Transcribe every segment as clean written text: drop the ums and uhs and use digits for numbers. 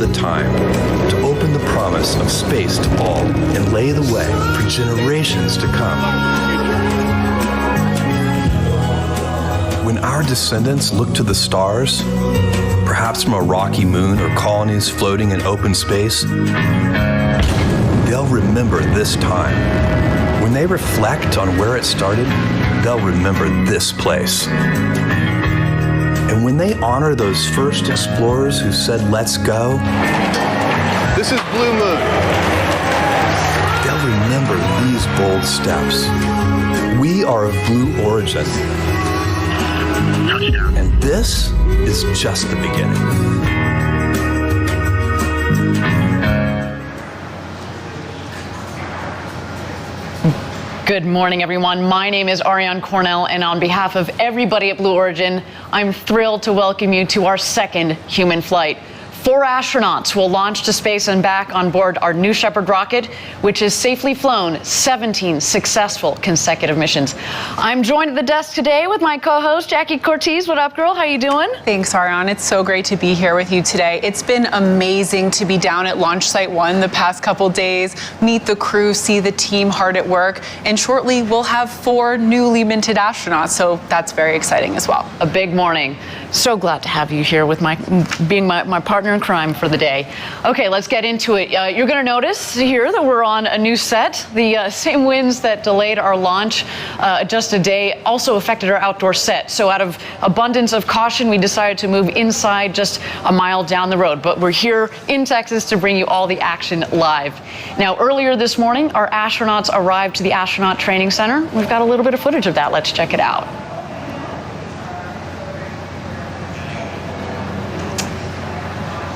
the time to open the promise of space to all and lay the way for generations to come. When our descendants look to the stars, perhaps from a rocky moon or colonies floating in open space, they'll remember this time. When they reflect on where it started, they'll remember this place. And when they honor those first explorers who said, "Let's go," this is Blue Moon. They'll remember these bold steps. We are of Blue Origin. And this is just the beginning. Good morning, everyone. My name is Ariane Cornell, and on behalf of everybody at Blue Origin, I'm thrilled to welcome you to our second human flight. 4 astronauts will launch to space and back on board our new Shepard rocket, which has safely flown 17 successful consecutive missions. I'm joined at the desk today with my co-host, Jackie Cortez. What up, girl? How you doing? Thanks, Ariane. It's so great to be here with you today. It's been amazing to be down at Launch Site 1 the past couple days, meet the crew, see the team hard at work, and shortly we'll have 4 newly minted astronauts, so that's very exciting as well. A big morning. So glad to have you here with being my partner in crime for the day. Okay, let's get into it. You're going to notice here that we're on a new set. The same winds that delayed our launch just a day also affected our outdoor set. So out of abundance of caution, we decided to move inside just a mile down the road. But we're here in Texas to bring you all the action live. Now, earlier this morning, our astronauts arrived to the Astronaut Training Center. We've got a little bit of footage of that. Let's check it out.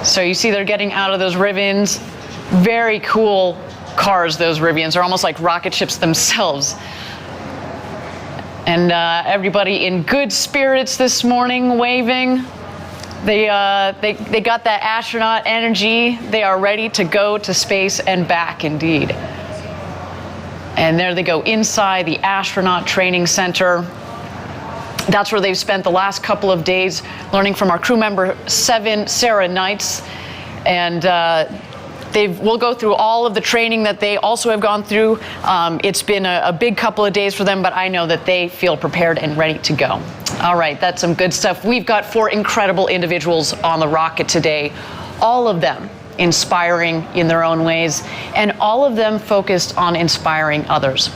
So you see they're getting out of those Rivians. Very cool cars, those Rivians. They're almost like rocket ships themselves. And everybody in good spirits this morning, waving. They got that astronaut energy. They are ready to go to space and back, indeed. And there they go inside the Astronaut Training Center. That's where they've spent the last couple of days learning from our crew member 7, Sarah Knights. And we'll go through all of the training that they also have gone through. It's been a big couple of days for them, but I know that they feel prepared and ready to go. All right, that's some good stuff. We've got 4 incredible individuals on the rocket today, all of them inspiring in their own ways, and all of them focused on inspiring others.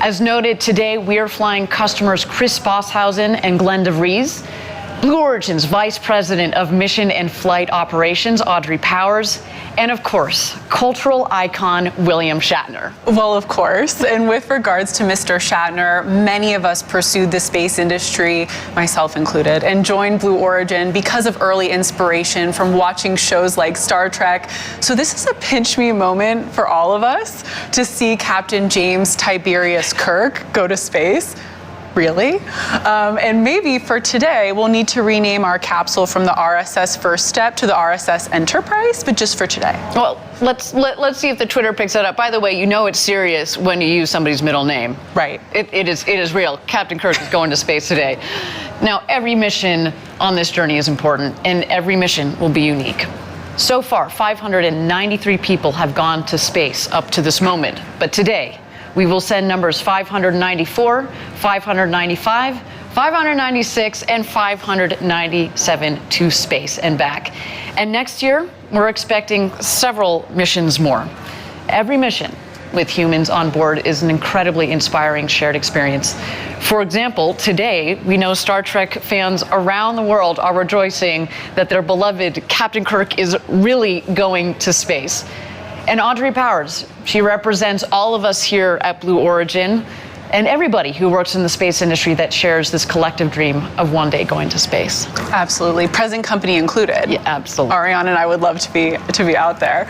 As noted, today we are flying customers Chris Boshuizen and Glen de Vries, Blue Origin's Vice President of Mission and Flight Operations, Audrey Powers, and of course, cultural icon William Shatner. Well, of course. And with regards to Mr. Shatner, many of us pursued the space industry, myself included, and joined Blue Origin because of early inspiration from watching shows like Star Trek. So this is a pinch me moment for all of us to see Captain James Tiberius Kirk go to space. Really? And maybe for today, we'll need to rename our capsule from the RSS First Step to the RSS Enterprise, but just for today. Well, let's see if the Twitter picks that up. By the way, you know it's serious when you use somebody's middle name. Right. It is real. Captain Kirk is going to space today. Now, every mission on this journey is important, and every mission will be unique. So far, 593 people have gone to space up to this moment, but today, we will send numbers 594, 595, 596, and 597 to space and back. And next year, we're expecting several missions more. Every mission with humans on board is an incredibly inspiring shared experience. For example, today, we know Star Trek fans around the world are rejoicing that their beloved Captain Kirk is really going to space. And Audrey Powers, she represents all of us here at Blue Origin and everybody who works in the space industry that shares this collective dream of one day going to space. Absolutely, present company included. Yeah, absolutely. Ariane and I would love to be out there.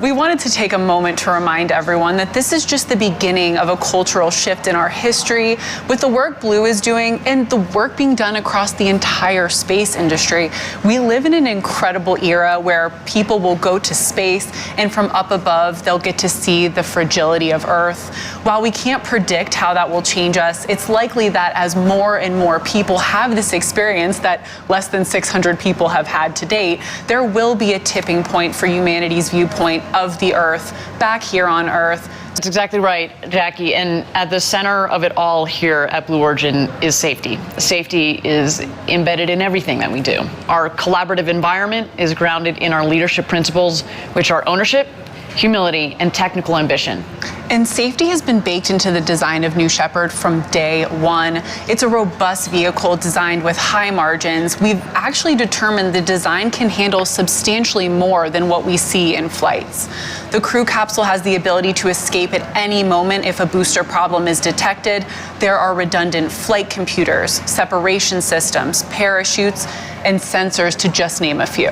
We wanted to take a moment to remind everyone that this is just the beginning of a cultural shift in our history with the work Blue is doing and the work being done across the entire space industry. We live in an incredible era where people will go to space and from up above, they'll get to see the fragility of Earth. While we can't predict predict how that will change us, it's likely that as more and more people have this experience that less than 600 people have had to date, there will be a tipping point for humanity's viewpoint of the Earth back here on Earth. That's exactly right, Jackie. And at the center of it all here at Blue Origin is safety. Safety is embedded in everything that we do. Our collaborative environment is grounded in our leadership principles, which are ownership, humility, and technical ambition. And safety has been baked into the design of New Shepard from day one. It's a robust vehicle designed with high margins. We've actually determined the design can handle substantially more than what we see in flights. The crew capsule has the ability to escape at any moment if a booster problem is detected. There are redundant flight computers, separation systems, parachutes, and sensors, to just name a few.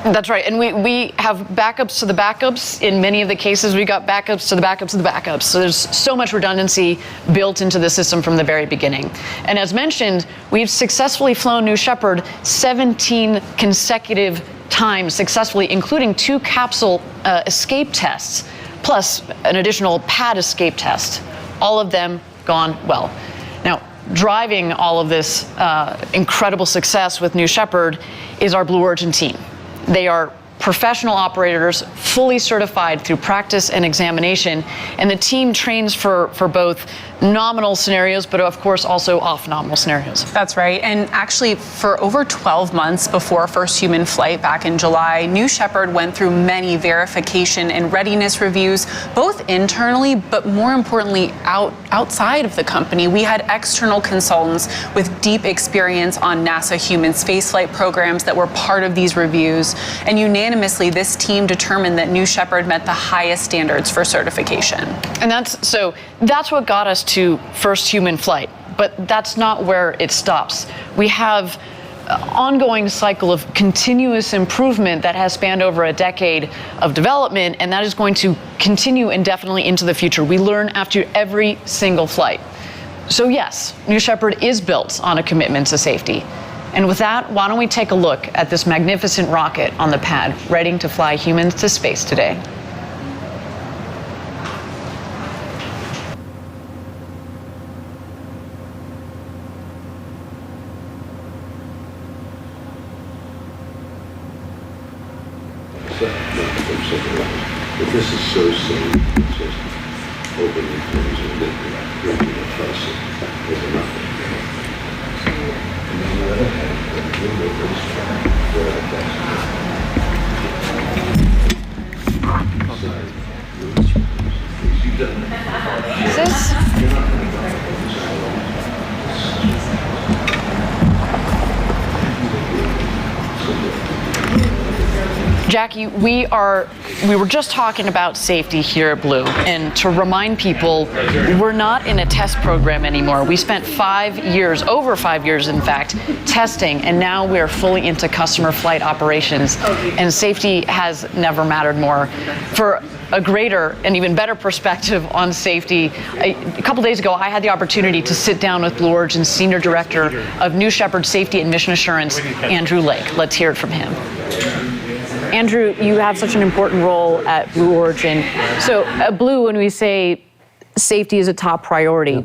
That's right, and we have backups to the backups. In many of the cases, we got backups to the backups to the backups. So there's so much redundancy built into the system from the very beginning. And as mentioned, we've successfully flown New Shepard 17 consecutive times successfully, including 2 capsule escape tests, plus an additional pad escape test. All of them gone well. Now, driving all of this incredible success with New Shepard is our Blue Origin team. They are professional operators, fully certified through practice and examination, and the team trains for both nominal scenarios, but of course also off-nominal scenarios. That's right, and actually for over 12 months before first human flight back in July, New Shepard went through many verification and readiness reviews, both internally, but more importantly, outside of the company. We had external consultants with deep experience on NASA human spaceflight programs that were part of these reviews, and unanimously, this team determined that New Shepard met the highest standards for certification. And that's what got us to first human flight, but that's not where it stops. We have an ongoing cycle of continuous improvement that has spanned over a decade of development, and that is going to continue indefinitely into the future. We learn after every single flight. So yes, New Shepard is built on a commitment to safety. And with that, why don't we take a look at this magnificent rocket on the pad, ready to fly humans to space today. But this is so safe, it's just open in terms of drinking a faucet with enough. And on the other hand, the window goes back where Is this? Jackie, we were just talking about safety here at Blue, and to remind people, we're not in a test program anymore. We spent 5 years, over 5 years in fact, testing, and now we're fully into customer flight operations, and safety has never mattered more. For a greater and even better perspective on safety, a couple days ago, I had the opportunity to sit down with Blue Origin's Senior Director of New Shepard Safety and Mission Assurance, Andrew Lake. Let's hear it from him. Andrew, you have such an important role at Blue Origin. So at Blue, when we say safety is a top priority,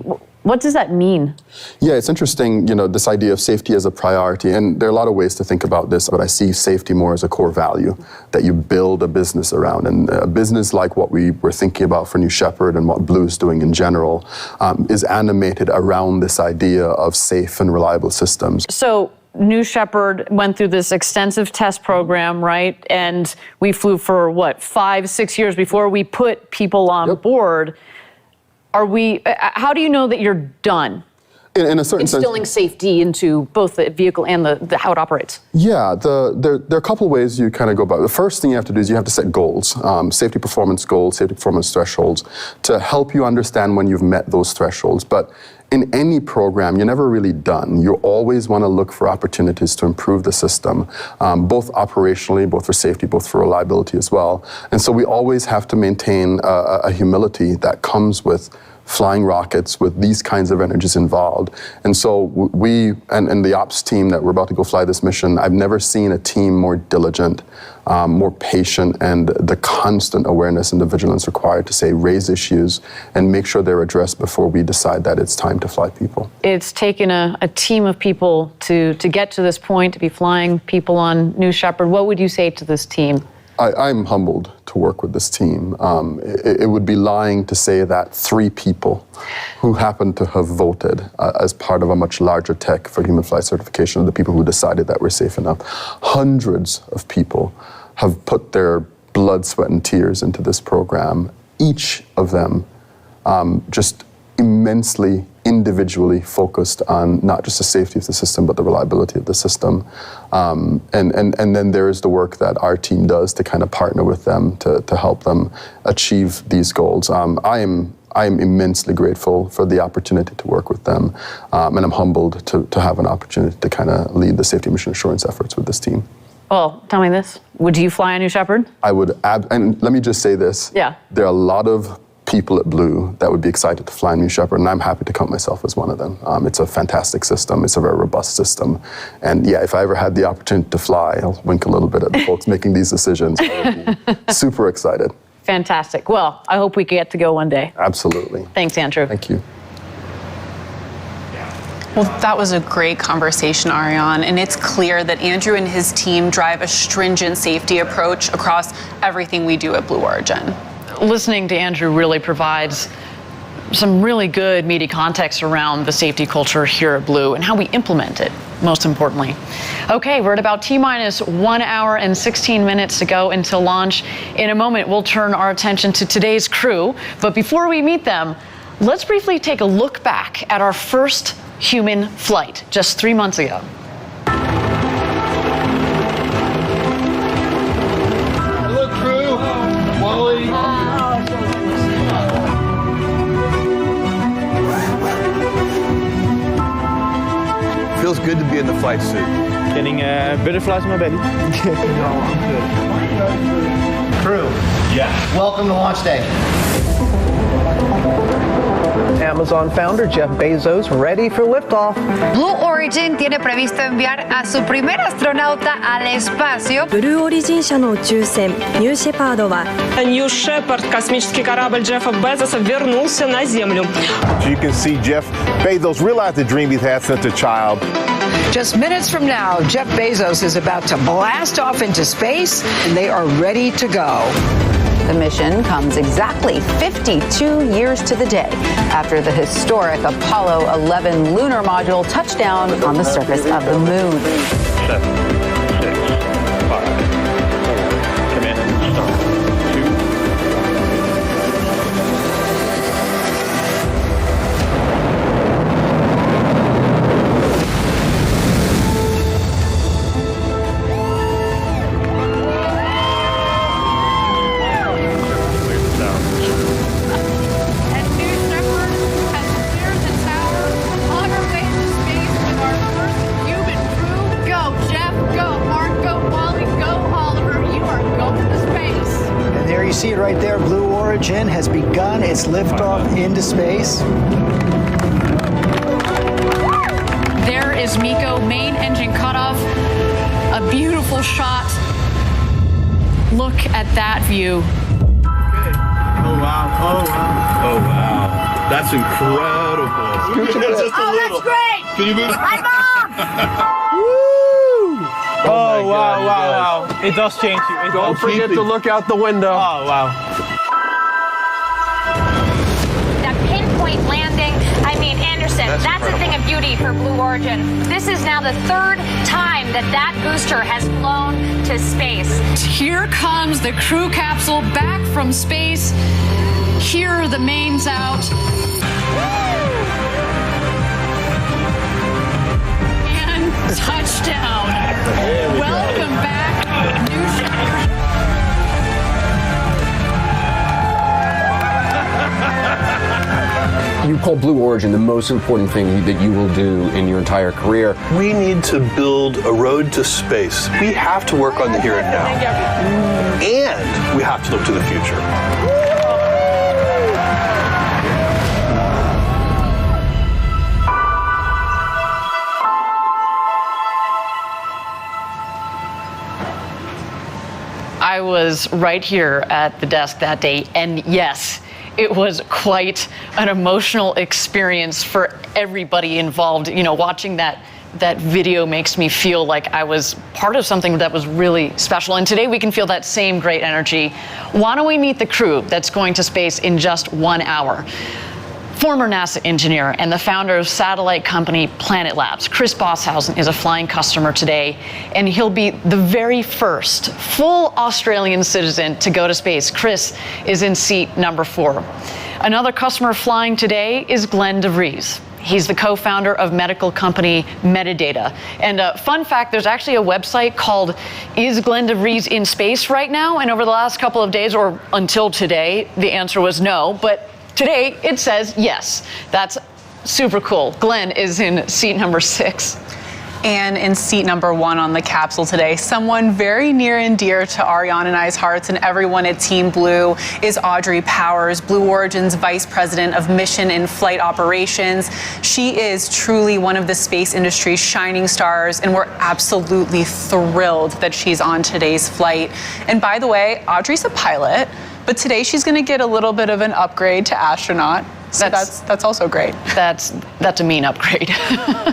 what does that mean? Yeah, it's interesting, this idea of safety as a priority, and there are a lot of ways to think about this, but I see safety more as a core value that you build a business around. And a business like what we were thinking about for New Shepard and what Blue is doing in general is animated around this idea of safe and reliable systems. So New Shepard went through this extensive test program, right? And we flew for 5-6 years before we put people on board. How do you know that you're done? In a certain instilling sense, safety into both the vehicle and the how it operates? Yeah, there are a couple of ways you kind of go about it. The first thing you have to do is you have to set goals, safety performance goals, safety performance thresholds, to help you understand when you've met those thresholds. But in any program, you're never really done. You always want to look for opportunities to improve the system, both operationally, both for safety, both for reliability as well. And so we always have to maintain a humility that comes with flying rockets with these kinds of energies involved. And so we, and the ops team that we're about to go fly this mission, I've never seen a team more diligent, more patient, and the constant awareness and the vigilance required to say, raise issues and make sure they're addressed before we decide that it's time to fly people. It's taken a team of people to get to this point, to be flying people on New Shepard. What would you say to this team? I'm humbled to work with this team. It would be lying to say that 3 people who happen to have voted as part of a much larger tech for human flight certification are the people who decided that we're safe enough. Hundreds of people have put their blood, sweat, and tears into this program. Each of them just immensely individually focused on not just the safety of the system, but the reliability of the system. And then there is the work that our team does to kind of partner with them to help them achieve these goals. I am immensely grateful for the opportunity to work with them, and I'm humbled to have an opportunity to kind of lead the safety mission assurance efforts with this team. Well, tell me this. Would you fly a New Shepard? I would, and let me just say this. Yeah. There are a lot of people at Blue that would be excited to fly New Shepard, and I'm happy to count myself as one of them. It's a fantastic system. It's a very robust system. And yeah, if I ever had the opportunity to fly, I'll wink a little bit at the folks making these decisions. I would be super excited. Fantastic. Well, I hope we get to go one day. Absolutely. Thanks, Andrew. Thank you. Well, that was a great conversation, Ariane, and it's clear that Andrew and his team drive a stringent safety approach across everything we do at Blue Origin. Listening to Andrew really provides some really good, meaty context around the safety culture here at Blue and how we implement it, most importantly. Okay, we're at about T-minus 1 hour and 16 minutes to go until launch. In a moment, we'll turn our attention to today's crew. But before we meet them, let's briefly take a look back at our first human flight just 3 months ago. Hello, crew. Wally. Feels good to be in the flight suit. Getting butterflies in my belly. Crew. Yeah. Welcome to launch day. Amazon founder Jeff Bezos ready for liftoff. Blue Origin tiene previsto enviar a su primer astronauta al espacio. Blue Origin 社の宇宙船New ShepardはNew Shepard, космический корабль Джеффа Безоса, вернулся на Землю. You can see Jeff Bezos realized the dream he's had since a child. Just minutes from now, Jeff Bezos is about to blast off into space, and they are ready to go. The mission comes exactly 52 years to the day after the historic Apollo 11 lunar module touched down on the surface of the moon. 7, 6, 5, 4, command and start. 2. See it right there. Blue Origin has begun its liftoff into space. There is MECO, main engine cutoff. A beautiful shot. Look at that view. Oh, wow. Oh, wow. Oh, wow. That's incredible. That's great! Can you move? Hi, Mom! Oh, wow. It does change you. Don't forget to look out the window. Oh, wow. That pinpoint landing, I mean, Anderson, that's a thing of beauty for Blue Origin. This is now the 3rd time that booster has flown to space. Here comes the crew capsule back from space. Here are the mains out. And touchdown. Welcome back, New Shepard. You call Blue Origin the most important thing that you will do in your entire career. We need to build a road to space. We have to work on the here and now. And we have to look to the future. was right here at the desk that day, and yes, it was quite an emotional experience for everybody involved. You know, watching that video makes me feel like I was part of something that was really special. And today we can feel that same great energy. Why don't we meet the crew that's going to space in just 1 hour? Former NASA engineer and the founder of satellite company Planet Labs, Chris Boshuizen, is a flying customer today, and he'll be the very first full Australian citizen to go to space. Chris is in seat number 4. Another customer flying today is Glen de Vries. He's the co-founder of medical company Medidata. And fun fact, there's actually a website called Is Glen de Vries in Space right now? And over the last couple of days, or until today, the answer was no. But today, it says yes. That's super cool. Glen is in seat number 6. And in seat number 1 on the capsule today, someone very near and dear to Ariane and I's hearts and everyone at Team Blue is Audrey Powers, Blue Origin's Vice President of Mission and Flight Operations. She is truly one of the space industry's shining stars, and we're absolutely thrilled that she's on today's flight. And by the way, Audrey's a pilot, but today she's going to get a little bit of an upgrade to astronaut. So that's also great. That's a mean upgrade.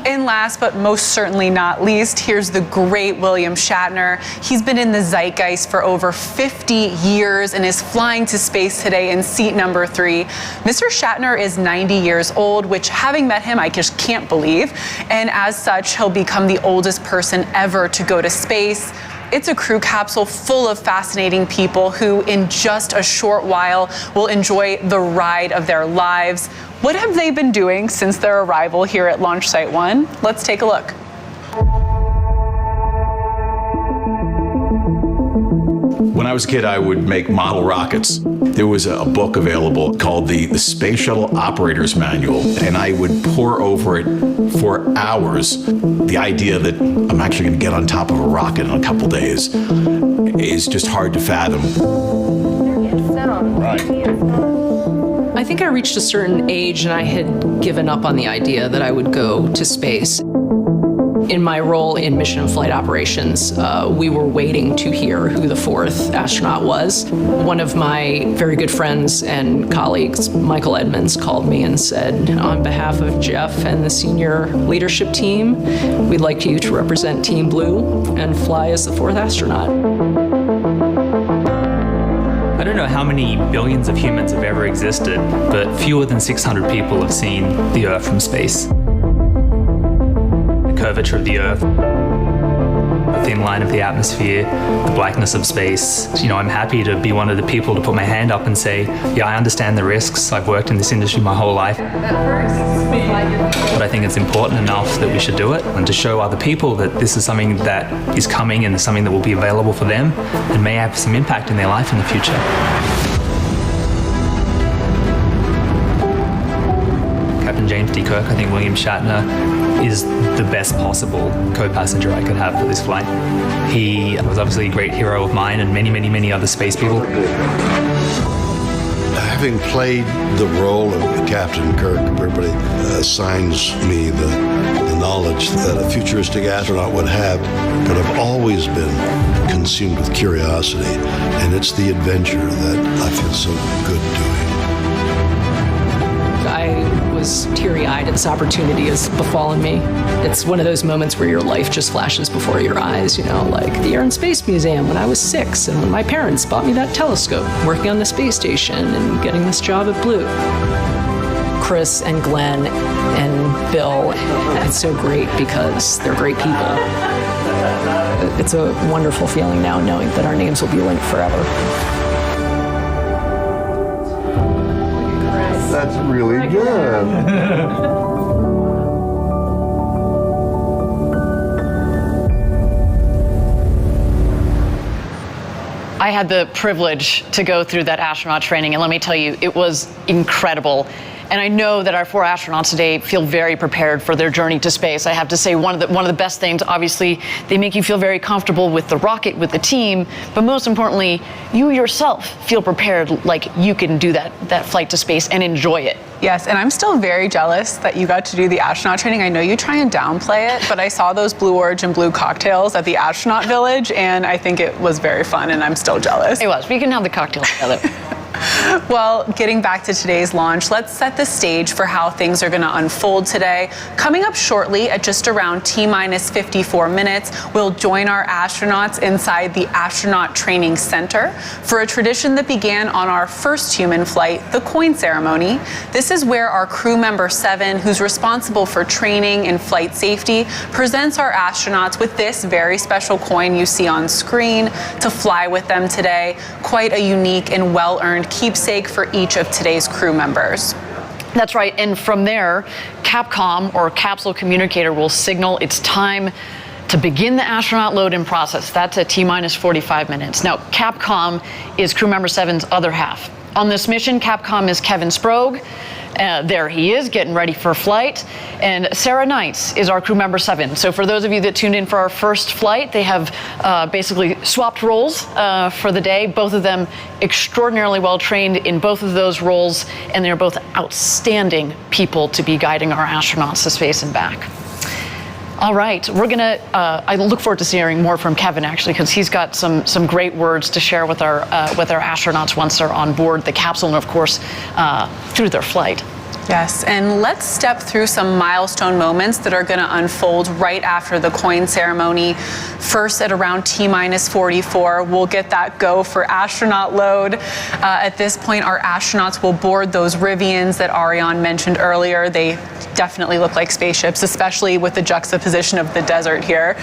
And last but most certainly not least, here's the great William Shatner. He's been in the zeitgeist for over 50 years and is flying to space today in seat number 3. Mr. Shatner is 90 years old, which, having met him, I just can't believe. And as such, he'll become the oldest person ever to go to space. It's a crew capsule full of fascinating people who, in just a short while, will enjoy the ride of their lives. What have they been doing since their arrival here at Launch Site 1? Let's take a look. When I was a kid, I would make model rockets. There was a book available called the Space Shuttle Operator's Manual, and I would pore over it for hours. The idea that I'm actually going to get on top of a rocket in a couple days is just hard to fathom. I think I reached a certain age and I had given up on the idea that I would go to space. In my role in mission and flight operations, we were waiting to hear who the 4th astronaut was. One of my very good friends and colleagues, Michael Edmonds, called me and said, on behalf of Jeff and the senior leadership team, we'd like you to represent Team Blue and fly as the 4th astronaut. I don't know how many billions of humans have ever existed, but fewer than 600 people have seen the Earth from space. Curvature of the Earth, the thin line of the atmosphere, the blackness of space. You know, I'm happy to be one of the people to put my hand up and say, yeah, I understand the risks. I've worked in this industry my whole life. But I think it's important enough that we should do it, and to show other people that this is something that is coming and something that will be available for them and may have some impact in their life in the future. Captain James T. Kirk, I think William Shatner is the best possible co-passenger I could have for this flight. He was obviously a great hero of mine and many, many, many other space people. Having played the role of Captain Kirk, everybody assigns me the knowledge that a futuristic astronaut would have, but I've always been consumed with curiosity, and it's the adventure that I feel so good doing. I was teary-eyed at this opportunity has befallen me. It's one of those moments where your life just flashes before your eyes, you know, like the Air and Space Museum when I was 6 and when my parents bought me that telescope, working on the space station and getting this job at Blue. Chris and Glen and Bill, it's so great because they're great people. It's a wonderful feeling now knowing that our names will be linked forever. That's really good. I had the privilege to go through that astronaut training, and let me tell you, it was incredible. And I know that our 4 astronauts today feel very prepared for their journey to space. I have to say, one of the best things, obviously, they make you feel very comfortable with the rocket, with the team, but most importantly, you yourself feel prepared, like you can do that flight to space and enjoy it. Yes, and I'm still very jealous that you got to do the astronaut training. I know you try and downplay it, but I saw those Blue Origin blue cocktails at the Astronaut Village, and I think it was very fun, and I'm still jealous. It was. We can have the cocktails together. Well, getting back to today's launch, let's set the stage for how things are going to unfold today. Coming up shortly, at just around T-minus 54 minutes, we'll join our astronauts inside the Astronaut Training Center for a tradition that began on our first human flight, the coin ceremony. This is where our crew member 7, who's responsible for training and flight safety, presents our astronauts with this very special coin you see on screen to fly with them today. Quite a unique and well-earned keepsake for each of today's crew members. That's right, and from there, Capcom, or Capsule Communicator, will signal it's time to begin the astronaut load-in process. That's at T-minus 45 minutes. Now, Capcom is crew member 7's other half. On this mission, Capcom is Kevin Sprague. There he is, getting ready for flight. And Sarah Knights is our crew member 7. So for those of you that tuned in for our first flight, they have basically swapped roles for the day. Both of them extraordinarily well trained in both of those roles, and they're both outstanding people to be guiding our astronauts to space and back. All right, we're gonna, I look forward to hearing more from Kevin, actually, because he's got some great words to share with our astronauts once they're on board the capsule and, of course, through their flight. Yes, and let's step through some milestone moments that are going to unfold right after the coin ceremony. First, at around T-minus 44, we'll get that go for astronaut load. At this point, our astronauts will board those Rivians that Ariane mentioned earlier. They definitely look like spaceships, especially with the juxtaposition of the desert here.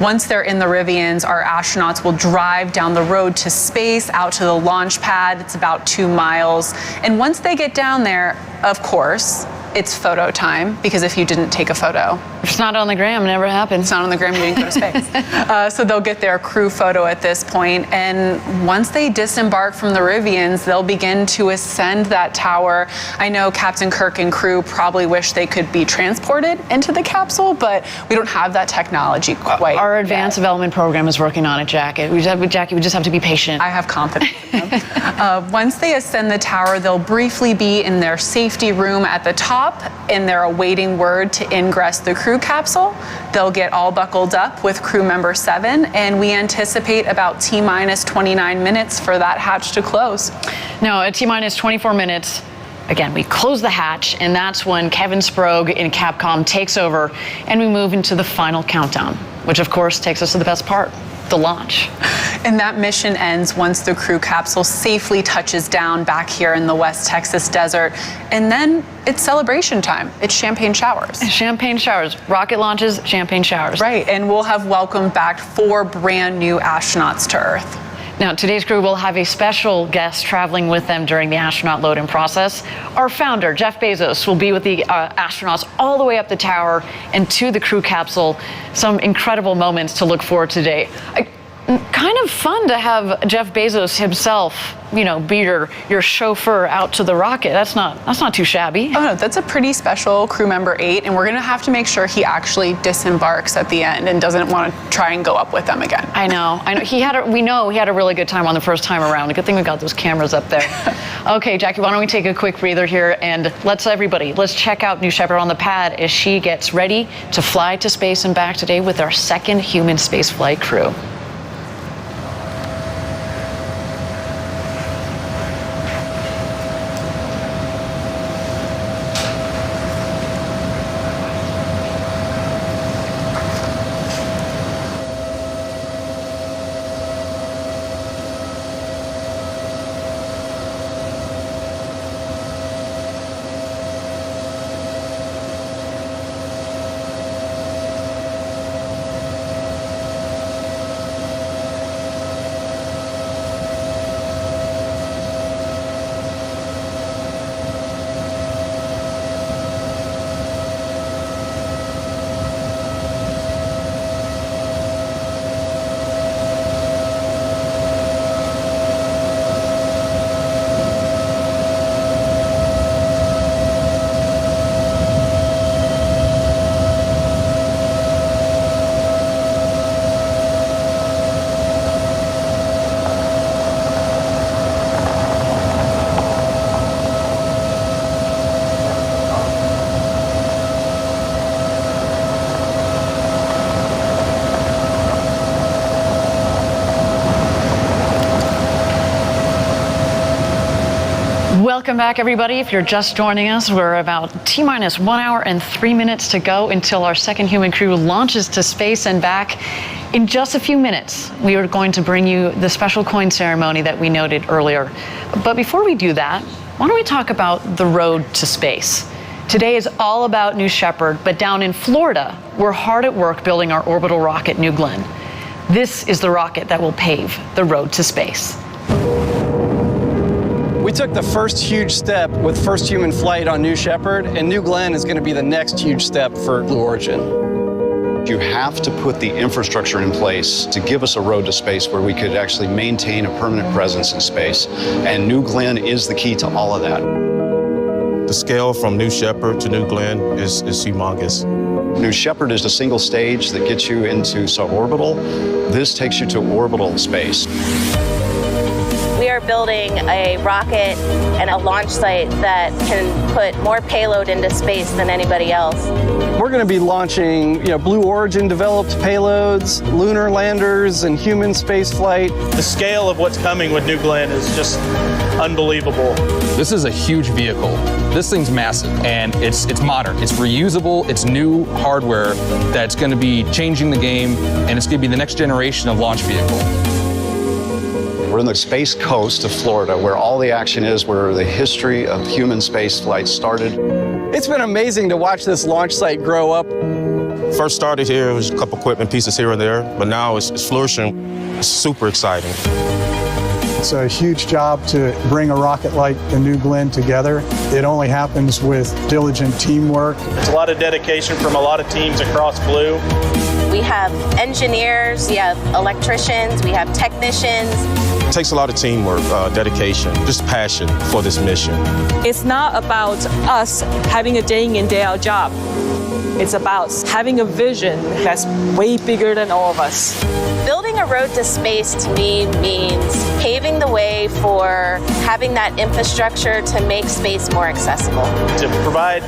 Once they're in the Rivians, our astronauts will drive down the road to space, out to the launch pad. It's about 2 miles. And once they get down there, of course, it's photo time, because if you didn't take a photo, if it's not on the gram, it never happens. It's not on the gram, you didn't go to space. So they'll get their crew photo at this point, and once they disembark from the Rivians, they'll begin to ascend that tower. I know Captain Kirk and crew probably wish they could be transported into the capsule, but we don't have that technology quite. Our advanced development program is working on it, Jackie. We just have to be patient. I have confidence in them. Once they ascend the tower, they'll briefly be in their safety room at the top, and they're awaiting word to ingress the crew capsule. They'll get all buckled up with crew member 7, and we anticipate about T-minus 29 minutes for that hatch to close. Now, at T-minus 24 minutes, again, we close the hatch, and that's when Kevin Sprague in Capcom takes over, and we move into the final countdown, which of course takes us to the best part, the launch. And that mission ends once the crew capsule safely touches down back here in the West Texas desert. And then it's celebration time. It's champagne showers. Champagne showers. Rocket launches, champagne showers. Right, and we'll have welcomed back 4 brand new astronauts to Earth. Now, today's crew will have a special guest traveling with them during the astronaut load-in process. Our founder, Jeff Bezos, will be with the astronauts all the way up the tower and to the crew capsule. Some incredible moments to look forward to today. Kind of fun to have Jeff Bezos himself, be your chauffeur out to the rocket. That's not too shabby. Oh no, that's a pretty special crew member 8, and we're gonna have to make sure he actually disembarks at the end and doesn't want to try and go up with them again. I know. We know he had a really good time on the first time around. Good thing we got those cameras up there. Okay, Jackie, why don't we take a quick breather here, and let's check out New Shepard on the pad as she gets ready to fly to space and back today with our second human spaceflight crew. welcome back, everybody. If you're just joining us, we're about T-minus 1 hour and 3 minutes to go until our second human crew launches to space and back. In just a few minutes, we are going to bring you the special coin ceremony that we noted earlier. But before we do that, why don't we talk about the road to space? Today is all about New Shepard, but down in Florida, we're hard at work building our orbital rocket, New Glen. This is the rocket that will pave the road to space. We took the first huge step with first human flight on New Shepard, and New Glen is going to be the next huge step for Blue Origin. You have to put the infrastructure in place to give us a road to space where we could actually maintain a permanent presence in space. And New Glen is the key to all of that. The scale from New Shepard to New Glen is humongous. New Shepard is a single stage that gets you into suborbital. This takes you to orbital space. We are building a rocket and a launch site that can put more payload into space than anybody else. We're going to be launching, Blue Origin developed payloads, lunar landers, and human space flight. The scale of what's coming with New Glen is just unbelievable. This is a huge vehicle. This thing's massive, and it's modern. It's reusable. It's new hardware that's going to be changing the game, and it's going to be the next generation of launch vehicle. We're in the space coast of Florida, where all the action is, where the history of human space flight started. It's been amazing to watch this launch site grow up. First started here, it was a couple equipment pieces here and there, but now it's flourishing. It's super exciting. It's a huge job to bring a rocket like the New Glen together. It only happens with diligent teamwork. It's a lot of dedication from a lot of teams across Blue. We have engineers, we have electricians, we have technicians. It takes a lot of teamwork, dedication, just passion for this mission. It's not about us having a day in, day out job. It's about having a vision that's way bigger than all of us. Building a road to space to me means paving the way for having that infrastructure to make space more accessible. To provide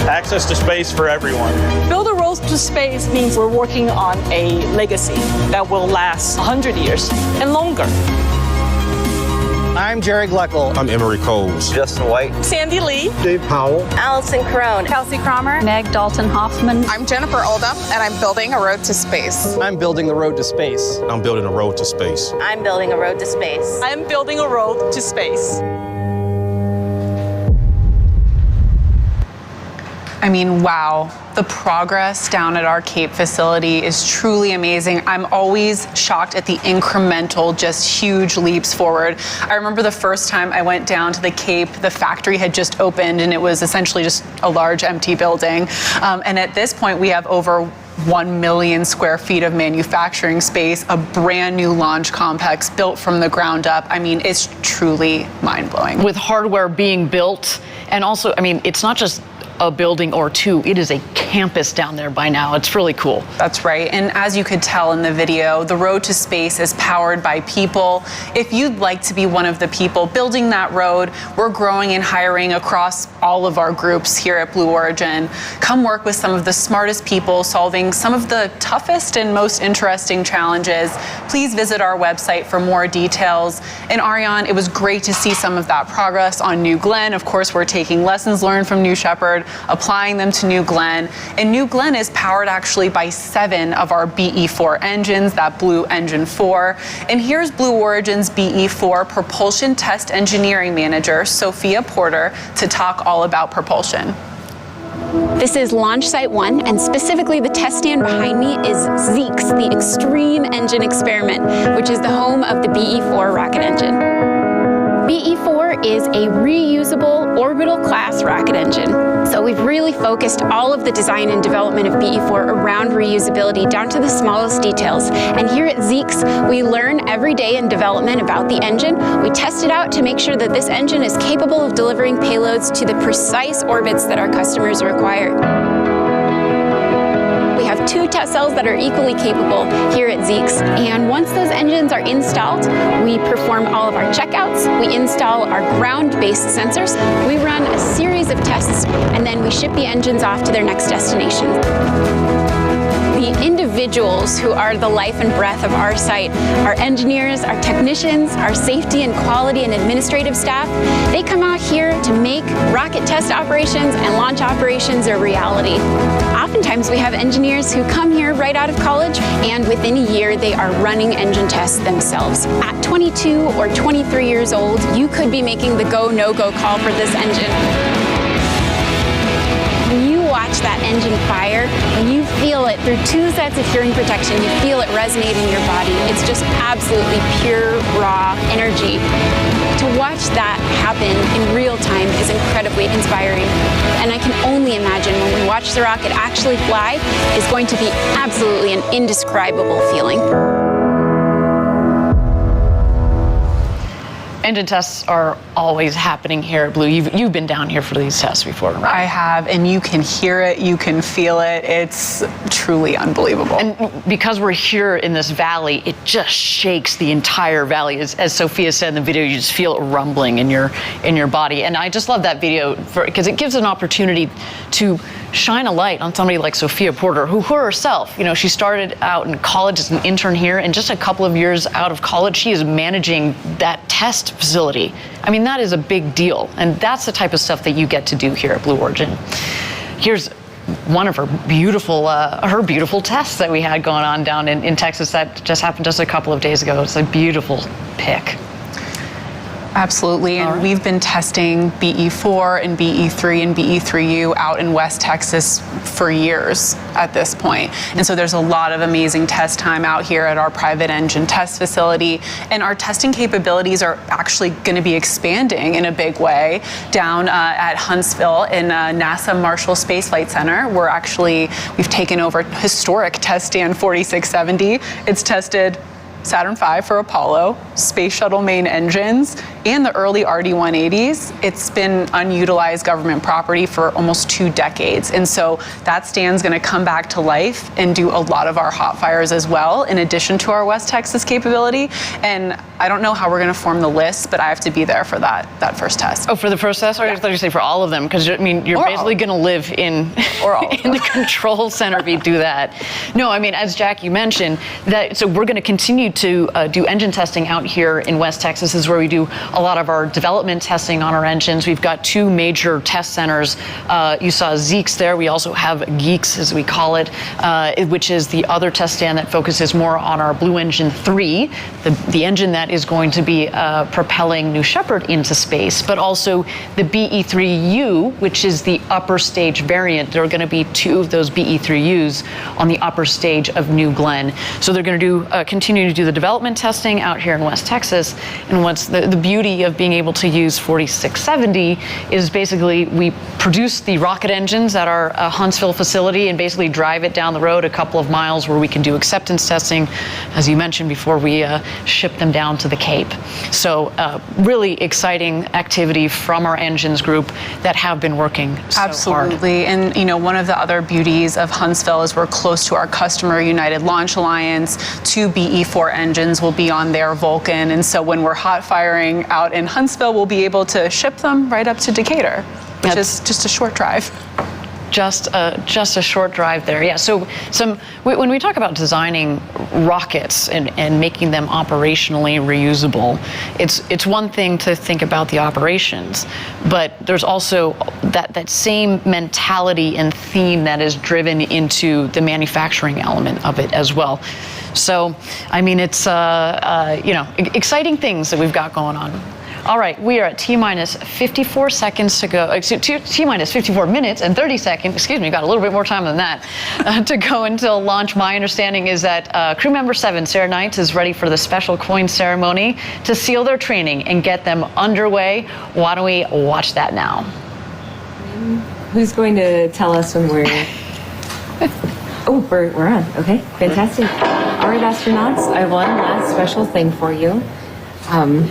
access to space for everyone. Build a road to space means we're working on a legacy that will last 100 years and longer. I'm Jerry Gleckel. I'm Emery Coles. Justin White. Sandy Lee. Dave Powell. Allison Crone. Kelsey Cromer. Meg Dalton Hoffman. I'm Jennifer Oldham, and I'm building a road to space. I'm building the road to space. I'm building a road to space. I'm building a road to space. I'm building a road to space. I mean, wow. The progress down at our Cape facility is truly amazing. I'm always shocked at the incremental, just huge leaps forward. I remember the first time I went down to the Cape, the factory had just opened and it was essentially just a large empty building. And at this point, we have over 1 million square feet of manufacturing space, a brand new launch complex built from the ground up. I mean, it's truly mind-blowing. With hardware being built, and also, it's not just a building or two, it is a campus down there by now. It's really cool. That's right. And as you could tell in the video, the road to space is powered by people. If you'd like to be one of the people building that road, we're growing and hiring across all of our groups here at Blue Origin. Come work with some of the smartest people solving some of the toughest and most interesting challenges. Please visit our website for more details. And Ariane, it was great to see some of that progress on New Glen. Of course, we're taking lessons learned from New Shepard, applying them to New Glen. And New Glen is powered actually by 7 of our BE4 engines, that Blue Engine 4. And here's Blue Origin's BE4 Propulsion Test Engineering Manager, Sophia Porter, to talk all about propulsion. This is Launch Site 1, and specifically the test stand behind me is Zeke's, the Extreme Engine Experiment, which is the home of the BE4 rocket engine. BE4 is a reusable orbital class rocket engine. So we've really focused all of the design and development of BE4 around reusability down to the smallest details. And here at Zeke's, we learn every day in development about the engine. We test it out to make sure that this engine is capable of delivering payloads to the precise orbits that our customers require. We have 2 test cells that are equally capable here at Zeke's, and once those engines are installed, we perform all of our checkouts, we install our ground-based sensors, we run a series of tests, and then we ship the engines off to their next destination. The individuals who are the life and breath of our site, our engineers, our technicians, our safety and quality and administrative staff, they come out here to make rocket test operations and launch operations a reality. Oftentimes we have engineers who come here right out of college, and within a year they are running engine tests themselves. At 22 or 23 years old, you could be making the go, no-go call for this engine. When you watch that engine fire, when you feel it through 2 sets of hearing protection, you feel it resonate in your body. It's just absolutely pure, raw energy. To watch that happen in real time is incredibly inspiring. And I can only imagine when we watch the rocket actually fly is going to be absolutely an indescribable feeling. Engine tests are always happening here at Blue. You've been down here for these tests before, right? I have, and you can hear it, you can feel it. It's truly unbelievable. And because we're here in this valley, it just shakes the entire valley. As Sophia said in the video, you just feel it rumbling in your body. And I just love that video because it gives an opportunity to shine a light on somebody like Sophia Porter, who herself, she started out in college as an intern here, and just a couple of years out of college, she is managing that test facility. I mean, that is a big deal, and that's the type of stuff that you get to do here at Blue Origin. Here's one of her beautiful tests that we had going on down in Texas that just happened just a couple of days ago. It's a beautiful pic. Absolutely, and we've been testing BE4 and BE3 and BE3U out in West Texas for years at this point. And so there's a lot of amazing test time out here at our private engine test facility. And our testing capabilities are actually going to be expanding in a big way down at Huntsville in NASA Marshall Space Flight Center. We've taken over historic test stand 4670. It's tested Saturn V for Apollo, Space Shuttle main engines, and the early RD-180s. It's been unutilized government property for almost 2 decades. And so that stand's going to come back to life and do a lot of our hot fires as well, in addition to our West Texas capability. And I don't know how we're going to form the list, but I have to be there for that first test. Oh, for the first test? Or I thought you say for all of them, because you're basically going to live in the control center if you do that. No, I mean, as Jackie mentioned, so we're going to continue to do engine testing out here in West Texas. This is where we do a lot of our development testing on our engines. We've got 2 major test centers. You saw Zeeks there. We also have Geeks, as we call it, which is the other test stand that focuses more on our Blue Engine 3, the engine that is going to be propelling New Shepard into space, but also the BE3U, which is the upper stage variant. There are going to be 2 of those BE3Us on the upper stage of New Glen. So they're going to continue to do the development testing out here in West Texas. And what's the beauty of being able to use 4670 is basically we produce the rocket engines at our Huntsville facility and basically drive it down the road a couple of miles where we can do acceptance testing, as you mentioned before we ship them down to the Cape. So really exciting activity from our engines group that have been working so Absolutely. hard. And one of the other beauties of Huntsville is we're close to our customer, United Launch Alliance. 2 BE4 engines will be on their Vulcan, and so when we're hot firing out in Huntsville, we'll be able to ship them right up to Decatur, which is just a short drive. Just a short drive there. Yeah, so when we talk about designing rockets and making them operationally reusable, it's one thing to think about the operations, but there's also that same mentality and theme that is driven into the manufacturing element of it as well. So, I mean, it's exciting things that we've got going on. All right, we are at T-minus 54 seconds to go. T-minus 54 minutes and 30 seconds. Excuse me, got a little bit more time than that to go until launch. My understanding is that crew member 7, Sarah Knights, is ready for the special coin ceremony to seal their training and get them underway. Why don't we watch that now? Who's going to tell us when we're... Oh, we're on. Okay, fantastic. All right, astronauts, I have one last special thing for you.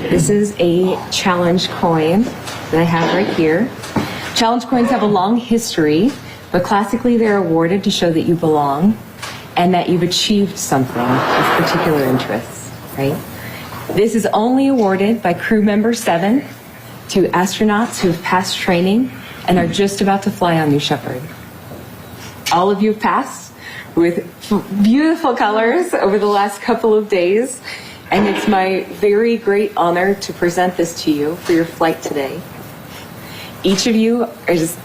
This is a challenge coin that I have right here. Challenge coins have a long history, but classically they're awarded to show that you belong and that you've achieved something of particular interest, right? This is only awarded by crew member 7 to astronauts who have passed training and are just about to fly on New Shepard. All of you have passed. with beautiful colors over the last couple of days. And it's my very great honor to present this to you for your flight today. Each of you are just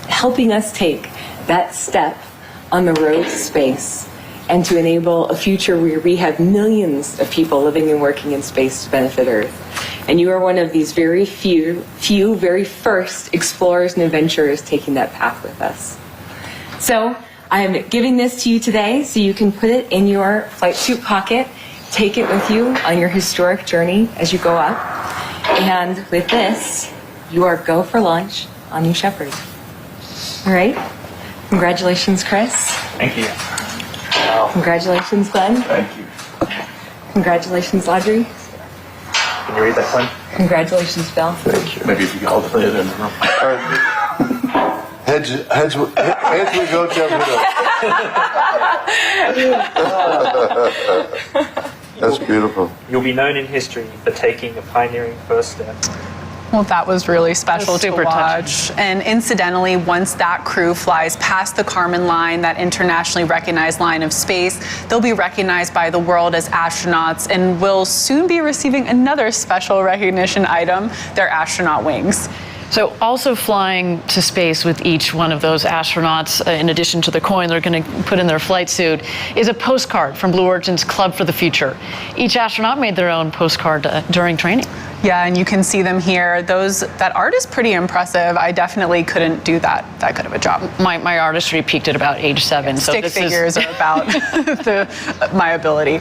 helping us take that step on the road to space and to enable a future where we have millions of people living and working in space to benefit Earth. And you are one of these very few, very first explorers and adventurers taking that path with us. So I am giving this to you today so you can put it in your flight suit pocket, take it with you on your historic journey as you go up. And with this, you are go for launch on New Shepard. All right? Congratulations, Chris. Thank you. Congratulations, Glenn. Thank you. Congratulations, Audrey. Can you read that, Glenn? Congratulations, Bill. Thank you. Maybe if you can hold it in. Heads we go, That's beautiful. You'll be known in history for taking a pioneering first step. Well, that was really special to watch. And incidentally, once that crew flies past the Kármán line, that internationally recognized line of space, they'll be recognized by the world as astronauts and will soon be receiving another special recognition item, their astronaut wings. So also flying to space with each one of those astronauts, in addition to the coin they're going to put in their flight suit, is a postcard from Blue Origin's Club for the Future. Each astronaut made their own postcard during training. Yeah, and you can see them here. That art is pretty impressive. I definitely couldn't do that good of a job. My artistry peaked at about age 7. So stick figures are about my ability.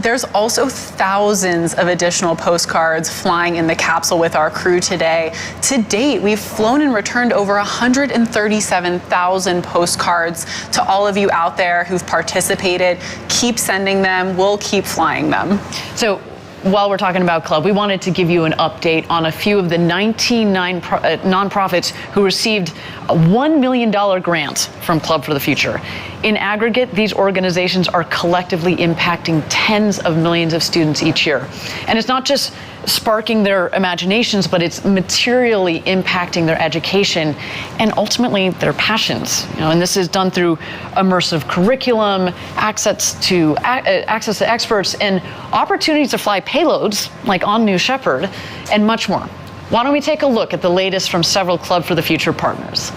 There's also thousands of additional postcards flying in the capsule with our crew today. To date, we've flown and returned over 137,000 postcards to all of you out there who've participated. Keep sending them. We'll keep flying them. So while we're talking about Club, we wanted to give you an update on a few of the 19 nonprofits who received a $1 million grant from Club for the Future. In aggregate, these organizations are collectively impacting tens of millions of students each year. And it's not just sparking their imaginations, but it's materially impacting their education and ultimately their passions. And this is done through immersive curriculum, access to experts, and opportunities to fly payloads like on New Shepard, and much more. Why don't we take a look at the latest from several Club for the Future partners?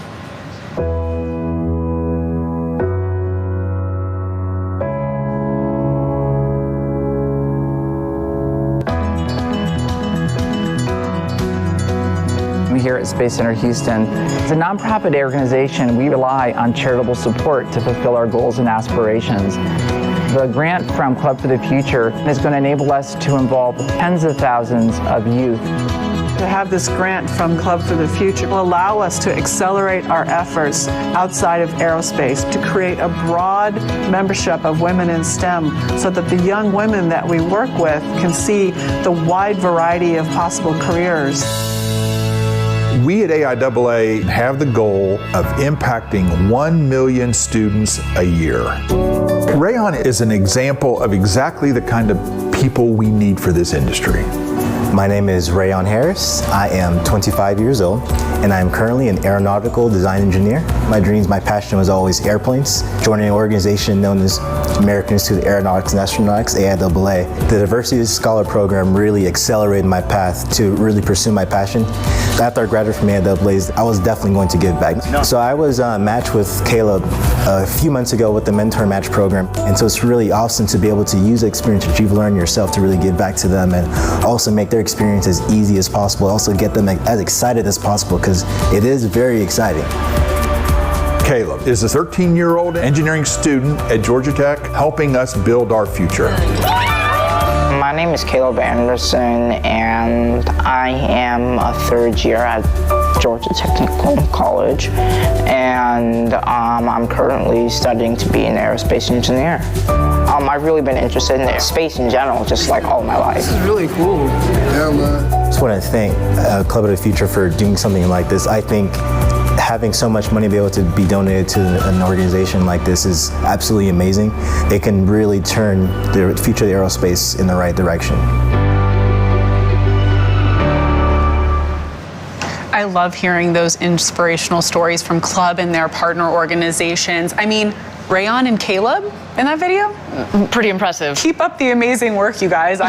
Here at Space Center Houston. As a nonprofit organization, we rely on charitable support to fulfill our goals and aspirations. The grant from Club for the Future is going to enable us to involve tens of thousands of youth. To have this grant from Club for the Future will allow us to accelerate our efforts outside of aerospace to create a broad membership of women in STEM so that the young women that we work with can see the wide variety of possible careers. We at AIAA have the goal of impacting 1 million students a year. Rayon is an example of exactly the kind of people we need for this industry. My name is Rayon Harris. I am 25 years old, and I am currently an aeronautical design engineer. My dreams, my passion was always airplanes. Joining an organization known as American Institute of Aeronautics and Astronautics, AIAA, the Diversity Scholar Program really accelerated my path to really pursue my passion. After I graduated from AIAA, I was definitely going to give back. So I was matched with Caleb a few months ago with the Mentor Match program, and so it's really awesome to be able to use the experience that you've learned yourself to really give back to them and also make their experience as easy as possible, also get them as excited as possible, because it is very exciting. Caleb is a 13-year-old engineering student at Georgia Tech, helping us build our future. My name is Caleb Anderson, and I am a third year at Georgia Technical College, and I'm currently studying to be an aerospace engineer. I've really been interested in space in general, just like all my life. This is really cool. Yeah, man. I just want to thank Club of the Future for doing something like this. I think having so much money be able to be donated to an organization like this is absolutely amazing. It can really turn the future of the aerospace in the right direction. I love hearing those inspirational stories from Club and their partner organizations. I mean, Rayon and Caleb in that video? Pretty impressive. Keep up the amazing work, you guys.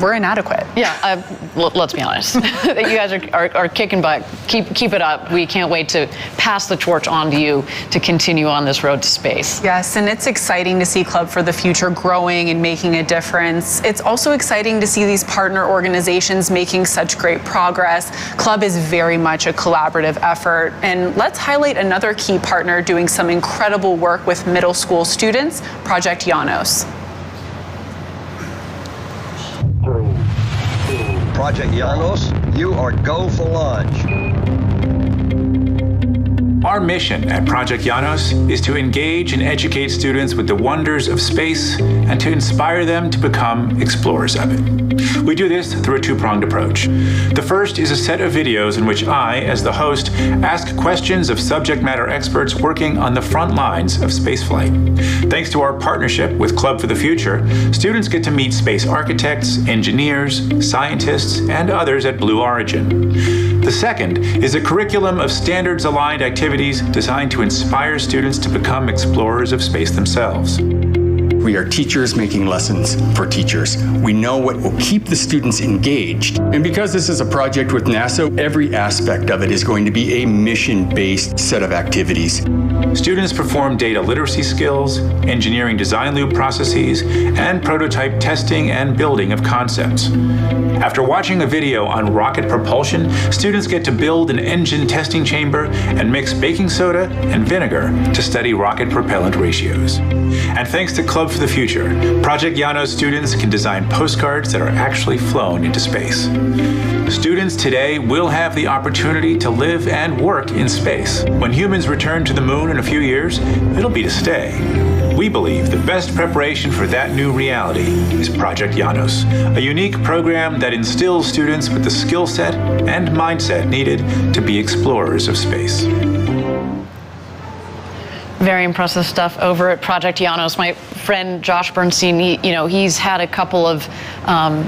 We're inadequate. Yeah, let's be honest. You guys are kicking butt. Keep it up. We can't wait to pass the torch on to you to continue on this road to space. Yes, and it's exciting to see Club for the Future growing and making a difference. It's also exciting to see these partner organizations making such great progress. Club is very much a collaborative effort. And let's highlight another key partner doing some incredible work with middle school students, Project Janos. Project Janos, you are go for launch. Our mission at Project Janos is to engage and educate students with the wonders of space and to inspire them to become explorers of it. We do this through a two-pronged approach. The first is a set of videos in which I, as the host, ask questions of subject matter experts working on the front lines of spaceflight. Thanks to our partnership with Club for the Future, students get to meet space architects, engineers, scientists, and others at Blue Origin. The second is a curriculum of standards-aligned activities designed to inspire students to become explorers of space themselves. We are teachers making lessons for teachers. We know what will keep the students engaged. And because this is a project with NASA, every aspect of it is going to be a mission-based set of activities. Students perform data literacy skills, engineering design loop processes, and prototype testing and building of concepts. After watching a video on rocket propulsion, students get to build an engine testing chamber and mix baking soda and vinegar to study rocket propellant ratios. And thanks to Club for the Future, Project Janos students can design postcards that are actually flown into space. Students today will have the opportunity to live and work in space. When humans return to the moon in a few years, it'll be to stay. We believe the best preparation for that new reality is Project Janos, a unique program that instills students with the skill set and mindset needed to be explorers of space. Very impressive stuff over at Project Janos. My friend Josh Bernstein, he's had a couple of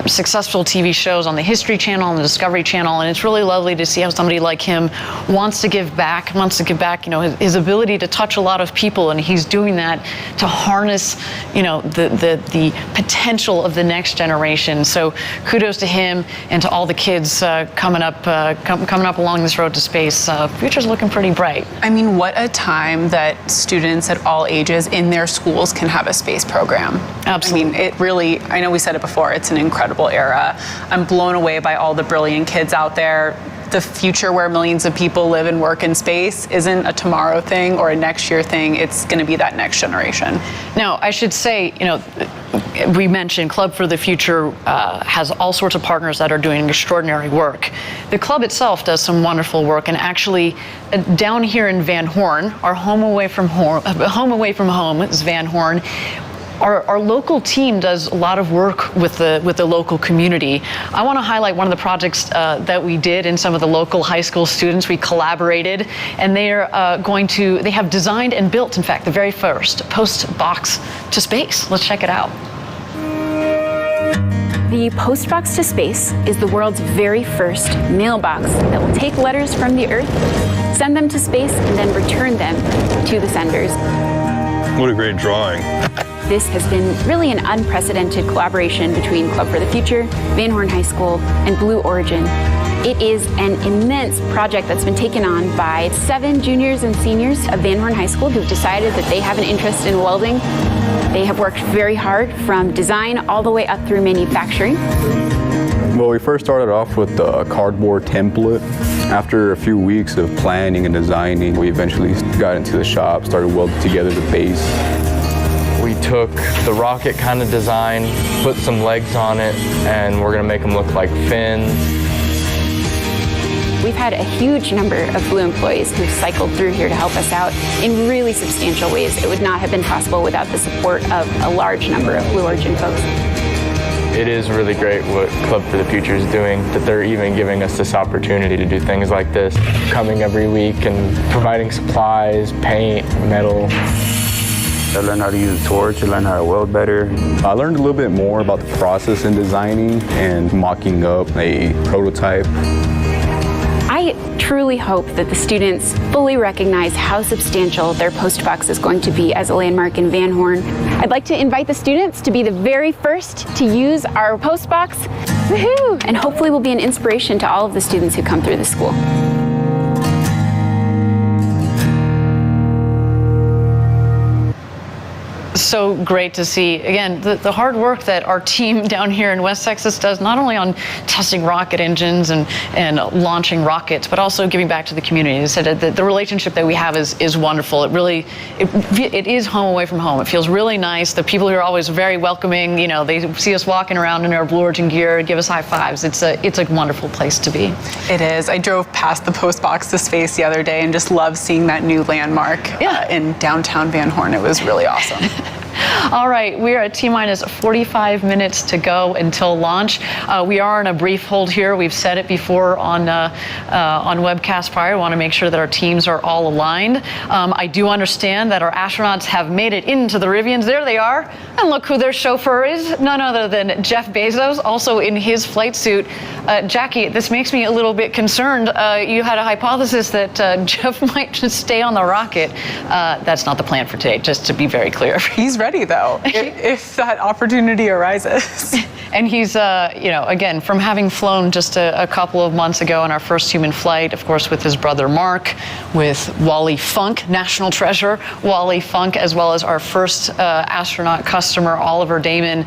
successful TV shows on the History Channel and the Discovery Channel, and it's really lovely to see how somebody like him wants to give back, his ability to touch a lot of people, and he's doing that to harness, the potential of the next generation. So kudos to him and to all the kids coming up along this road to space. Future's looking pretty bright. I mean, what a time that students at all ages in their schools can have a space program. Absolutely. I mean, it really, I know we said it before, it's an incredible era. I'm blown away by all the brilliant kids out there. The future where millions of people live and work in space isn't a tomorrow thing or a next year thing. It's going to be that next generation. Now, I should say, we mentioned Club for the Future has all sorts of partners that are doing extraordinary work. The club itself does some wonderful work, and actually, down here in Van Horn, our home away from home is Van Horn. Our local team does a lot of work with the local community. I want to highlight one of the projects that we did in some of the local high school students. We collaborated, and they have designed and built, in fact, the very first post box to space. Let's check it out. The Postbox to Space is the world's very first mailbox that will take letters from the Earth, send them to space, and then return them to the senders. What a great drawing. This has been really an unprecedented collaboration between Club for the Future, Van Horn High School, and Blue Origin. It is an immense project that's been taken on by 7 juniors and seniors of Van Horn High School who've decided that they have an interest in welding. They have worked very hard from design all the way up through manufacturing. Well, we first started off with the cardboard template. After a few weeks of planning and designing, we eventually got into the shop, started welding together the base. We took the rocket kind of design, put some legs on it, and we're gonna make them look like fins. We've had a huge number of Blue employees who've cycled through here to help us out in really substantial ways. It would not have been possible without the support of a large number of Blue Origin folks. It is really great what Club for the Future is doing, that they're even giving us this opportunity to do things like this, coming every week and providing supplies, paint, metal. I learned how to use a torch, I learned how to weld better. I learned a little bit more about the process in designing and mocking up a prototype. truly hope that the students fully recognize how substantial their postbox is going to be as a landmark in Van Horn. I'd like to invite the students to be the very first to use our postbox. Woohoo! And hopefully will be an inspiration to all of the students who come through the school. So great to see, again, the hard work that our team down here in West Texas does, not only on testing rocket engines and launching rockets, but also giving back to the community. I said the relationship that we have is wonderful. It is home away from home. It feels really nice. The people here are always very welcoming. You know, they see us walking around in our Blue Origin gear, give us high fives. It's a wonderful place to be. It is. I drove past the postbox to space the other day and just loved seeing that new landmark in downtown Van Horn. It was really awesome. All right, we are at T-minus 45 minutes to go until launch. We are on a brief hold here. We've said it before on webcast prior. We want to make sure that our teams are all aligned. I do understand that our astronauts have made it into the Rivians. There they are. And look who their chauffeur is. None other than Jeff Bezos, also in his flight suit. Jackie, this makes me a little bit concerned. You had a hypothesis that Jeff might just stay on the rocket. That's not the plan for today, just to be very clear. He's ready, though, if that opportunity arises. And he's, again, from having flown just a couple of months ago on our first human flight, of course, with his brother Mark, with Wally Funk, national treasure, Wally Funk, as well as our first astronaut customer, Oliver Damon.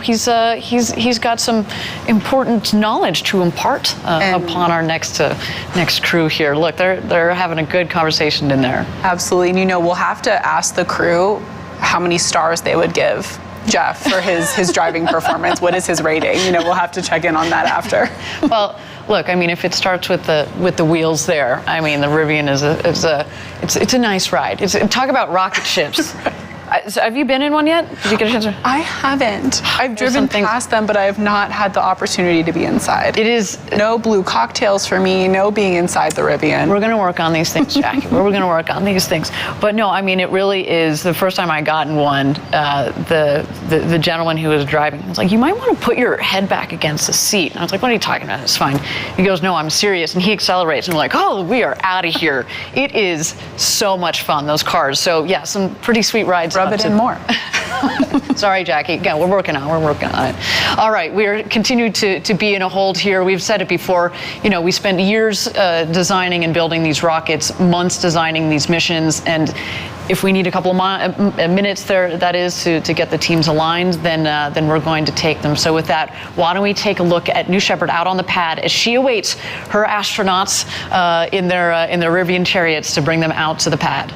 He's got some important knowledge to impart upon our next crew here. Look, they're having a good conversation in there. Absolutely. And, we'll have to ask the crew how many stars they would give Jeff for his driving performance. What is his rating? We'll have to check in on that after. Well, look, I mean, if it starts with the wheels there, I mean, the Rivian it's a nice ride. Talk about rocket ships. So have you been in one yet? Did you get a chance? I haven't. I've driven past them, but I have not had the opportunity to be inside. It is no blue cocktails for me, no being inside the Rivian. We're going to work on these things, Jackie. We're going to work on these things. But no, I mean, it really is. The first time I got in one, the gentleman who was driving was like, "You might want to put your head back against the seat." And I was like, "What are you talking about? It's fine." He goes, "No, I'm serious." And he accelerates, and we're like, "Oh, we are out of here." It is so much fun, those cars. So yeah, some pretty sweet rides. Rub it in more. Sorry, Jackie. Again, we're working on it. All right, we are continuing to be in a hold here. We've said it before. We spent years designing and building these rockets, months designing these missions, and if we need a couple of minutes there, that is, to get the teams aligned, then we're going to take them. So with that, why don't we take a look at New Shepard out on the pad as she awaits her astronauts in their Rivian chariots to bring them out to the pad.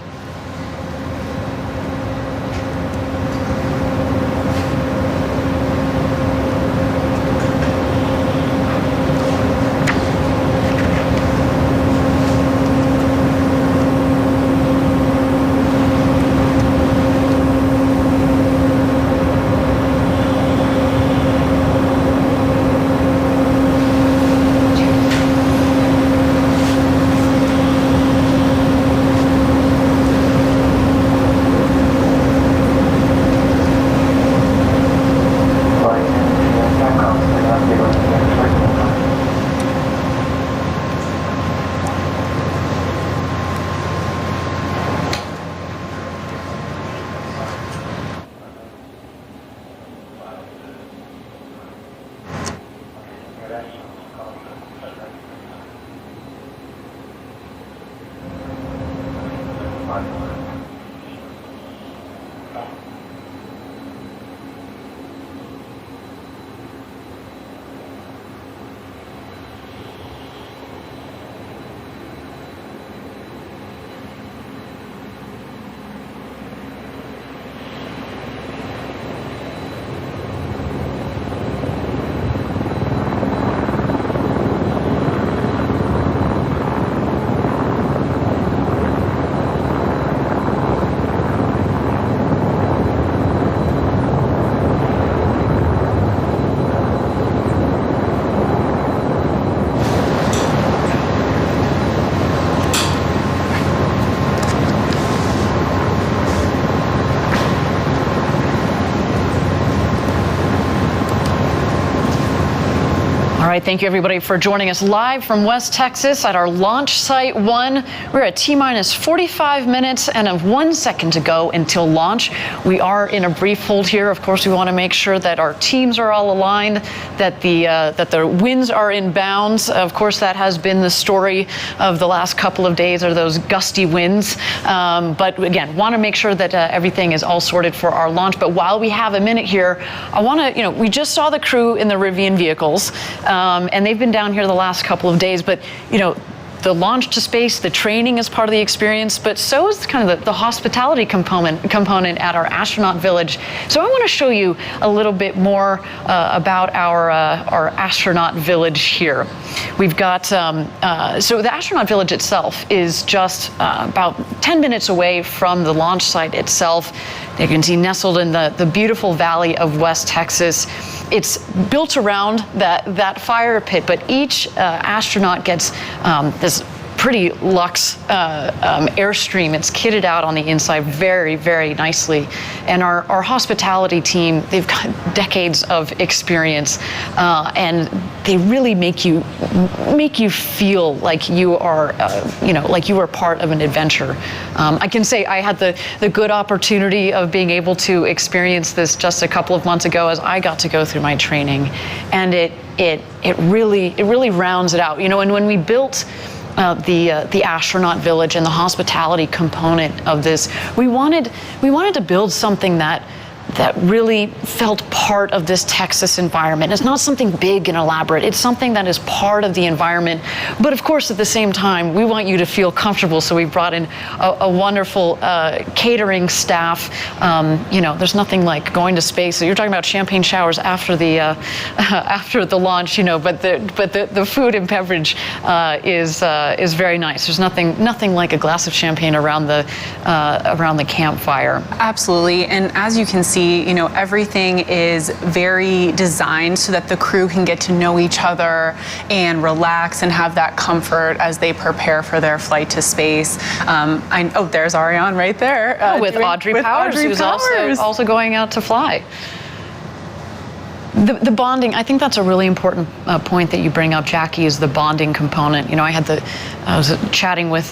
All right, thank you everybody for joining us live from West Texas at our launch site 1. We're at T-minus 45 minutes and 1 second to go until launch. We are in a brief hold here. Of course, we want to make sure that our teams are all aligned, that the winds are in bounds. Of course, that has been the story of the last couple of days, are those gusty winds. But again, want to make sure that everything is all sorted for our launch. But while we have a minute here, I want to, we just saw the crew in the Rivian vehicles. And they've been down here the last couple of days, but the launch to space, the training is part of the experience, but so is kind of the hospitality component at our Astronaut Village. So I want to show you a little bit more about our Astronaut Village here. We've got, so the Astronaut Village itself is just about 10 minutes away from the launch site itself. You can see nestled in the beautiful valley of West Texas. It's built around that fire pit, but each astronaut gets this pretty luxe Airstream. It's kitted out on the inside very, very nicely. And our hospitality team, they've got decades of experience, and they really make you feel like you are, like you are part of an adventure. I can say I had the good opportunity of being able to experience this just a couple of months ago as I got to go through my training, and it really rounds it out. And when we built the Astronaut Village and the hospitality component of this, we wanted to build something that really felt part of this Texas environment. It's not something big and elaborate. It's something that is part of the environment. But of course, at the same time, we want you to feel comfortable. So we brought in a wonderful catering staff. There's nothing like going to space. So you're talking about champagne showers after the launch, but the food and beverage is very nice. There's nothing like a glass of champagne around the campfire. Absolutely, and as you can see, everything is very designed so that the crew can get to know each other and relax and have that comfort as they prepare for their flight to space. There's Ariane right there. With Audrey Powers, who's also going out to fly. The bonding, I think that's a really important point that you bring up, Jackie, is the bonding component. I was chatting with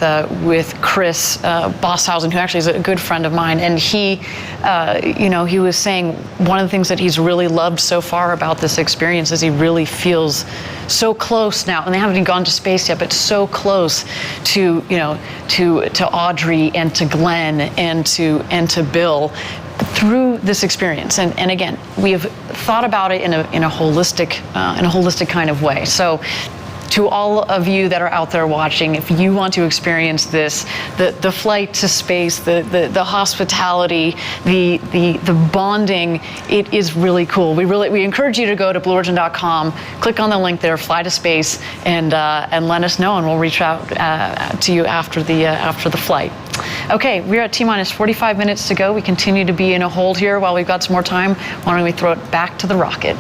Chris Boshuizen, who actually is a good friend of mine, and he was saying one of the things that he's really loved so far about this experience is he really feels so close now, and they haven't even gone to space yet, but so close to Audrey and to Glen and to Bill through this experience. And again, we have thought about it in a holistic kind of way. So to all of you that are out there watching, if you want to experience this, the flight to space, the hospitality, the bonding, it is really cool. We encourage you to go to blueorigin.com, click on the link there, fly to space, and let us know, and we'll reach out to you after the flight. Okay, we're at T-minus 45 minutes to go. We continue to be in a hold here while we've got some more time. Why don't we throw it back to the rocket?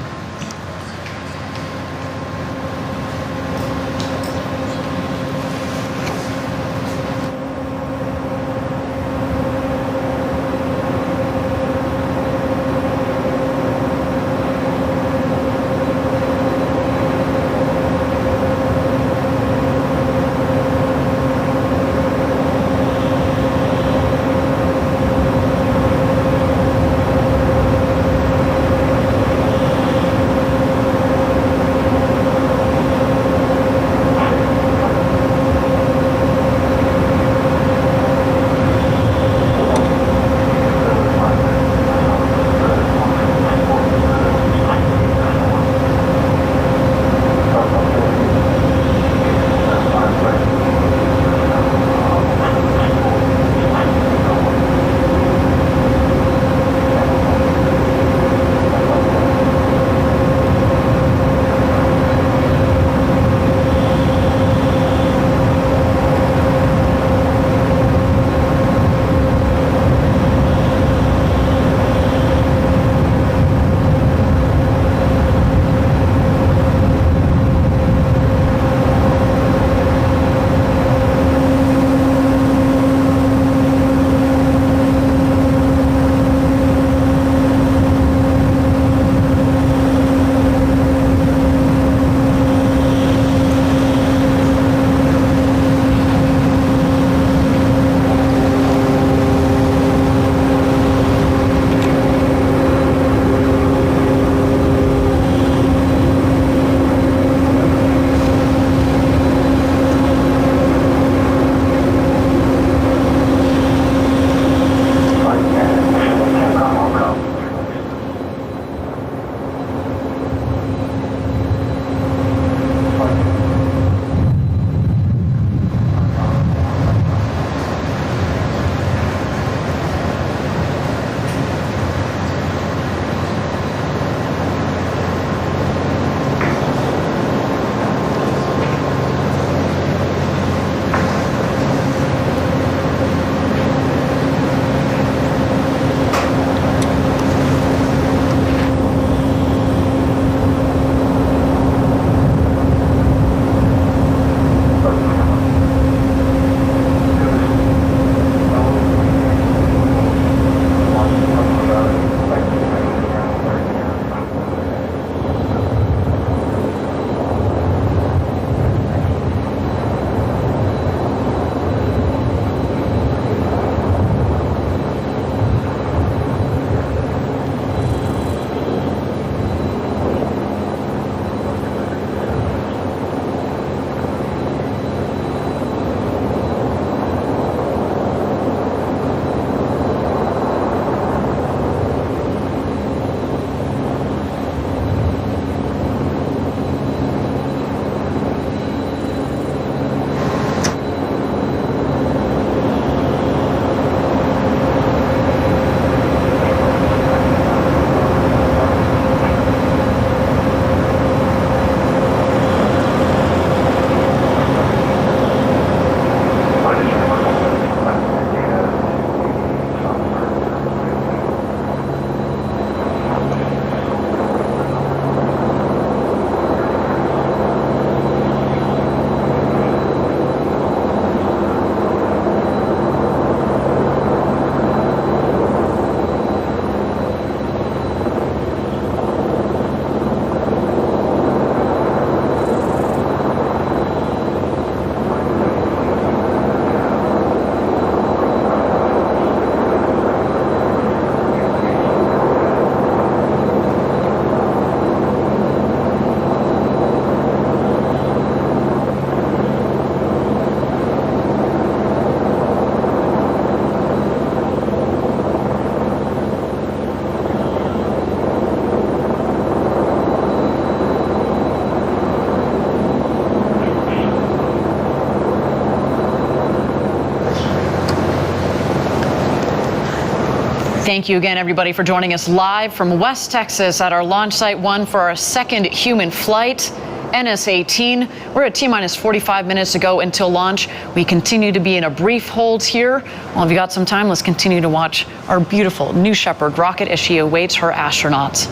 Thank you again, everybody, for joining us live from West Texas at our launch site 1 for our second human flight, NS-18. We're at T-minus 45 minutes to go until launch. We continue to be in a brief hold here. Well, if you got some time, let's continue to watch our beautiful New Shepard rocket as she awaits her astronauts.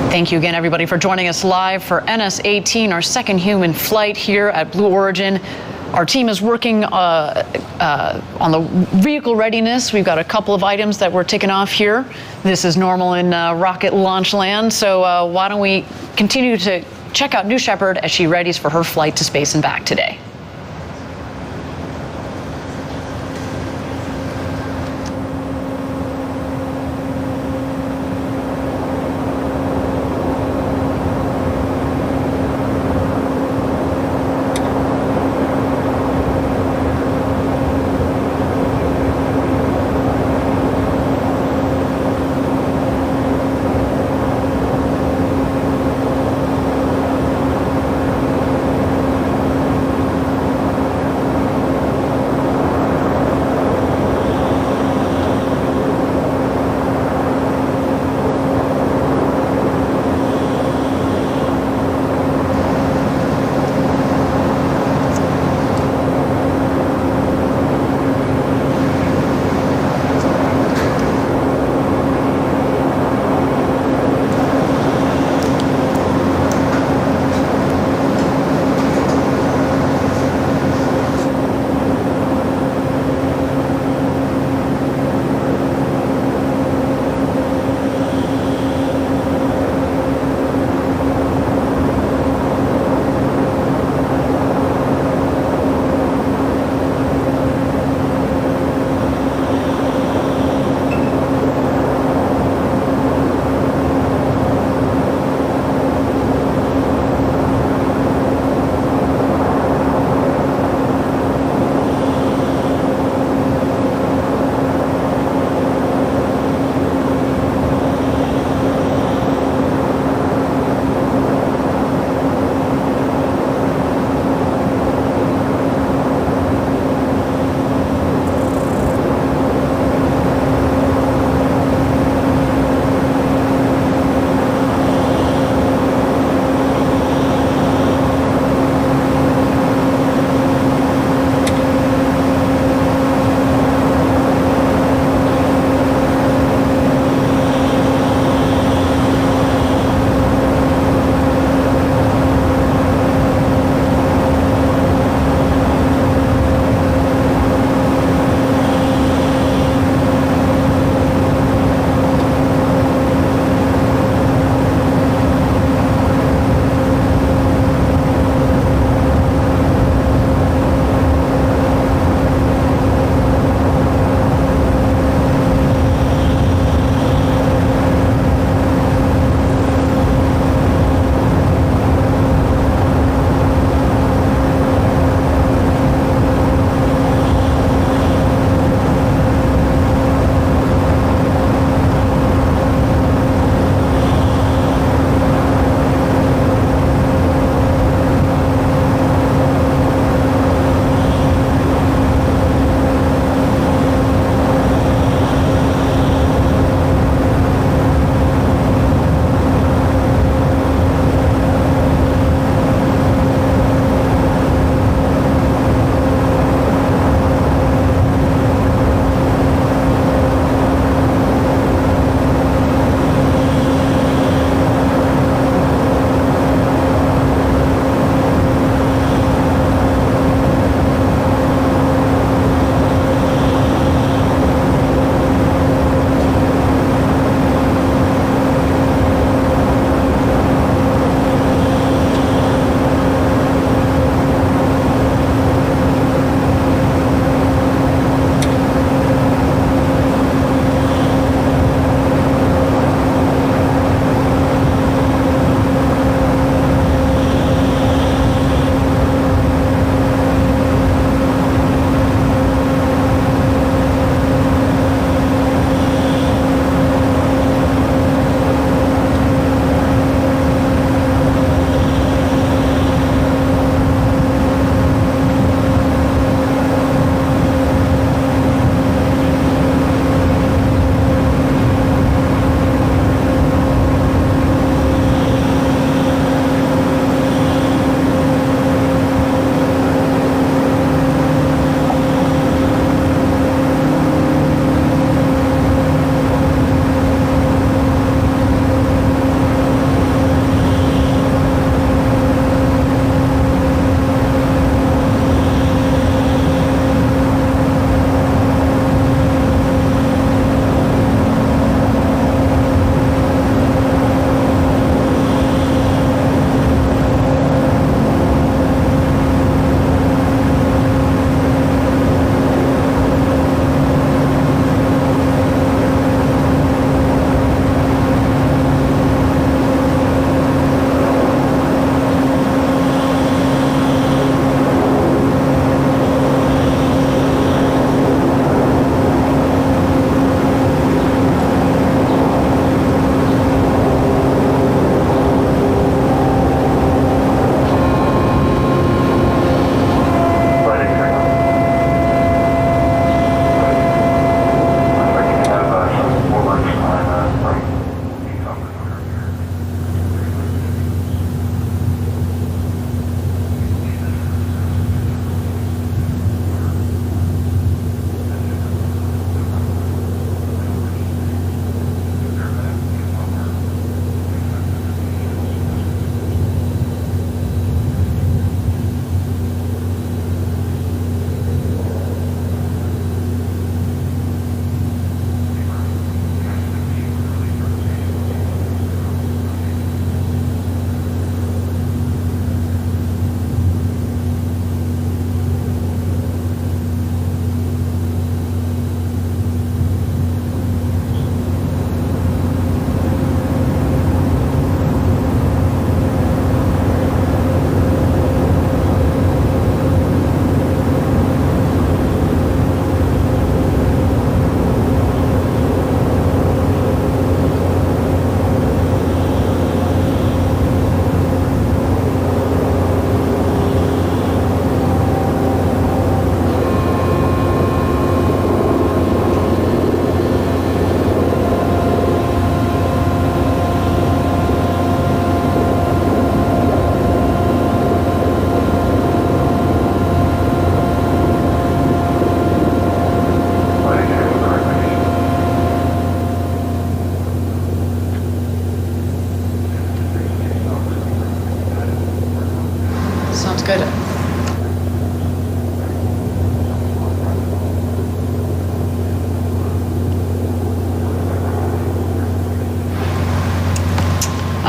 Thank you again, everybody, for joining us live for NS-18, our second human flight here at Blue Origin. Our team is working on the vehicle readiness. We've got a couple of items that we're ticking off here. This is normal in rocket launch land, so why don't we continue to check out New Shepard as she readies for her flight to space and back today.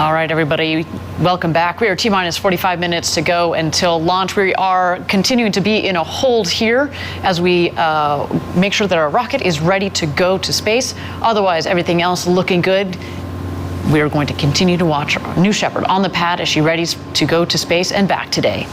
All right, everybody, welcome back. We are T-minus 45 minutes to go until launch. We are continuing to be in a hold here as we make sure that our rocket is ready to go to space. Otherwise, everything else looking good. We are going to continue to watch New Shepard on the pad as she readies to go to space and back today.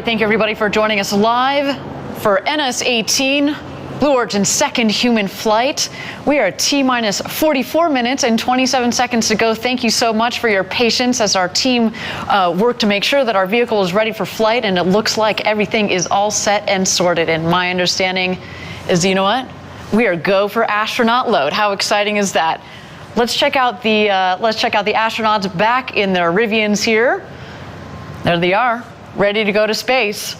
thank you everybody for joining us live for NS-18, Blue Origin's second human flight. We are at T-minus 44 minutes and 27 seconds to go. Thank you so much for your patience as our team worked to make sure that our vehicle is ready for flight, and it looks like everything is all set and sorted. And my understanding is, you know what? We are go for astronaut load. How exciting is that? Let's check out the astronauts back in their Rivians here. There they are, ready to go to space.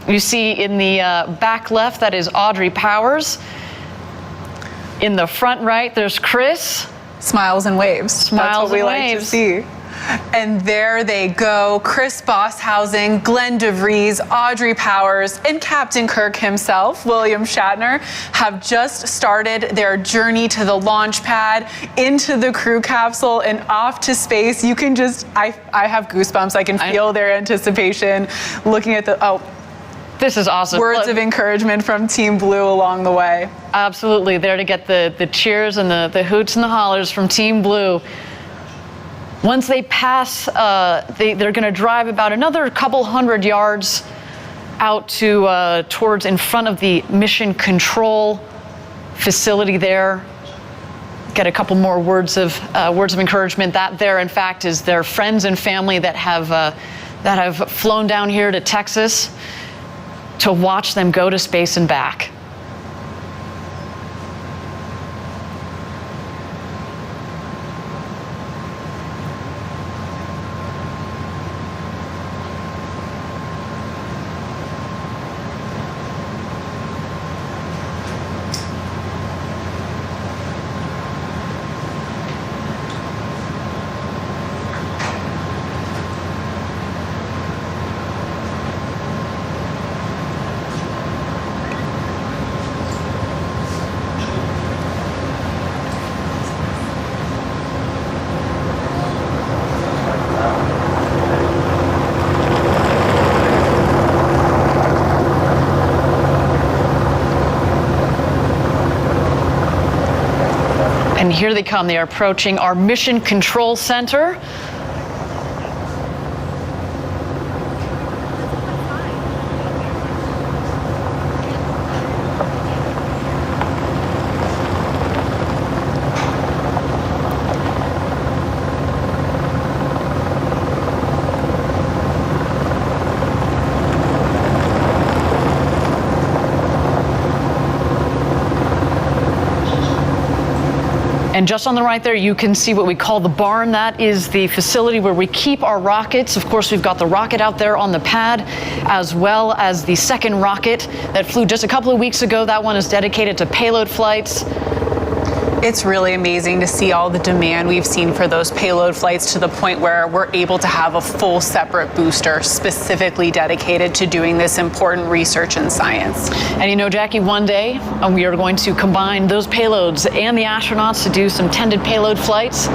You see in the back left, that is Audrey Powers. In the front right, there's Chris. Smiles and waves. Smiles That's what we and like waves. to see. And there they go, Chris Boshuizen, Glen de Vries, Audrey Powers, and Captain Kirk himself, William Shatner, have just started their journey to the launch pad, into the crew capsule, and off to space. You can just, I have goosebumps. I can feel their anticipation looking at the, this is awesome. Words of encouragement from Team Blue along the way. Absolutely, there to get the cheers and the hoots and the hollers from Team Blue. Once they pass, they're going to drive about another couple hundred yards out to towards in front of the mission control facility there. Get a couple more words of encouragement. That there, in fact, is their friends and family that have flown down here to Texas to watch them go to space and back. And here they come. They are approaching our mission control center. And just on the right there, you can see what we call the barn. That is the facility where we keep our rockets. Of course, we've got the rocket out there on the pad, as well as the second rocket that flew just a couple of weeks ago. That one is dedicated to payload flights. It's really amazing to see all the demand we've seen for those payload flights, to the point where we're able to have a full separate booster specifically dedicated to doing this important research and science. And you know, Jackie, one day we are going to combine those payloads and the astronauts to do some tended payload flights.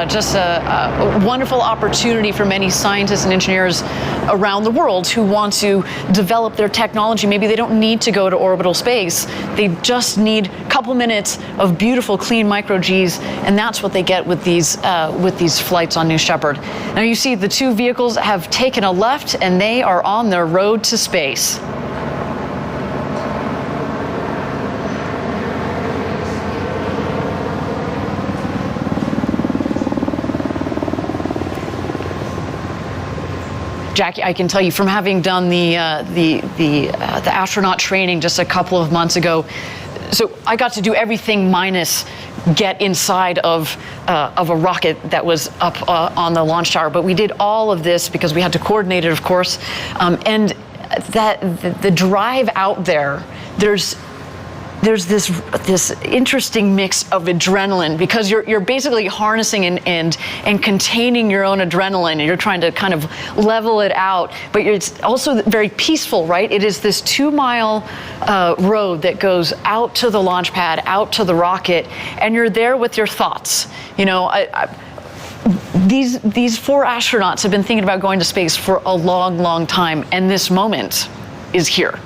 Just a wonderful opportunity for many scientists and engineers around the world who want to develop their technology. Maybe they don't need to go to orbital space. They just need a couple minutes of beautiful, clean micro-Gs, and that's what they get with these flights on New Shepard. Now you see the two vehicles have taken a left, and they are on their road to space. Jackie, I can tell you from having done the astronaut training just a couple of months ago, so I got to do everything minus get inside of a rocket that was up on the launch tower. But we did all of this because we had to coordinate it, of course. And the drive out there, there's this interesting mix of adrenaline, because you're basically harnessing and containing your own adrenaline, and you're trying to kind of level it out, but it's also very peaceful, right? It is this 2-mile road that goes out to the launch pad, out to the rocket, and you're there with your thoughts. You know, these 4 astronauts have been thinking about going to space for a long, long time, and this moment is here.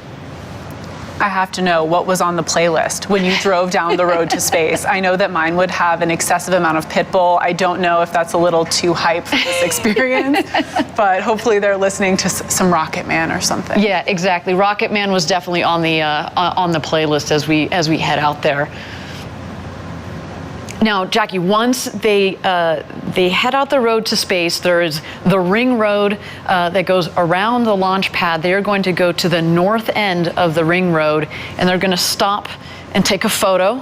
I have to know what was on the playlist when you drove down the road to space. I know that mine would have an excessive amount of Pitbull. I don't know if that's a little too hype for this experience, but hopefully they're listening to some Rocket Man or something. Yeah, exactly. Rocket Man was definitely on the playlist as we head out there. Now, Jackie, once they head out the road to space, there is the ring road that goes around the launch pad. They are going to go to the north end of the ring road, and they're going to stop and take a photo,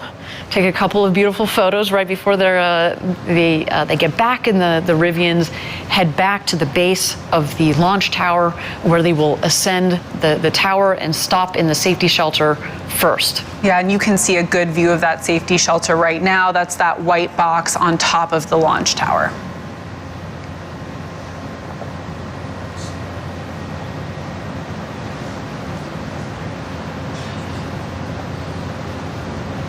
take a couple of beautiful photos right before they get back in the Rivians, head back to the base of the launch tower, where they will ascend the tower and stop in the safety shelter first. Yeah, and you can see a good view of that safety shelter right now. That's that white box on top of the launch tower.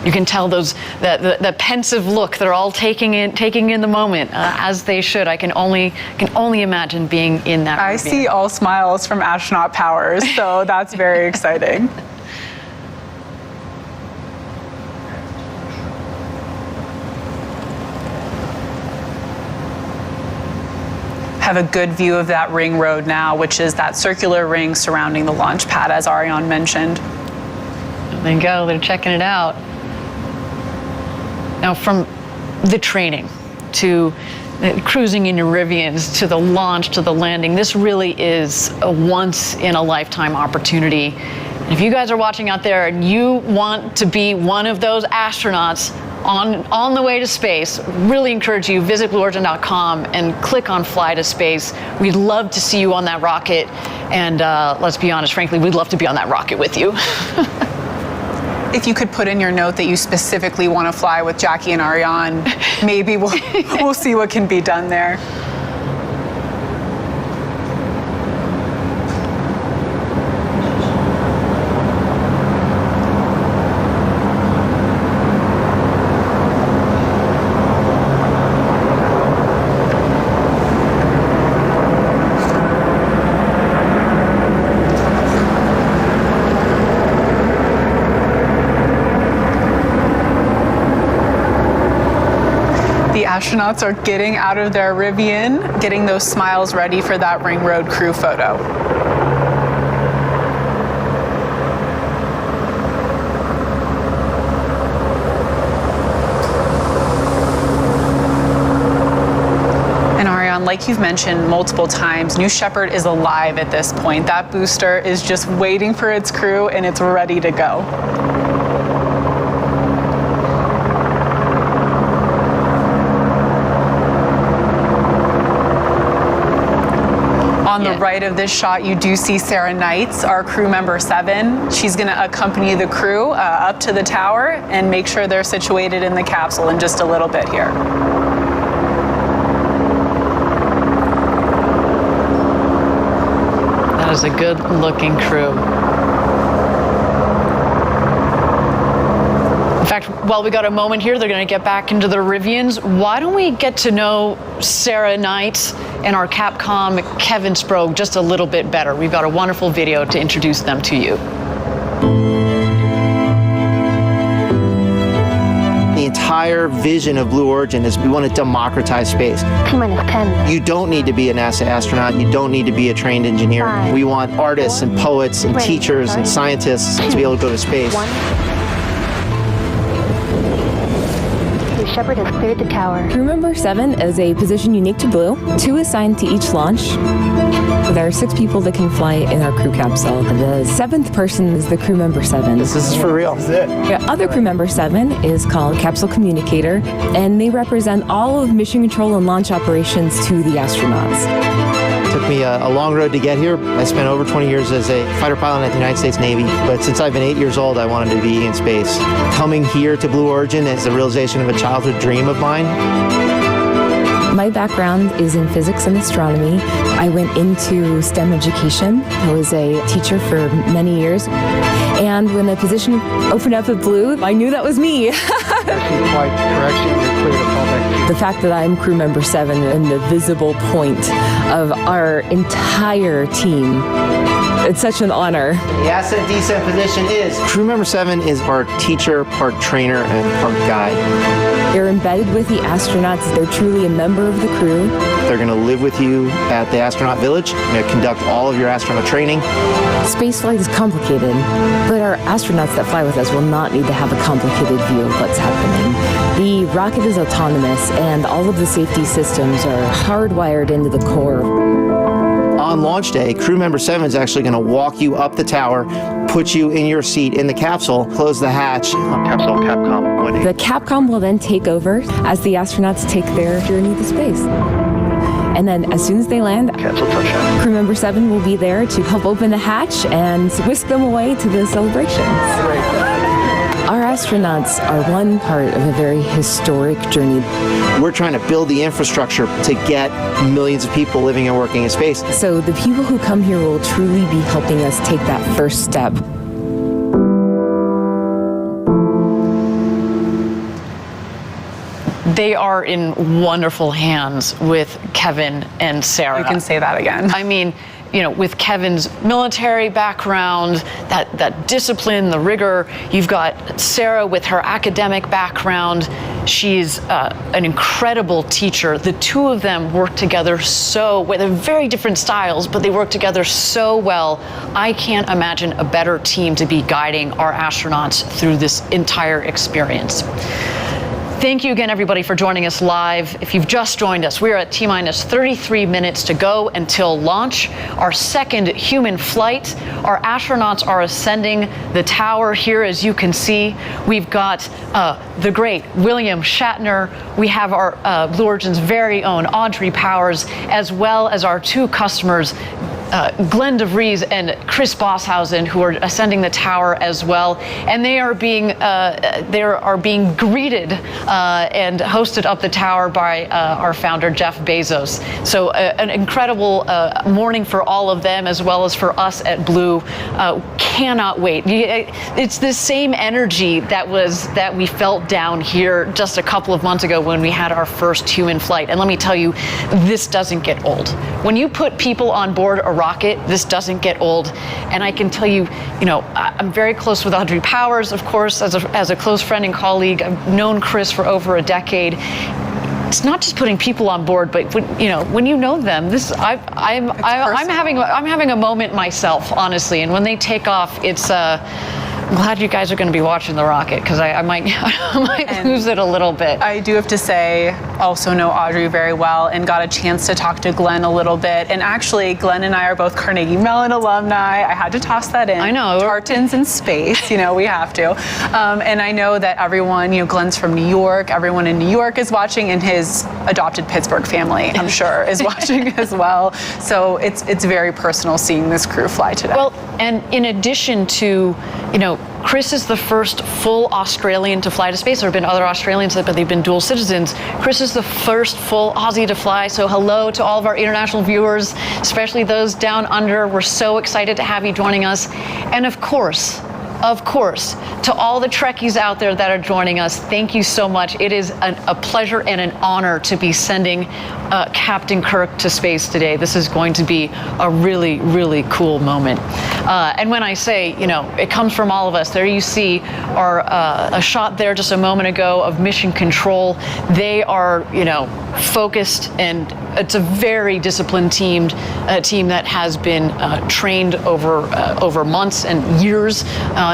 You can tell the pensive look they're all taking in the moment, as they should. I can only imagine being in that. I see all smiles from Astronaut Powers, so that's very exciting. Have a good view of that ring road now, which is that circular ring surrounding the launch pad, as Ariane mentioned. There you go, they're checking it out. Now, from the training to cruising in your Rivians to the launch to the landing, this really is a once-in-a-lifetime opportunity. And if you guys are watching out there and you want to be one of those astronauts on the way to space, really encourage you, visit BlueOrigin.com and click on Fly to Space. We'd love to see you on that rocket, and let's be honest, frankly, we'd love to be on that rocket with you. If you could put in your note that you specifically want to fly with Jackie and Ariane, maybe we'll see what can be done there. Astronauts are getting out of their Rivian, getting those smiles ready for that ring road crew photo. And Ariane, like you've mentioned multiple times, New Shepard is alive at this point. That booster is just waiting for its crew and it's ready to go. On the right of this shot, you do see Sarah Knights, our crew member 7. She's going to accompany the crew up to the tower and make sure they're situated in the capsule in just a little bit here. That is a good-looking crew. In fact, while we got a moment here, they're going to get back into their Rivians. Why don't we get to know Sarah Knight and our Capcom Kevin Sprague just a little bit better? We've got a wonderful video to introduce them to you. The entire vision of Blue Origin is we want to democratize space. T-10. You don't need to be a NASA astronaut. You don't need to be a trained engineer. 5, we want artists and poets and teachers and scientists to be able to go to space. 1. Shepard has cleared the tower. Crew member 7 is a position unique to Blue. 2 assigned to each launch. There are 6 people that can fly in our crew capsule. The 7th person is the crew member 7. This is for real. This is it. The other crew member 7 is called Capsule Communicator, and they represent all of mission control and launch operations to the astronauts. It took me a long road to get here. I spent over 20 years as a fighter pilot at the United States Navy, but since I've been 8 years old, I wanted to be in space. Coming here to Blue Origin is a realization of a childhood dream of mine. My background is in physics and astronomy. I went into STEM education. I was a teacher for many years. And when the position opened up at Blue, I knew that was me. The fact that I'm crew member 7 and the visible point of our entire team It's such an honor. The ascent descent position is crew member 7 is our teacher, part trainer, and part guide. They're embedded with the astronauts. They're truly a member of the crew. They're going to live with you at the Astronaut Village. They're going to conduct all of your astronaut training. Spaceflight is complicated, but our astronauts that fly with us will not need to have a complicated view of what's happening. The rocket is autonomous, and all of the safety systems are hardwired into the core. On launch day, crew member 7 is actually going to walk you up the tower, put you in your seat in the capsule, close the hatch. Capsule Capcom winning. The Capcom will then take over as the astronauts take their journey to space. And then as soon as they land, capsule touchdown. Crew member 7 will be there to help open the hatch and whisk them away to the celebrations. Our astronauts are one part of a very historic journey. We're trying to build the infrastructure to get millions of people living and working in space. So the people who come here will truly be helping us take that first step. They are in wonderful hands with Kevin and Sarah. You can say that again. I mean, you know, with Kevin's military background, that discipline, the rigor. You've got Sarah with her academic background. She's an incredible teacher. The two of them work together they're very different styles, but they work together so well. I can't imagine a better team to be guiding our astronauts through this entire experience. Thank you again, everybody, for joining us live. If you've just joined us, we're at T-minus 33 minutes to go until launch, our second human flight. Our astronauts are ascending the tower here, as you can see. We've got the great William Shatner. We have our Blue Origin's very own Audrey Powers, as well as our two customers, Glen de Vries and Chris Boshuizen, who are ascending the tower as well, and they are being greeted and hosted up the tower by our founder Jeff Bezos. So an incredible morning for all of them, as well as for us at Blue. Cannot wait. It's the same energy that we felt down here just a couple of months ago when we had our first human flight. And let me tell you, this doesn't get old. When you put people on board a rocket, this doesn't get old. And I can tell you, I'm very close with Audrey Powers, of course, as a close friend and colleague. I've known Chris for over a decade. It's not just putting people on board, but when you know them, I'm having a moment myself, honestly. And when they take off, I'm glad you guys are going to be watching the rocket, because I might lose it a little bit. I do have to say, also know Audrey very well and got a chance to talk to Glen a little bit. And actually, Glen and I are both Carnegie Mellon alumni. I had to toss that in. I know. Tartans in space, we have to. And I know that everyone, Glen's from New York. Everyone in New York is watching, and his adopted Pittsburgh family, I'm sure, is watching as well. So it's very personal seeing this crew fly today. Well, and in addition to, Chris is the first full Australian to fly to space. There have been other Australians, but they've been dual citizens. Chris is the first full Aussie to fly. So hello to all of our international viewers, especially those down under. We're so excited to have you joining us. And of course, to all the Trekkies out there that are joining us, thank you so much. It is a pleasure and an honor to be sending Captain Kirk to space today. This is going to be a really, really cool moment. And when I say, it comes from all of us, there you see a shot there just a moment ago of mission control. They are, focused, and it's a very disciplined team that has been trained over months and years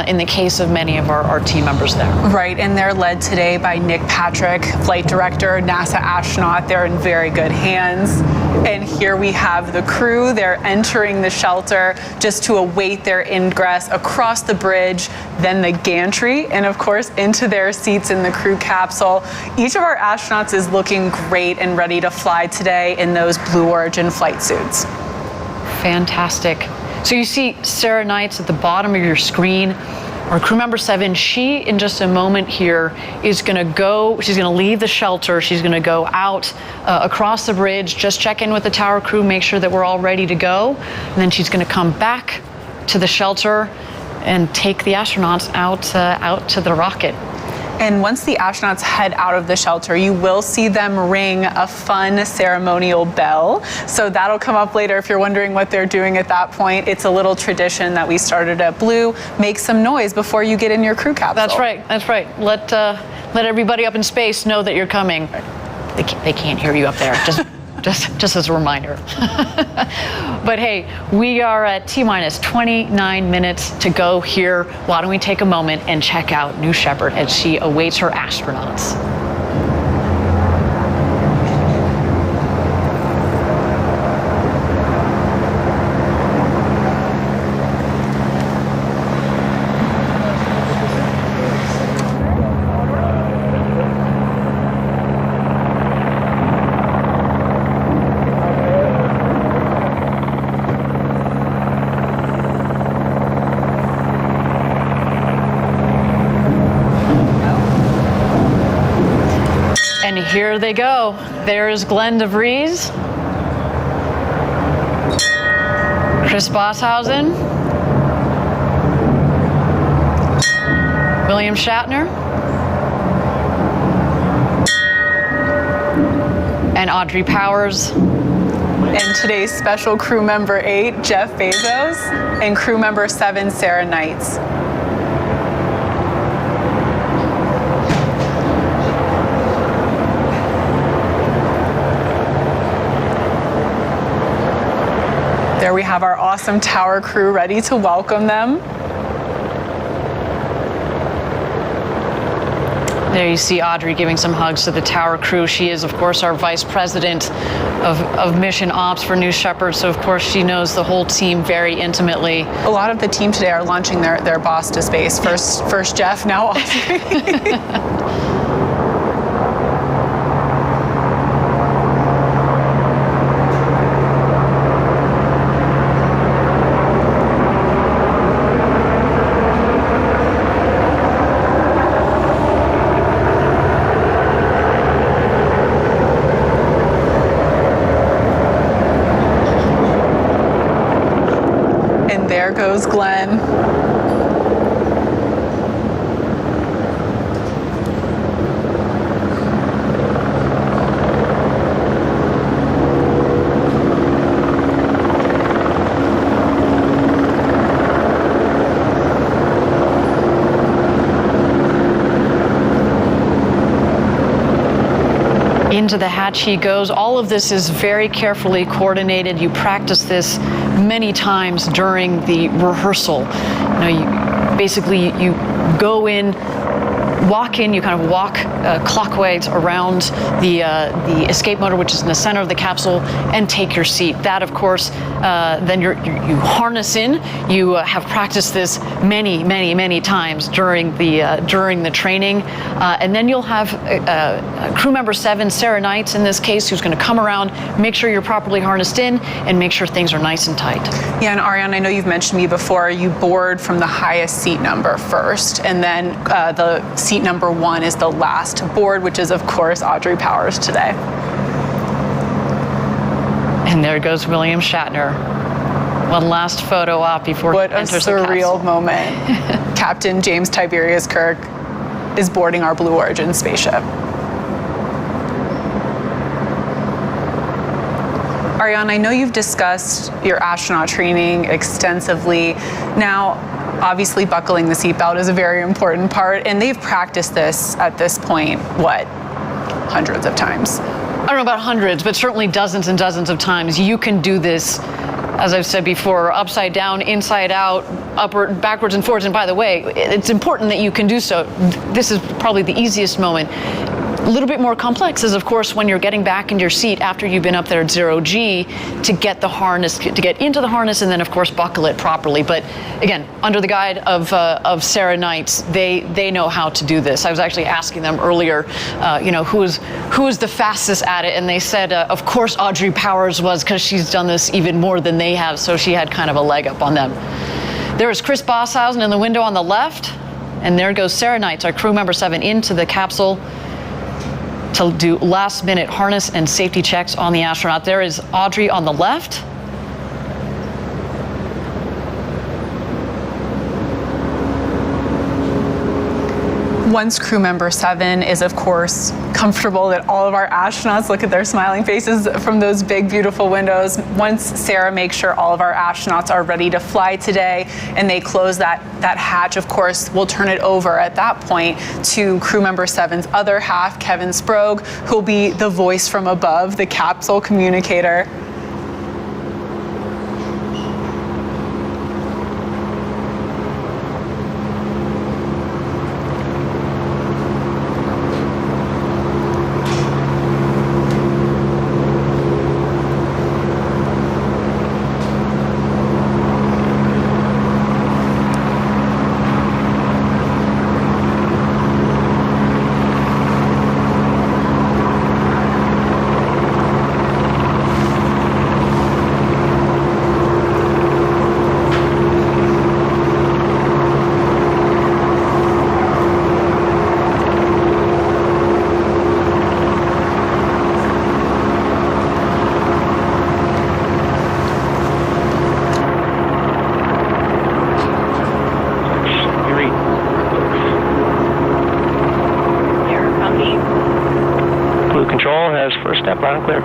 in the case of many of our team members there. Right, and they're led today by Nick Patrick, flight director, NASA astronaut. They're in very good hands. And here we have the crew. They're entering the shelter just to await their ingress across the bridge, then the gantry, and of course into their seats in the crew capsule. Each of our astronauts is looking great and ready to fly today in those Blue Origin flight suits. Fantastic. So you see Sarah Knights at the bottom of your screen. Our crew member 7, she in just a moment here is going to she's going to leave the shelter. She's going to go out across the bridge, just check in with the tower crew, make sure that we're all ready to go. And then she's going to come back to the shelter and take the astronauts out to the rocket. And once the astronauts head out of the shelter, you will see them ring a fun ceremonial bell. So that'll come up later if you're wondering what they're doing at that point. It's a little tradition that we started at Blue. Make some noise before you get in your crew capsule. That's right. That's right. Let everybody up in space know that you're coming. They can't hear you up there. Just as a reminder. But hey, we are at T-minus 29 minutes to go here. Why don't we take a moment and check out New Shepard as she awaits her astronauts. And here they go. There's Glen de Vries, Chris Boshuizen, William Shatner, and Audrey Powers. And today's special crew member 8, Jeff Bezos, and crew member 7, Sarah Knights. There we have our awesome tower crew ready to welcome them. There you see Audrey giving some hugs to the tower crew. She is, of course, our vice president of mission ops for New Shepard, so of course she knows the whole team very intimately. A lot of the team today are launching their boss to space. First Jeff, now Audrey. There goes Glen. Into the hatch he goes. All of this is very carefully coordinated. You practice this many times during the rehearsal. You go in, walk in, you kind of walk clockwise around the escape motor, which is in the center of the capsule, and take your seat. That, of course, then you harness in. You have practiced this many times during the training, and then you'll have crew member 7, Sarah Knights in this case, who's going to come around, make sure you're properly harnessed in, and make sure things are nice and tight. Yeah, and Ariane, I know you've mentioned to me before, you board from the highest seat number first, and then the seat number 1 is the last to board, which is, of course, Audrey Powers today. And there goes William Shatner. One last photo op before he enters the capsule. What a surreal moment. Captain James Tiberius Kirk is boarding our Blue Origin spaceship. Ariane, I know you've discussed your astronaut training extensively. Now, obviously buckling the seatbelt is a very important part, and they've practiced this at this point, hundreds of times? I don't know about hundreds, but certainly dozens and dozens of times. You can do this, as I've said before, upside down, inside out, upward, backwards and forwards. And by the way, it's important that you can do so. This is probably the easiest moment. A little bit more complex is, of course, when you're getting back in your seat after you've been up there at 0G to get the harness, to get into the harness, and then, of course, buckle it properly. But again, under the guide of Sarah Knights, they know how to do this. I was actually asking them earlier, who is the fastest at it, and they said, of course, Audrey Powers was, because she's done this even more than they have, so she had kind of a leg up on them. There is Chris Boshuizen in the window on the left, and there goes Sarah Knights, our crew member 7, into the capsule to do last-minute harness and safety checks on the astronaut. There is Audrey on the left. Once crew member 7 is, of course, comfortable, that all of our astronauts look at their smiling faces from those big, beautiful windows. Once Sarah makes sure all of our astronauts are ready to fly today and they close that hatch, of course, we'll turn it over at that point to crew member 7's other half, Kevin Sprague, who'll be the voice from above, the capsule communicator. Step loud and clear.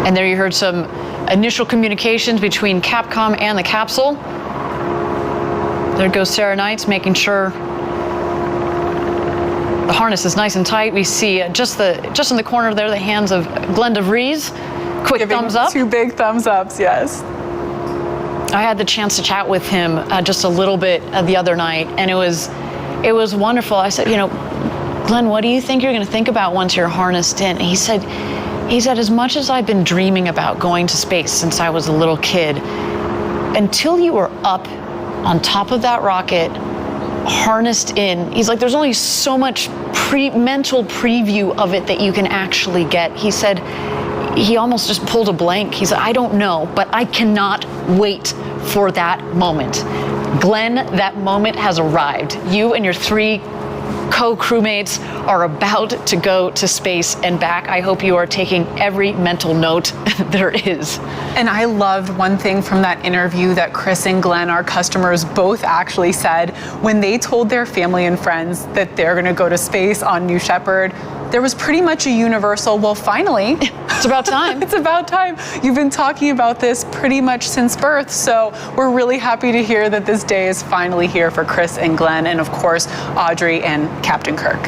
And there you heard some initial communications between Capcom and the capsule. There goes Sarah Knights, making sure the harness is nice and tight. We see just in the corner there the hands of Glen de Vries. Quick thumbs up. 2 big thumbs ups, yes. I had the chance to chat with him just a little bit the other night, and it was wonderful. I said, Glenn, what do you think you're going to think about once you're harnessed in? And he said, as much as I've been dreaming about going to space since I was a little kid, until you were up on top of that rocket, harnessed in, he's like, there's only so much mental preview of it that you can actually get. He said, he almost just pulled a blank. He said, I don't know, but I cannot wait for that moment. Glenn, that moment has arrived. You and your 3 co-crewmates are about to go to space and back. I hope you are taking every mental note there is. And I loved one thing from that interview that Chris and Glenn, our customers, both actually said when they told their family and friends that they're going to go to space on New Shepard. There was pretty much a universal, well, finally. It's about time. It's about time. You've been talking about this pretty much since birth, so we're really happy to hear that this day is finally here for Chris and Glenn, and of course, Audrey and Captain Kirk.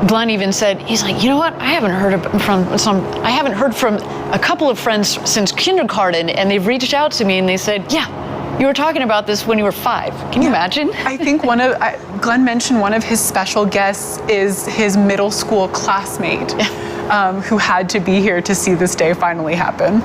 Glenn even said, he's like, you know what? I haven't heard from a couple of friends since kindergarten, and they've reached out to me and they said, yeah, you were talking about this when you were 5. Can you imagine? I think Glenn mentioned one of his special guests is his middle school classmate who had to be here to see this day finally happen.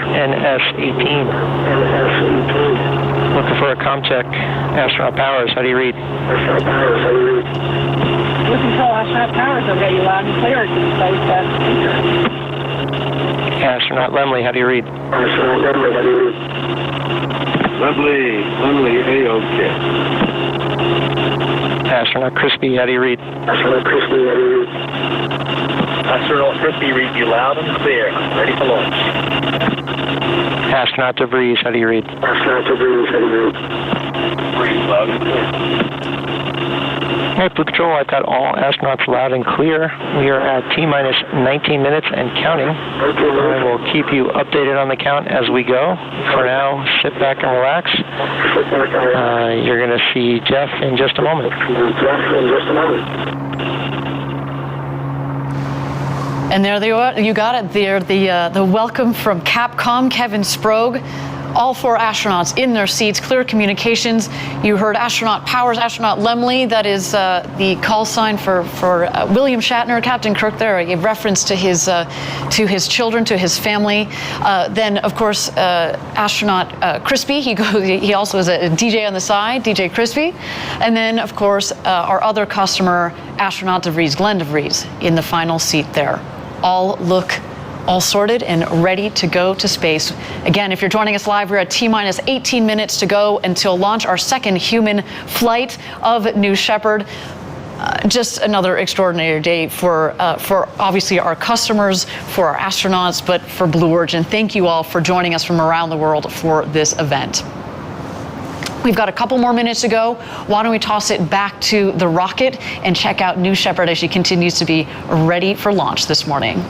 NS-18. Looking for a comm check. Astronaut Powers, how do you read? Astronaut Powers, how do you read? Listen, Astronaut Powers, I've got you loud and clear to the space speaker. Astronaut Lemley, how do you read? Astronaut Lemley, how do you read? Lemley, A-OK. Astronaut Crispy, how do you read? Astronaut Crispy, how do you read? Astronaut Crispy, read you loud and clear. Ready for launch. Astronaut De Vries, how do you read? Astronaut De Vries, how do you read? Read loud and clear. All right, Blue Control, I've got all astronauts loud and clear. We are at T-minus 19 minutes and counting. I will keep you updated on the count as we go. For now, sit back and relax. You're going to see Jeff in just a moment. And there they are. You got it there. The welcome from Capcom, Kevin Sprogge. All 4 astronauts in their seats, clear communications. You heard Astronaut Powers, Astronaut Lemley. That is the call sign for William Shatner, Captain Kirk there, a reference to his children, to his family. Then, of course, Astronaut Crispy. He also is a DJ on the side, DJ Crispy. And then, of course, our other customer, Astronaut De Vries, Glen de Vries, in the final seat there. All sorted and ready to go to space. Again, if you're joining us live, we're at T-minus 18 minutes to go until launch, our second human flight of New Shepard. Just another extraordinary day for obviously our customers, for our astronauts, but for Blue Origin. Thank you all for joining us from around the world for this event. We've got a couple more minutes to go. Why don't we toss it back to the rocket and check out New Shepard as she continues to be ready for launch this morning.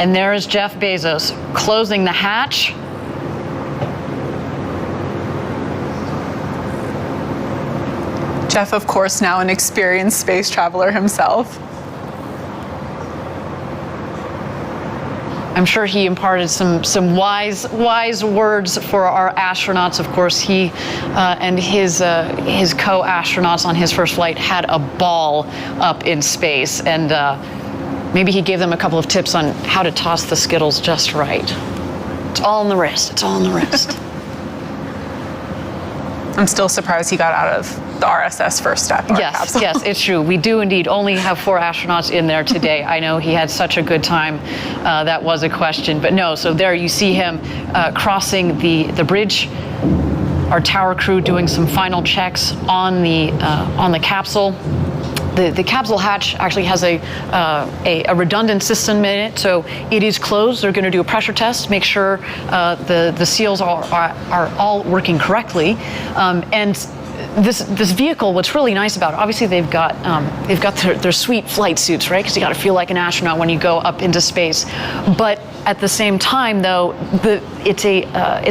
And there is Jeff Bezos closing the hatch. Jeff, of course, now an experienced space traveler himself. I'm sure he imparted some wise words for our astronauts. Of course, he and his co-astronauts on his first flight had a ball up in space, and maybe he gave them a couple of tips on how to toss the Skittles just right. It's all in the wrist. It's all in the wrist. I'm still surprised he got out of the RSS first step. Yes, yes, it's true. We do indeed only have 4 astronauts in there today. I know he had such a good time. That was a question, but no. So there you see him crossing the bridge. Our tower crew doing some final checks on the capsule. The capsule hatch actually has a redundant system in it, so it is closed. They're going to do a pressure test, make sure the seals are all working correctly. And this vehicle, what's really nice about it, obviously they've got their sweet flight suits, right? Because you got to feel like an astronaut when you go up into space. But at the same time, though, it's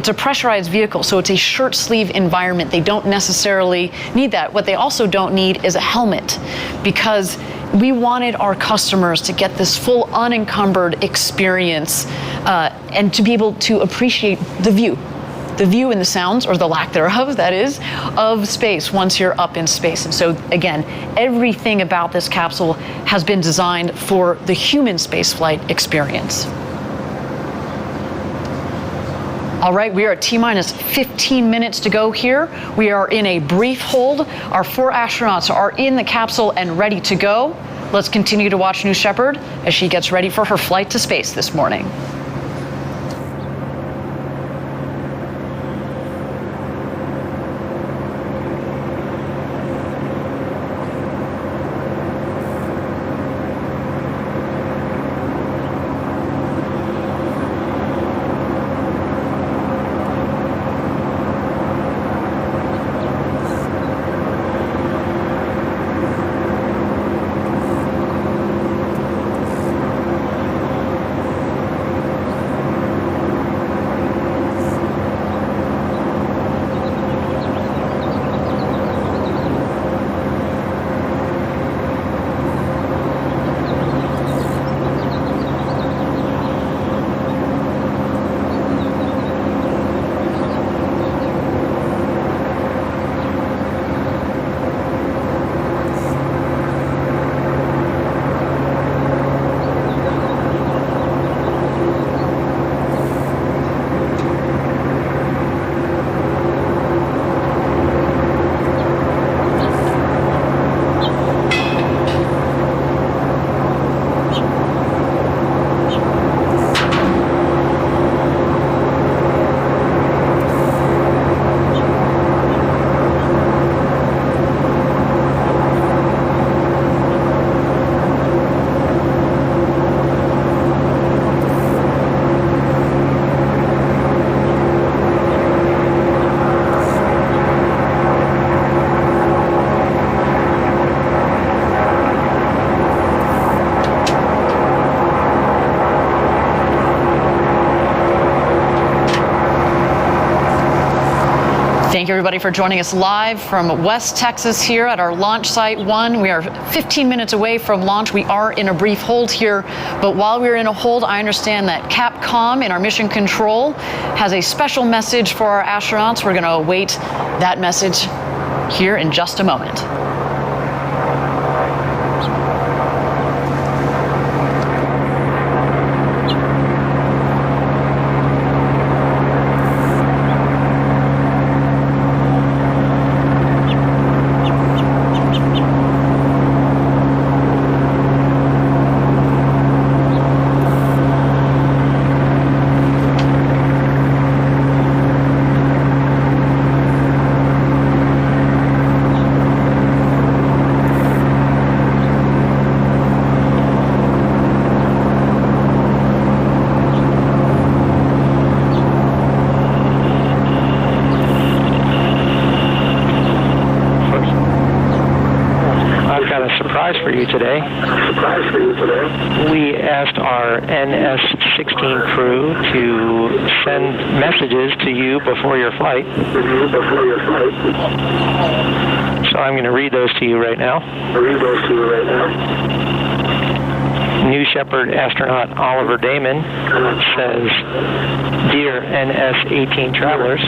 a pressurized vehicle, so it's a shirt sleeve environment. They don't necessarily need that. What they also don't need is a helmet, because we wanted our customers to get this full unencumbered experience and to be able to appreciate the view. the view and the sounds, or the lack thereof, that is, of space once you're up in space. And so, again, everything about this capsule has been designed for the human spaceflight experience. All right, we are at T-minus 15 minutes to go here. We are in a brief hold. Our 4 astronauts are in the capsule and ready to go. Let's continue to watch New Shepard as she gets ready for her flight to space this morning. Thank you, everybody, for joining us live from West Texas here at our launch site 1. We are 15 minutes away from launch. We are in a brief hold here, but while we're in a hold, I understand that Capcom in our mission control has a special message for our astronauts. We're going to await that message here in just a moment. Today. We asked our NS-18 crew to send messages to you before your flight. So I'm going to read those to you right now. New Shepard astronaut Oliver Damon says, "Dear NS-18 travelers,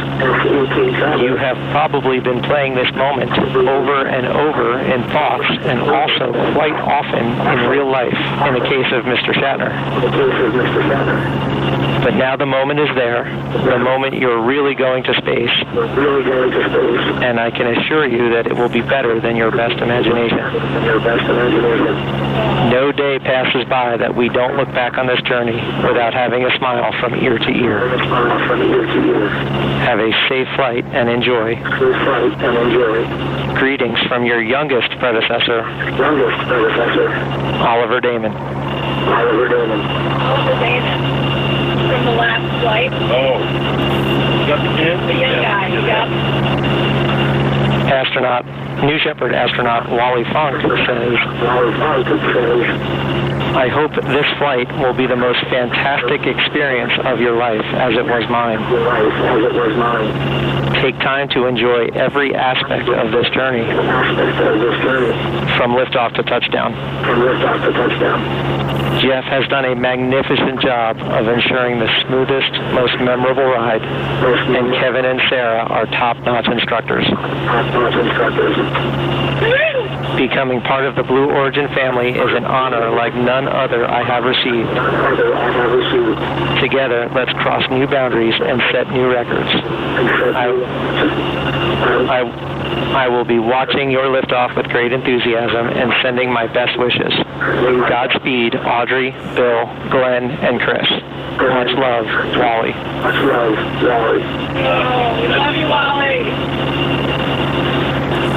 you have probably been playing this moment over and over in thoughts and also quite often in real life in the case of Mr. Shatner. But now the moment is there, the moment you're really going to space, and I can assure you that it will be better than your best imagination. No day passes by that we don't look back on this journey without having a smile from ear to ear. Have a safe flight and enjoy. Greetings from your youngest predecessor, Oliver Damon." Oliver Damon. From the last flight. Oh. You got the kid? The young guy, Astronaut, New Shepard astronaut Wally Funk says, "I hope this flight will be the most fantastic experience of your life as it was mine. Take time to enjoy every aspect of this journey. From liftoff to touchdown. Jeff has done a magnificent job of ensuring the smoothest, most memorable ride, and Kevin and Sarah are top-notch instructors. Becoming part of the Blue Origin family is an honor like none other I have received. Together, let's cross new boundaries and set new records. I will be watching your liftoff with great enthusiasm and sending my best wishes. Godspeed, Audrey, Bill, Glenn, and Chris. Much love, Wally. Much love, Wally. Oh, we love you, Wally.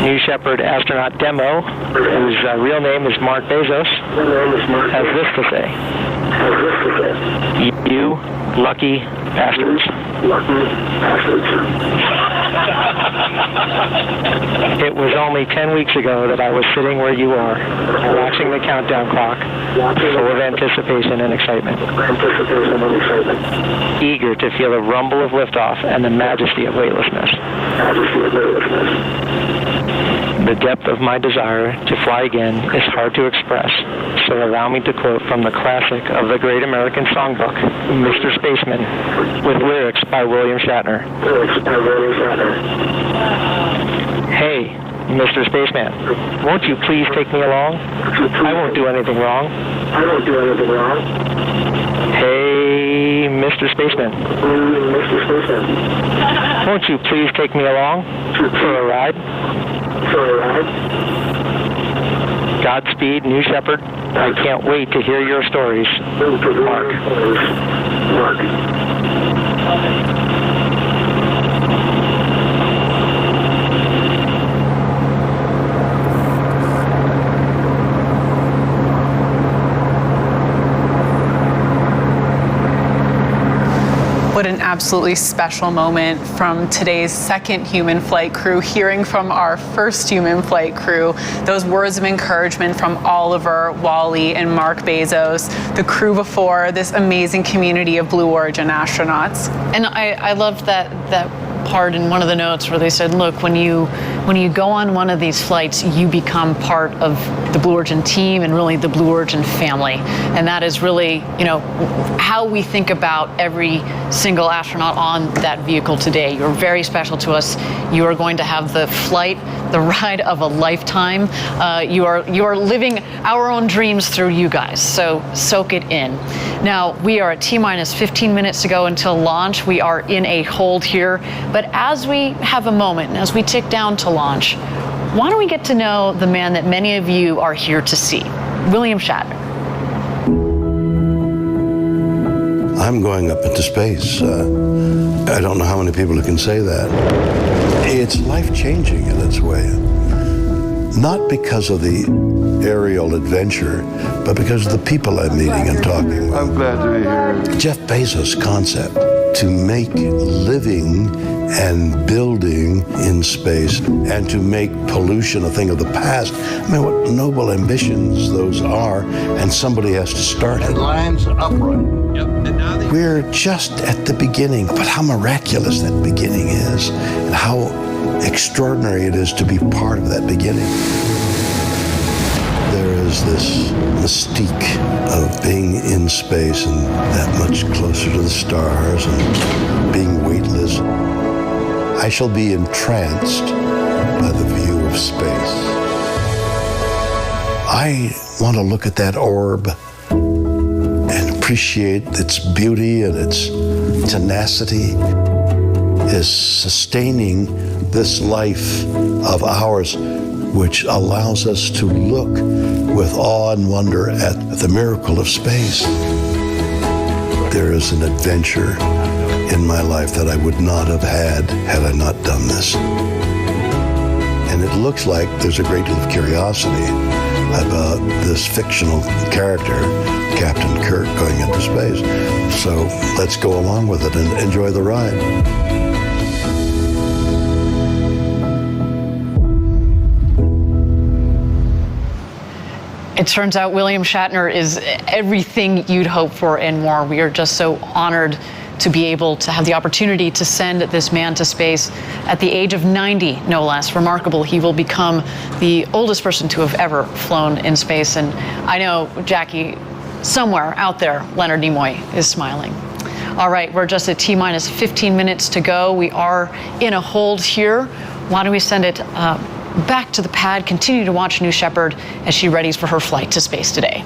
New Shepard astronaut Demo, whose real name is Mark Bezos, has this to say. You lucky bastards. It was only 10 weeks ago that I was sitting where you are, watching the countdown clock, full of anticipation and excitement. Eager to feel the rumble of liftoff and the majesty of weightlessness. The depth of my desire to fly again is hard to express, so allow me to quote from the classic of the Great American Songbook, Mr. Spaceman, with lyrics by William Shatner. Hey, Mr. Spaceman, won't you please take me along? I won't do anything wrong. Hey, Mr. Spaceman. Won't you please take me along for a ride? Godspeed, New Shepard. I can't wait to hear your stories. Mark. What an absolutely special moment from today's second human flight crew, hearing from our first human flight crew, those words of encouragement from Oliver, Wally, and Mark Bezos, the crew before, this amazing community of Blue Origin astronauts. And I loved that part in one of the notes where they said, look, when you go on one of these flights, you become part of the Blue Origin team and really the Blue Origin family. And that is really, how we think about every single astronaut on that vehicle today. You're very special to us. You are going to have the flight, the ride of a lifetime. You are living our own dreams through you guys. So soak it in. Now, we are at T-minus 15 minutes to go until launch. We are in a hold here. But as we have a moment, as we tick down to launch, why don't we get to know the man that many of you are here to see, William Shatner. I'm going up into space. I don't know how many people who can say that. It's life-changing in its way. Not because of the aerial adventure, but because of the people I'm meeting and talking with. I'm glad to be here. Jeff Bezos' concept to make living and building in space and to make pollution a thing of the past. I mean, what noble ambitions those are, and somebody has to start. And lands upright. Yep. We're just at the beginning, but how miraculous that beginning is, and how extraordinary it is to be part of that beginning. There is this mystique of being in space and that much closer to the stars and being weightless. I shall be entranced by the view of space. I want to look at that orb and appreciate its beauty and its tenacity is sustaining this life of ours, which allows us to look with awe and wonder at the miracle of space. There is an adventure in my life that I would not have had I not done this. And it looks like there's a great deal of curiosity about this fictional character, Captain Kirk, going into space. So let's go along with it and enjoy the ride. It turns out William Shatner is everything you'd hope for and more. We are just so honored to be able to have the opportunity to send this man to space at the age of 90, no less. Remarkable. He will become the oldest person to have ever flown in space. And I know, Jackie, somewhere out there, Leonard Nimoy is smiling. All right, we're just at T-minus 15 minutes to go. We are in a hold here. Why don't we send it back to the pad, continue to watch New Shepard as she readies for her flight to space today.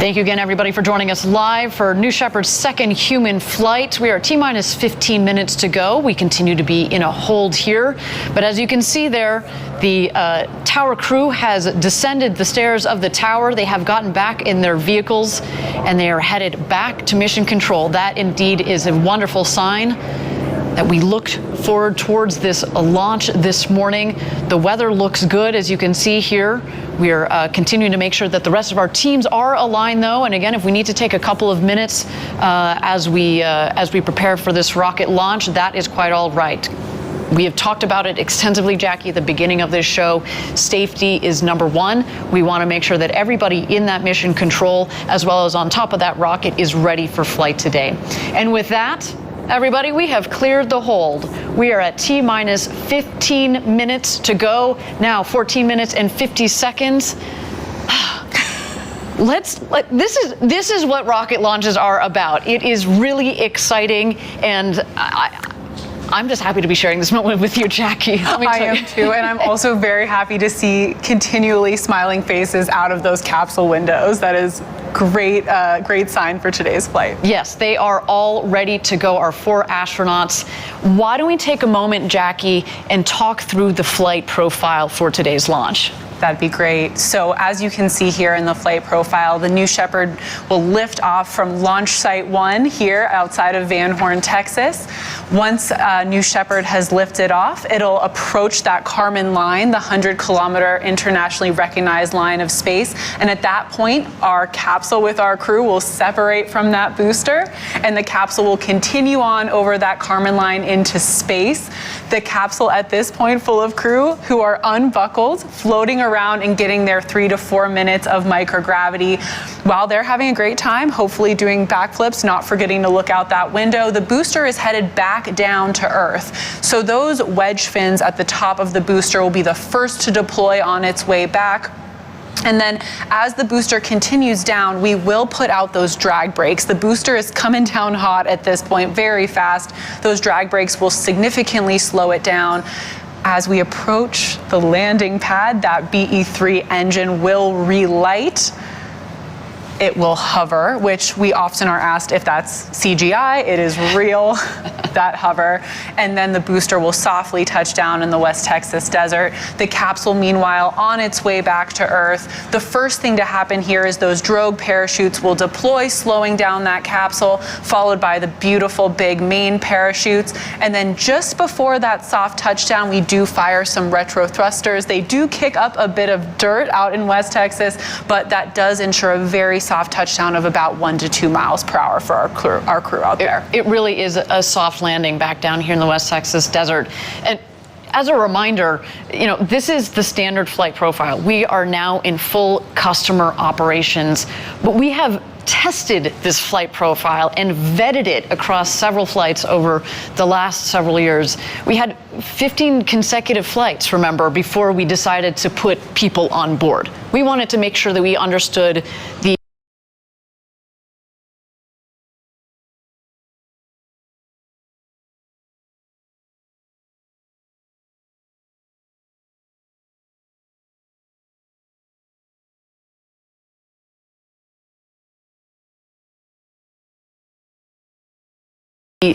Thank you again, everybody, for joining us live for New Shepard's second human flight. We are T-minus 15 minutes to go. We continue to be in a hold here. But as you can see there, the tower crew has descended the stairs of the tower. They have gotten back in their vehicles, and they are headed back to mission control. That indeed is a wonderful sign that we looked forward towards this launch this morning. The weather looks good, as you can see here. We are continuing to make sure that the rest of our teams are aligned, though. And again, if we need to take a couple of minutes as we prepare for this rocket launch, that is quite all right. We have talked about it extensively, Jackie, at the beginning of this show. Safety is number one. We want to make sure that everybody in that mission control, as well as on top of that rocket, is ready for flight today. And with that, everybody, we have cleared the hold. We are at T-minus 15 minutes to go. Now 14 minutes and 50 seconds. This is what rocket launches are about. It is really exciting, and I'm just happy to be sharing this moment with you, Jackie. I am too, and I'm also very happy to see continually smiling faces out of those capsule windows. That is great sign for today's flight. Yes, they are all ready to go, our 4 astronauts. Why don't we take a moment, Jackie, and talk through the flight profile for today's launch? That'd be great. So as you can see here in the flight profile, the New Shepard will lift off from Launch Site 1 here outside of Van Horn, Texas. Once New Shepard has lifted off, it'll approach that Kármán line, the 100-kilometer internationally recognized line of space. And at that point, our capsule with our crew will separate from that booster, and the capsule will continue on over that Kármán line into space. The capsule at this point full of crew who are unbuckled, floating around and getting their 3 to 4 minutes of microgravity while they're having a great time, hopefully doing backflips, not forgetting to look out that window. The booster is headed back down to Earth. So those wedge fins at the top of the booster will be the first to deploy on its way back. And then as the booster continues down, we will put out those drag brakes. The booster is coming down hot at this point, very fast. Those drag brakes will significantly slow it down. As we approach the landing pad, that BE-3 engine will relight. It will hover, which we often are asked if that's CGI. It is real, that hover. And then the booster will softly touch down in the West Texas desert. The capsule, meanwhile, on its way back to Earth. The first thing to happen here is those drogue parachutes will deploy, slowing down that capsule, followed by the beautiful big main parachutes. And then just before that soft touchdown, we do fire some retro thrusters. They do kick up a bit of dirt out in West Texas, but that does ensure a very soft touchdown of about 1 to 2 miles per hour for our crew out there. It really is a soft landing back down here in the West Texas desert. And as a reminder, this is the standard flight profile. We are now in full customer operations, but we have tested this flight profile and vetted it across several flights over the last several years. We had 15 consecutive flights, remember, before we decided to put people on board. We wanted to make sure that we understood the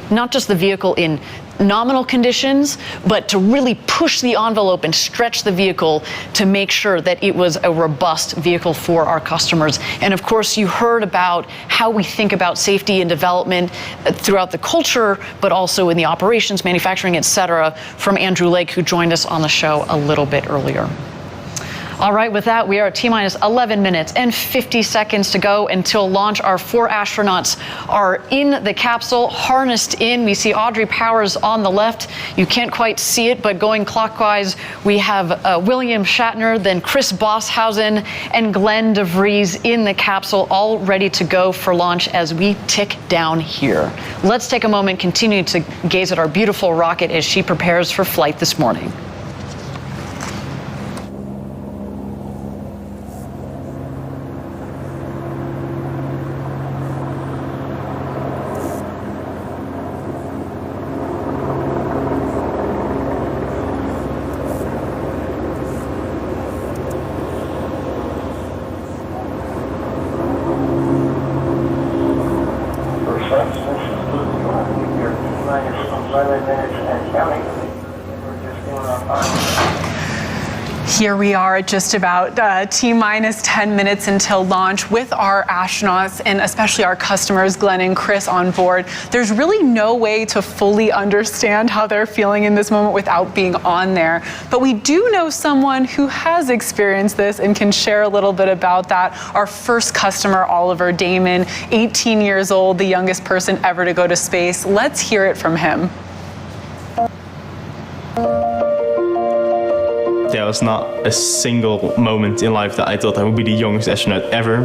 not just the vehicle in nominal conditions, but to really push the envelope and stretch the vehicle to make sure that it was a robust vehicle for our customers. And of course, you heard about how we think about safety and development throughout the culture, but also in the operations, manufacturing, et cetera, from Andrew Lake, who joined us on the show a little bit earlier. All right, with that, we are at T-minus 11 minutes and 50 seconds to go until launch. Our 4 astronauts are in the capsule, harnessed in. We see Audrey Powers on the left. You can't quite see it, but going clockwise, we have William Shatner, then Chris Boshuizen, and Glen de Vries in the capsule, all ready to go for launch as we tick down here. Let's take a moment, continue to gaze at our beautiful rocket as she prepares for flight this morning. Here we are at just about T-minus 10 minutes until launch with our astronauts and especially our customers, Glen and Chris, on board. There's really no way to fully understand how they're feeling in this moment without being on there. But we do know someone who has experienced this and can share a little bit about that. Our first customer, Oliver Damon, 18 years old, the youngest person ever to go to space. Let's hear it from him. There was not a single moment in life that I thought I would be the youngest astronaut ever.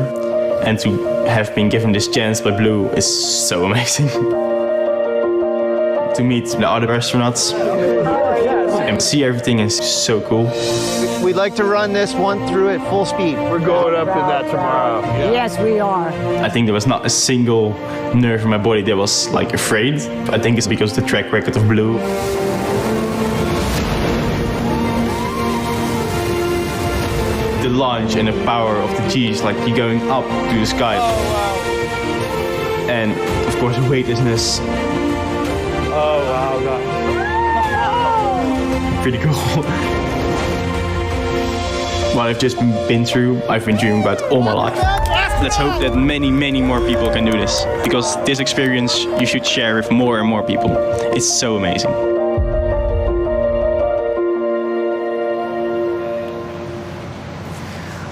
And to have been given this chance by Blue is so amazing. To meet the other astronauts and see everything is so cool. We'd like to run this one through at full speed. We're going up in that tomorrow. Yeah. Yes, we are. I think there was not a single nerve in my body that was like afraid. I think it's because of the track record of Blue. The launch and the power of the G's, like you're going up to the sky. Oh, wow. And of course, weightlessness. Oh, wow, God. Pretty cool. What I've just been through, I've been dreaming about all my life. Let's hope that many, many more people can do this, because this experience you should share with more and more people. It's so amazing.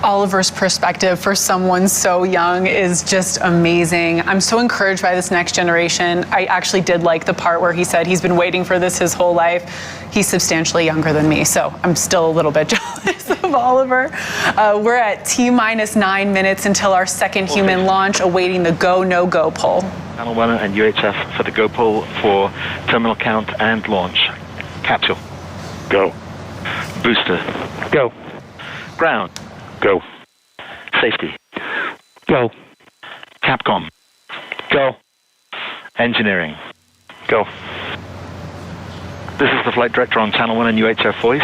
Oliver's perspective for someone so young is just amazing. I'm so encouraged by this next generation. I actually did like the part where he said he's been waiting for this his whole life. He's substantially younger than me, so I'm still a little bit jealous of Oliver. We're at T-minus 9 minutes until our second human launch, awaiting the go, no-go poll. Channel 1 and UHF for the go poll for terminal count and launch. Capsule. Go. Booster. Go. Ground. Go. Safety. Go. Capcom. Go. Engineering. Go. This is the flight director on Channel 1 and UHF voice.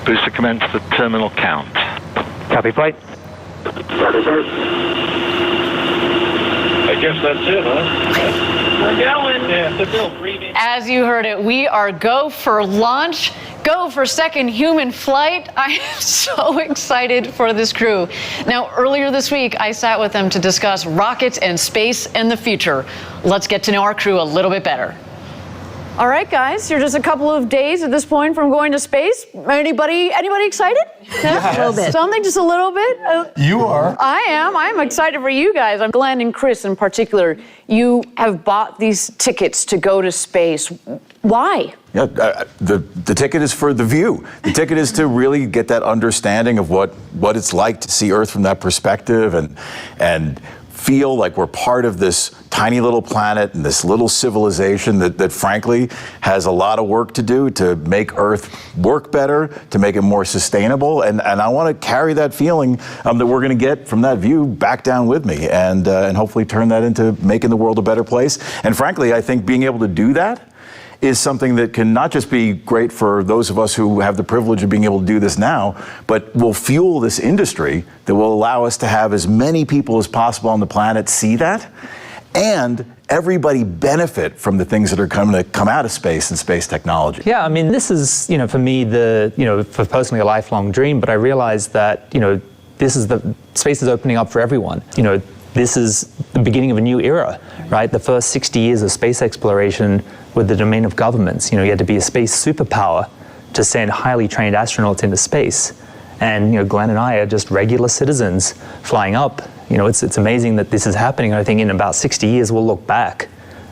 Booster commence the terminal count. Copy flight. I guess that's it, huh? We're going. Yeah, they're still breathing. As you heard it, we are go for launch, go for second human flight. I am so excited for this crew. Now, earlier this week, I sat with them to discuss rockets and space and the future. Let's get to know our crew a little bit better. All right, guys, you're just a couple of days at this point from going to space. Anybody excited? Yes. A little bit. Something, just a little bit? You are. I am. I'm excited for you guys. I'm Glen and Chris in particular. You have bought these tickets to go to space. Why? Yeah, the ticket is for the view. The ticket is to really get that understanding of what it's like to see Earth from that perspective and feel like we're part of this tiny little planet and this little civilization that frankly has a lot of work to do to make Earth work better, to make it more sustainable. And I want to carry that feeling that we're going to get from that view back down with me and hopefully turn that into making the world a better place. And frankly, I think being able to do that is something that can not just be great for those of us who have the privilege of being able to do this now, but will fuel this industry that will allow us to have as many people as possible on the planet see that, and everybody benefit from the things that are going to come out of space and space technology. Yeah, I mean, this is, for me, for personally a lifelong dream, but I realized that, space is opening up for everyone. This is the beginning of a new era, right? The first 60 years of space exploration were the domain of governments. You had to be a space superpower to send highly trained astronauts into space. And, Glen and I are just regular citizens flying up. It's amazing that this is happening. I think in about 60 years, we'll look back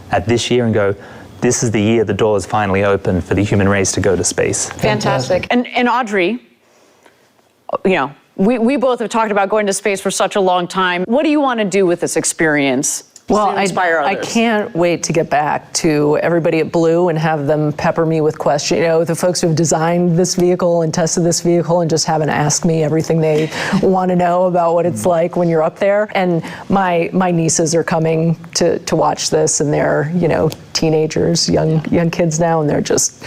at this year and go, this is the year the doors finally open for the human race to go to space. Fantastic. And Audrey, we both have talked about going to space for such a long time. What do you want to do with this experience? Well, I can't wait to get back to everybody at Blue and have them pepper me with questions. The folks who have designed this vehicle and tested this vehicle and just haven't asked me everything they want to know about what it's like when you're up there. And my nieces are coming to watch this, and they're teenagers, young kids now, and they're just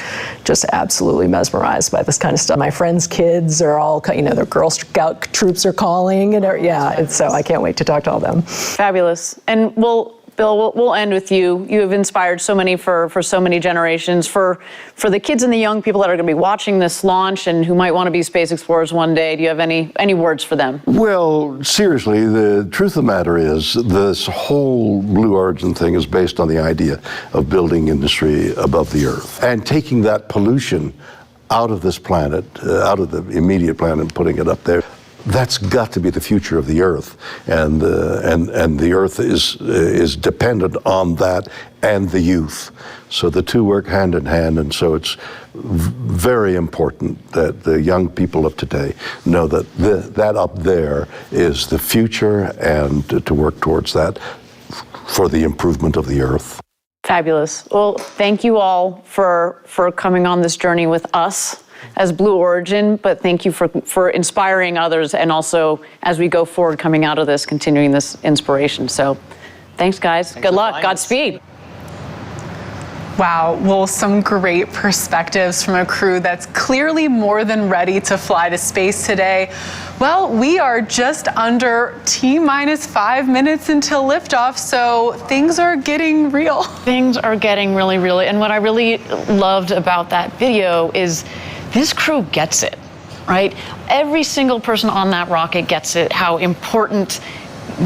absolutely mesmerized by this kind of stuff. My friends' kids are all, their Girl Scout troops are calling, and so I can't wait to talk to all of them. Fabulous. And well, Bill, we'll end with you. You have inspired so many for so many generations. For the kids and the young people that are going to be watching this launch and who might want to be space explorers one day, do you have any words for them? Well, seriously, the truth of the matter is this whole Blue Origin thing is based on the idea of building industry above the Earth and taking that pollution out of this planet, out of the immediate planet, and putting it up there. That's got to be the future of the Earth, and the Earth is dependent on that and the youth. So the two work hand in hand, and so it's very important that the young people of today know that that up there is the future, and to work towards that for the improvement of the Earth. Fabulous. Well, thank you all for coming on this journey with us as Blue Origin, but thank you for inspiring others, and also as we go forward coming out of this, continuing this inspiration. So thanks, guys. Good luck. Godspeed. Wow, well, some great perspectives from a crew that's clearly more than ready to fly to space today. Well, we are just under T-minus 5 minutes until liftoff, so things are getting real. Things are getting really real, and what I really loved about that video is this crew gets it, right? Every single person on that rocket gets it, how important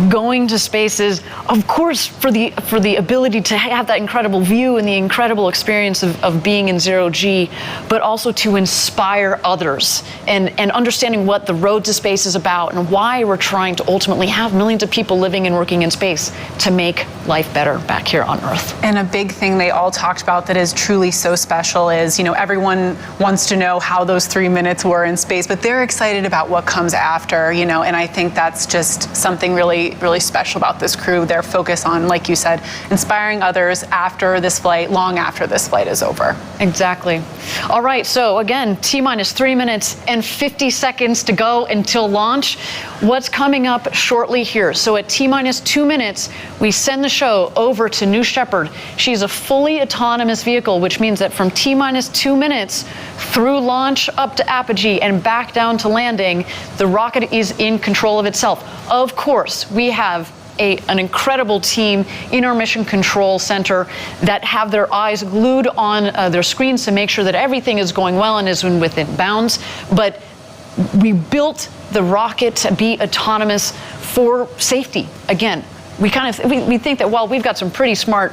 going to space is, of course, for the ability to have that incredible view and the incredible experience of being in zero G, but also to inspire others and understanding what the road to space is about and why we're trying to ultimately have millions of people living and working in space to make life better back here on Earth. And a big thing they all talked about that is truly so special is, everyone wants to know how those 3 minutes were in space, but they're excited about what comes after, and I think that's just something really special about this crew. Their focus on, like you said, inspiring others after this flight, long after this flight is over. Exactly. All right, so again, T-minus 3 minutes and 50 seconds to go until launch. What's coming up shortly here? So at T-minus 2 minutes, we send the show over to New Shepard. She's a fully autonomous vehicle, which means that from T-minus 2 minutes through launch up to apogee and back down to landing, the rocket is in control of itself. Of course, we have an incredible team in our Mission Control Center that have their eyes glued on their screens to make sure that everything is going well and is within bounds. But we built the rocket to be autonomous for safety. Again, we think that while we've got some pretty smart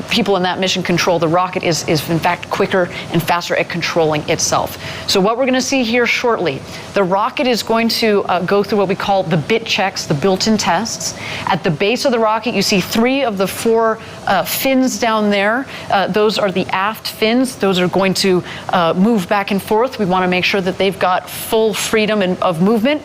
people in that mission control, the rocket is in fact quicker and faster at controlling itself. So what we're going to see here shortly, the rocket is going to go through what we call the bit checks, the built-in tests. At the base of the rocket, you see 3 of the 4 fins down there. Those are the aft fins. Those are going to move back and forth. We want to make sure that they've got full freedom of movement.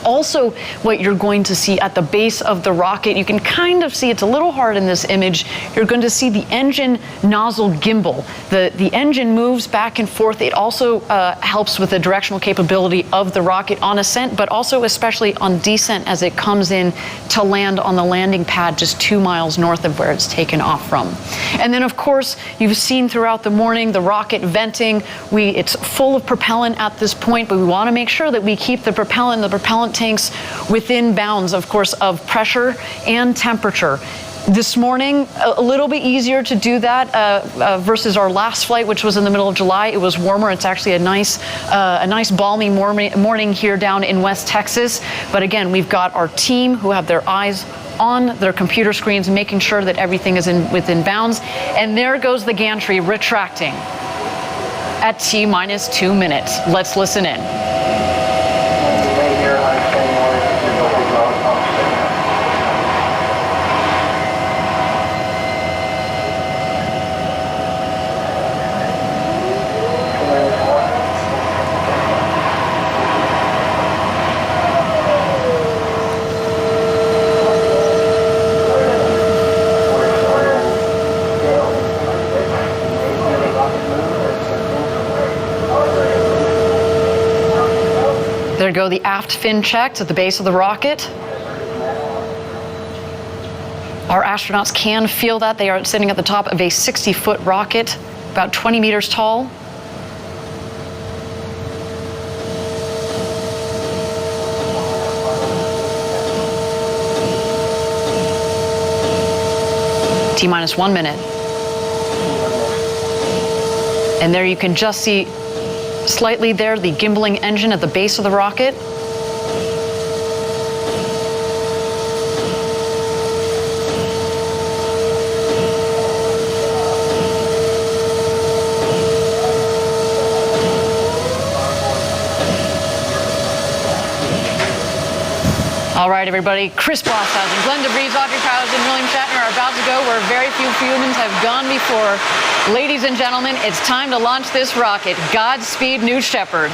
Also, what you're going to see at the base of the rocket, you can kind of see, it's a little hard in this image, you're going to see the engine nozzle gimbal. The engine moves back and forth. It also helps with the directional capability of the rocket on ascent, but also especially on descent as it comes in to land on the landing pad just 2 miles north of where it's taken off from. And then, of course, you've seen throughout the morning the rocket venting. It's full of propellant at this point, but we want to make sure that we keep the propellant tanks within bounds, of course, of pressure and temperature. This morning, a little bit easier to do that versus our last flight, which was in the middle of July. It was warmer. It's actually a nice balmy morning here down in West Texas. But again, we've got our team who have their eyes on their computer screens, making sure that everything is within bounds. And there goes the gantry retracting at T-minus 2 minutes. Let's listen in. There go the aft fin checks at the base of the rocket. Our astronauts can feel that. They are sitting at the top of a 60-foot rocket, about 20 meters tall. T-minus 1 minute. And there you can just see slightly there the gimbaling engine at the base of the rocket. All right, everybody, Chris Boshuizen, Glen de Vries, Audrey and William Shatner are about to go where very few humans have gone before. Ladies and gentlemen, it's time to launch this rocket. Godspeed, New Shepard.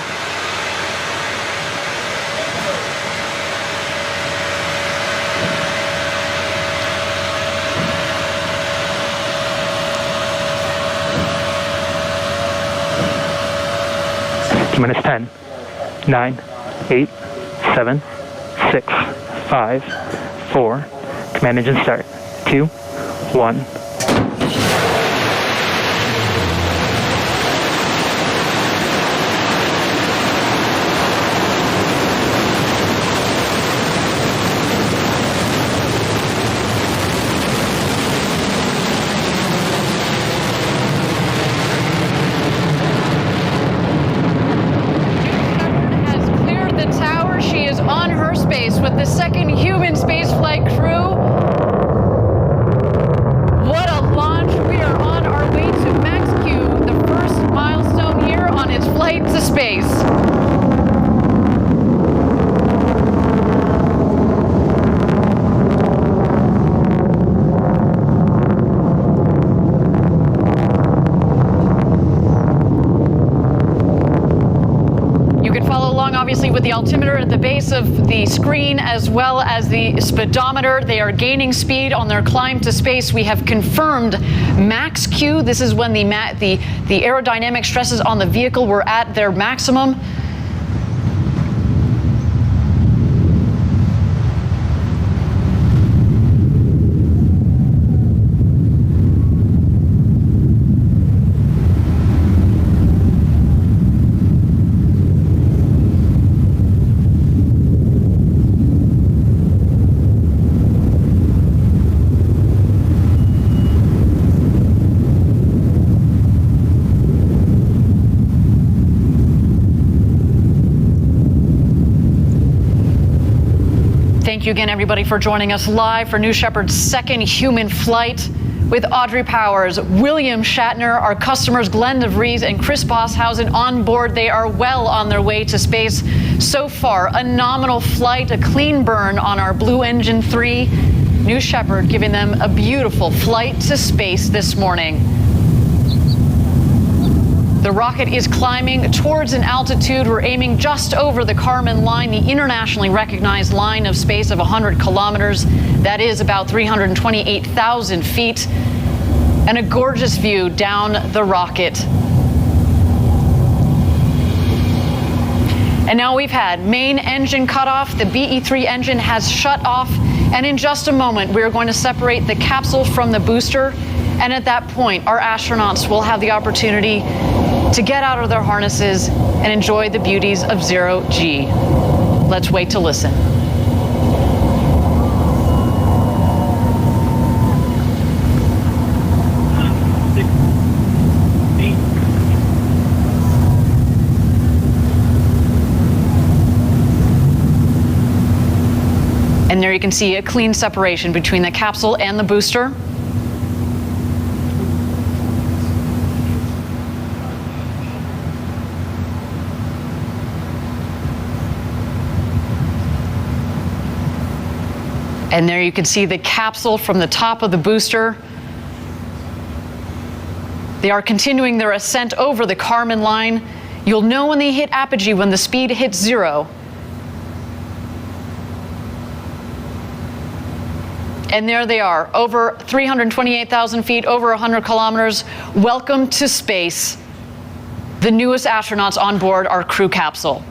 T-minus 10, 9, 8, 7, 6, 5, 4, command engine start, 2, 1. With the second human spaceflight crew. What a launch. We are on our way to Max Q, the first milestone here on its flight to space. Obviously with the altimeter at the base of the screen as well as the speedometer. They are gaining speed on their climb to space. We have confirmed max Q. This is when the aerodynamic stresses on the vehicle were at their maximum. Thank you again, everybody, for joining us live for New Shepard's second human flight with Audrey Powers, William Shatner, our customers Glen de Vries and Chris Boshuizen on board. They are well on their way to space. So far, a nominal flight, a clean burn on our Blue Engine 3. New Shepard giving them a beautiful flight to space this morning. The rocket is climbing towards an altitude. We're aiming just over the Kármán line, the internationally recognized line of space of 100 kilometers. That is about 328,000 feet. And a gorgeous view down the rocket. And now we've had main engine cut off. The BE-3 engine has shut off. And in just a moment, we're going to separate the capsule from the booster. And at that point, our astronauts will have the opportunity to get out of their harnesses and enjoy the beauties of zero G. Let's wait to listen. And there you can see a clean separation between the capsule and the booster. And there you can see the capsule from the top of the booster. They are continuing their ascent over the Kármán line. You'll know when they hit apogee, when the speed hits 0. And there they are, over 328,000 feet, over 100 kilometers. Welcome to space. The newest astronauts on board our crew capsule.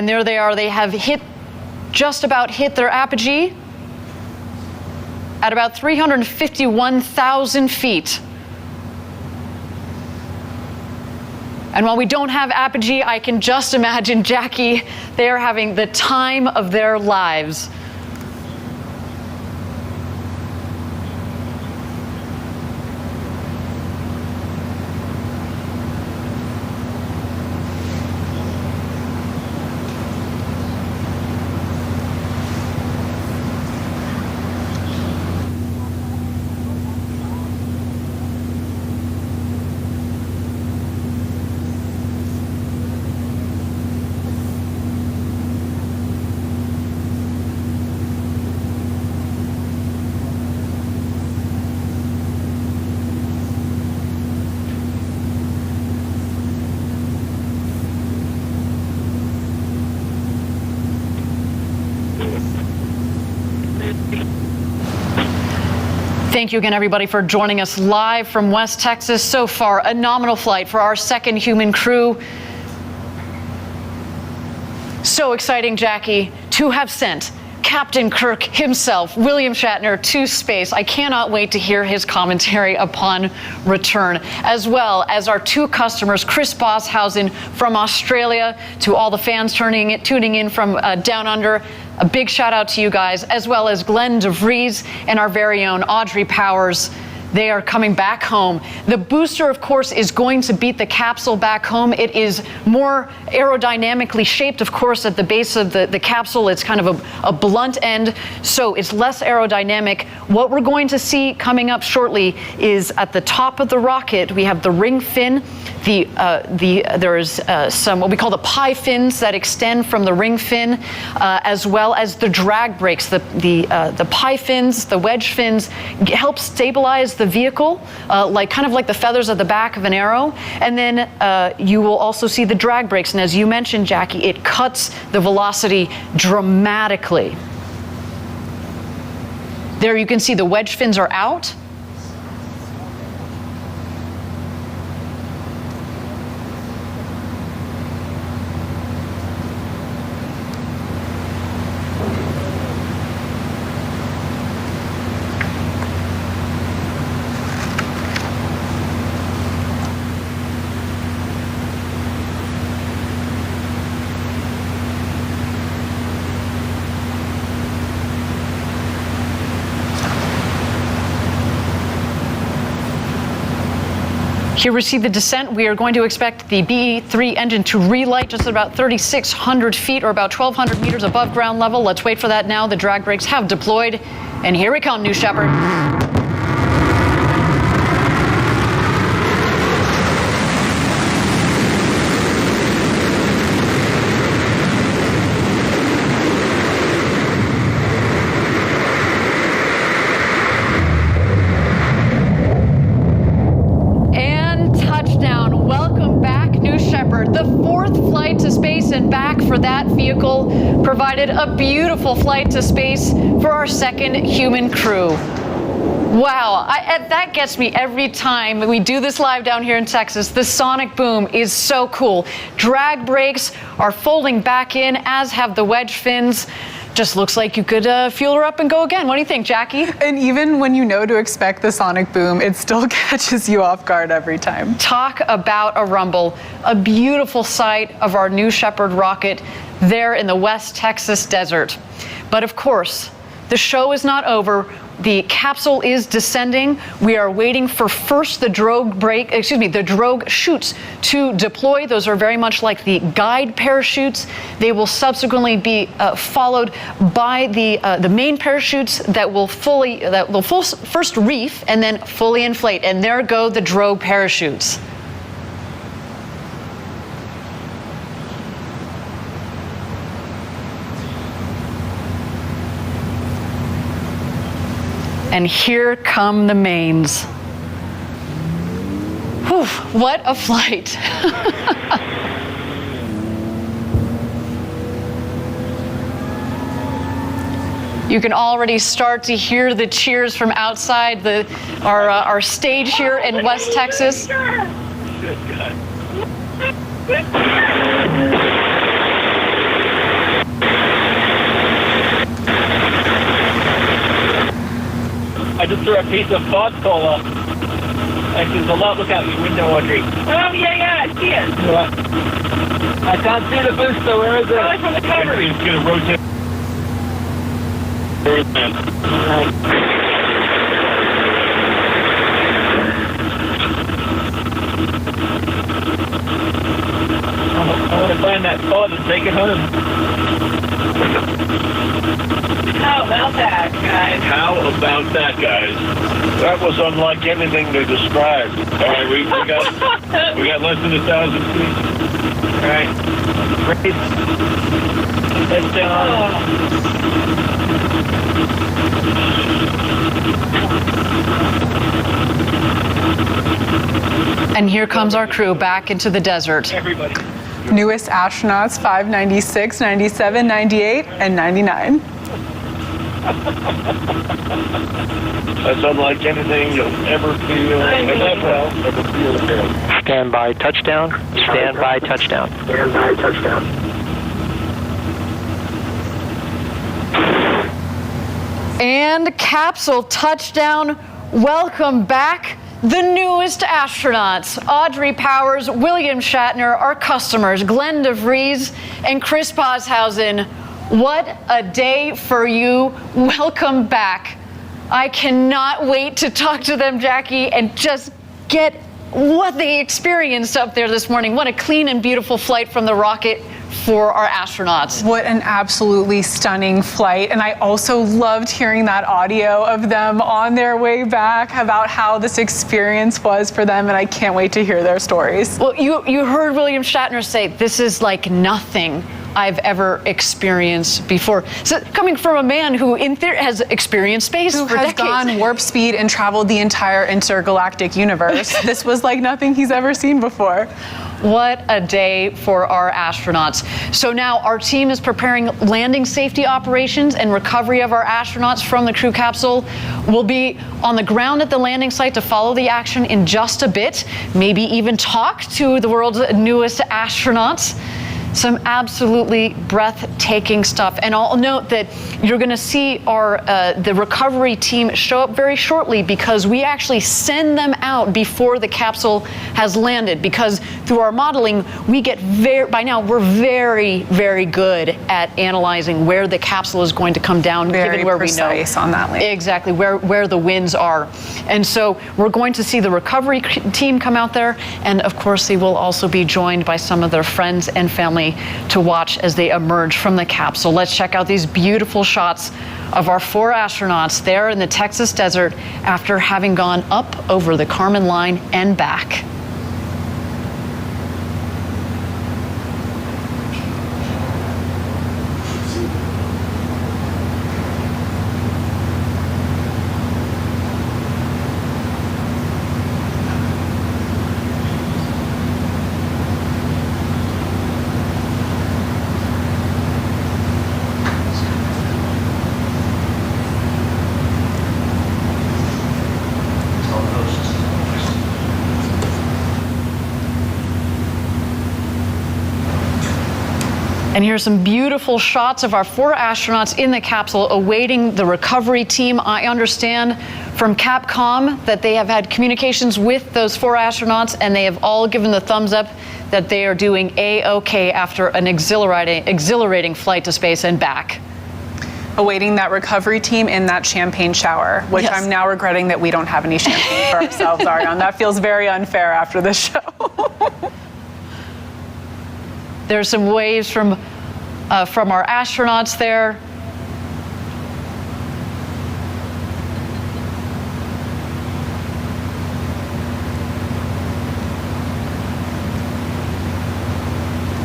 And there they are. They have just about hit their apogee at about 351,000 feet. And while we don't have apogee, I can just imagine Jackie, they are having the time of their lives. Thank you again, everybody, for joining us live from West Texas. So far, a nominal flight for our second human crew. So exciting, Jackie, to have sent Captain Kirk himself, William Shatner, to space. I cannot wait to hear his commentary upon return, as well as our two customers, Chris Boshuizen from Australia, to all the fans tuning in from down under. A big shout out to you guys, as well as Glen de Vries and our very own Audrey Powers. They are coming back home. The booster, of course, is going to beat the capsule back home. It is more aerodynamically shaped, of course, at the base of the capsule. It's kind of a blunt end, so it's less aerodynamic. What we're going to see coming up shortly is at the top of the rocket, we have the ring fin. There's some what we call the pie fins that extend from the ring fin, as well as the drag brakes. The pie fins, the wedge fins, help stabilize the vehicle, kind of like the feathers at the back of an arrow. And then you will also see the drag brakes. And as you mentioned, Jackie, it cuts the velocity dramatically. There you can see the wedge fins are out. Here we see the descent. We are going to expect the BE-3 engine to relight just at about 3,600 feet or about 1,200 meters above ground level. Let's wait for that now. The drag brakes have deployed. And here we come, New Shepard. Provided a beautiful flight to space for our second human crew. Wow, that gets me every time we do this live down here in Texas. The sonic boom is so cool. Drag brakes are folding back in, as have the wedge fins. Just looks like you could fuel her up and go again. What do you think, Jackie? And even when you know to expect the sonic boom, it still catches you off guard every time. Talk about a rumble. A beautiful sight of our New Shepard rocket there in the West Texas desert. But of course, the show is not over. The capsule is descending. We are waiting for first the drogue chutes to deploy. Those are very much like the guide parachutes. They will subsequently be followed by the main parachutes that will first reef and then fully inflate. And there go the drogue parachutes. And here come the mains. Whew, what a flight. You can already start to hear the cheers from outside our stage here in West Texas. Good. 1 I just threw a piece of fog cola. Actually, there's a lot. Look out your window, Audrey. Oh, yeah, I see it. I can't see the booster. Where is it? Probably from the cover. It's going to rotate. I want to find that pod and take it home. How about that, guys? How about that, guys? That was unlike anything they described. All right, we got less than 1,000 feet. All right, raise. Let's down. And here comes our crew back into the desert. Everybody. Newest astronauts 5, 96, 97, 98, and 99. That's unlike anything you'll ever feel. Ever feel again. Stand by touchdown. Stand by touchdown. Stand by touchdown. And capsule touchdown. Welcome back. The newest astronauts, Audrey Powers, William Shatner, our customers, Glen de Vries and Chris Boshuizen. What a day for you. Welcome back. I cannot wait to talk to them, Jackie, and just get what they experienced up there this morning. What a clean and beautiful flight from the rocket for our astronauts. What an absolutely stunning flight. And I also loved hearing that audio of them on their way back about how this experience was for them, and I can't wait to hear their stories. Well, you heard William Shatner say, this is like nothing I've ever experienced before. So coming from a man who in theory has experienced space who for has decades. gone warp speed and traveled the entire intergalactic universe. This was like nothing he's ever seen before. What a day for our astronauts. So now our team is preparing landing safety operations and recovery of our astronauts from the crew capsule. We'll be on the ground at the landing site to follow the action in just a bit, maybe even talk to the world's newest astronauts. Some absolutely breathtaking stuff. And I'll note that you're going to see the recovery team show up very shortly, because we actually send them out before the capsule has landed, because through our modeling, we get by now we're very, very good at analyzing where the capsule is going to come down, given where we know. Very precise on that land. Exactly, where the winds are. And so we're going to see the recovery team come out there, and of course they will also be joined by some of their friends and family to watch as they emerge from the capsule. Let's check out these beautiful shots of our 4 astronauts there in the Texas desert after having gone up over the Kármán line and back. And here's some beautiful shots of our 4 astronauts in the capsule awaiting the recovery team. I understand from Capcom that they have had communications with those 4 astronauts, and they have all given the thumbs up that they are doing A-OK after an exhilarating flight to space and back. Awaiting that recovery team in that champagne shower, which Yes. I'm now regretting that we don't have any champagne for ourselves, Ariane. That feels very unfair after this show. There's some waves from our astronauts there.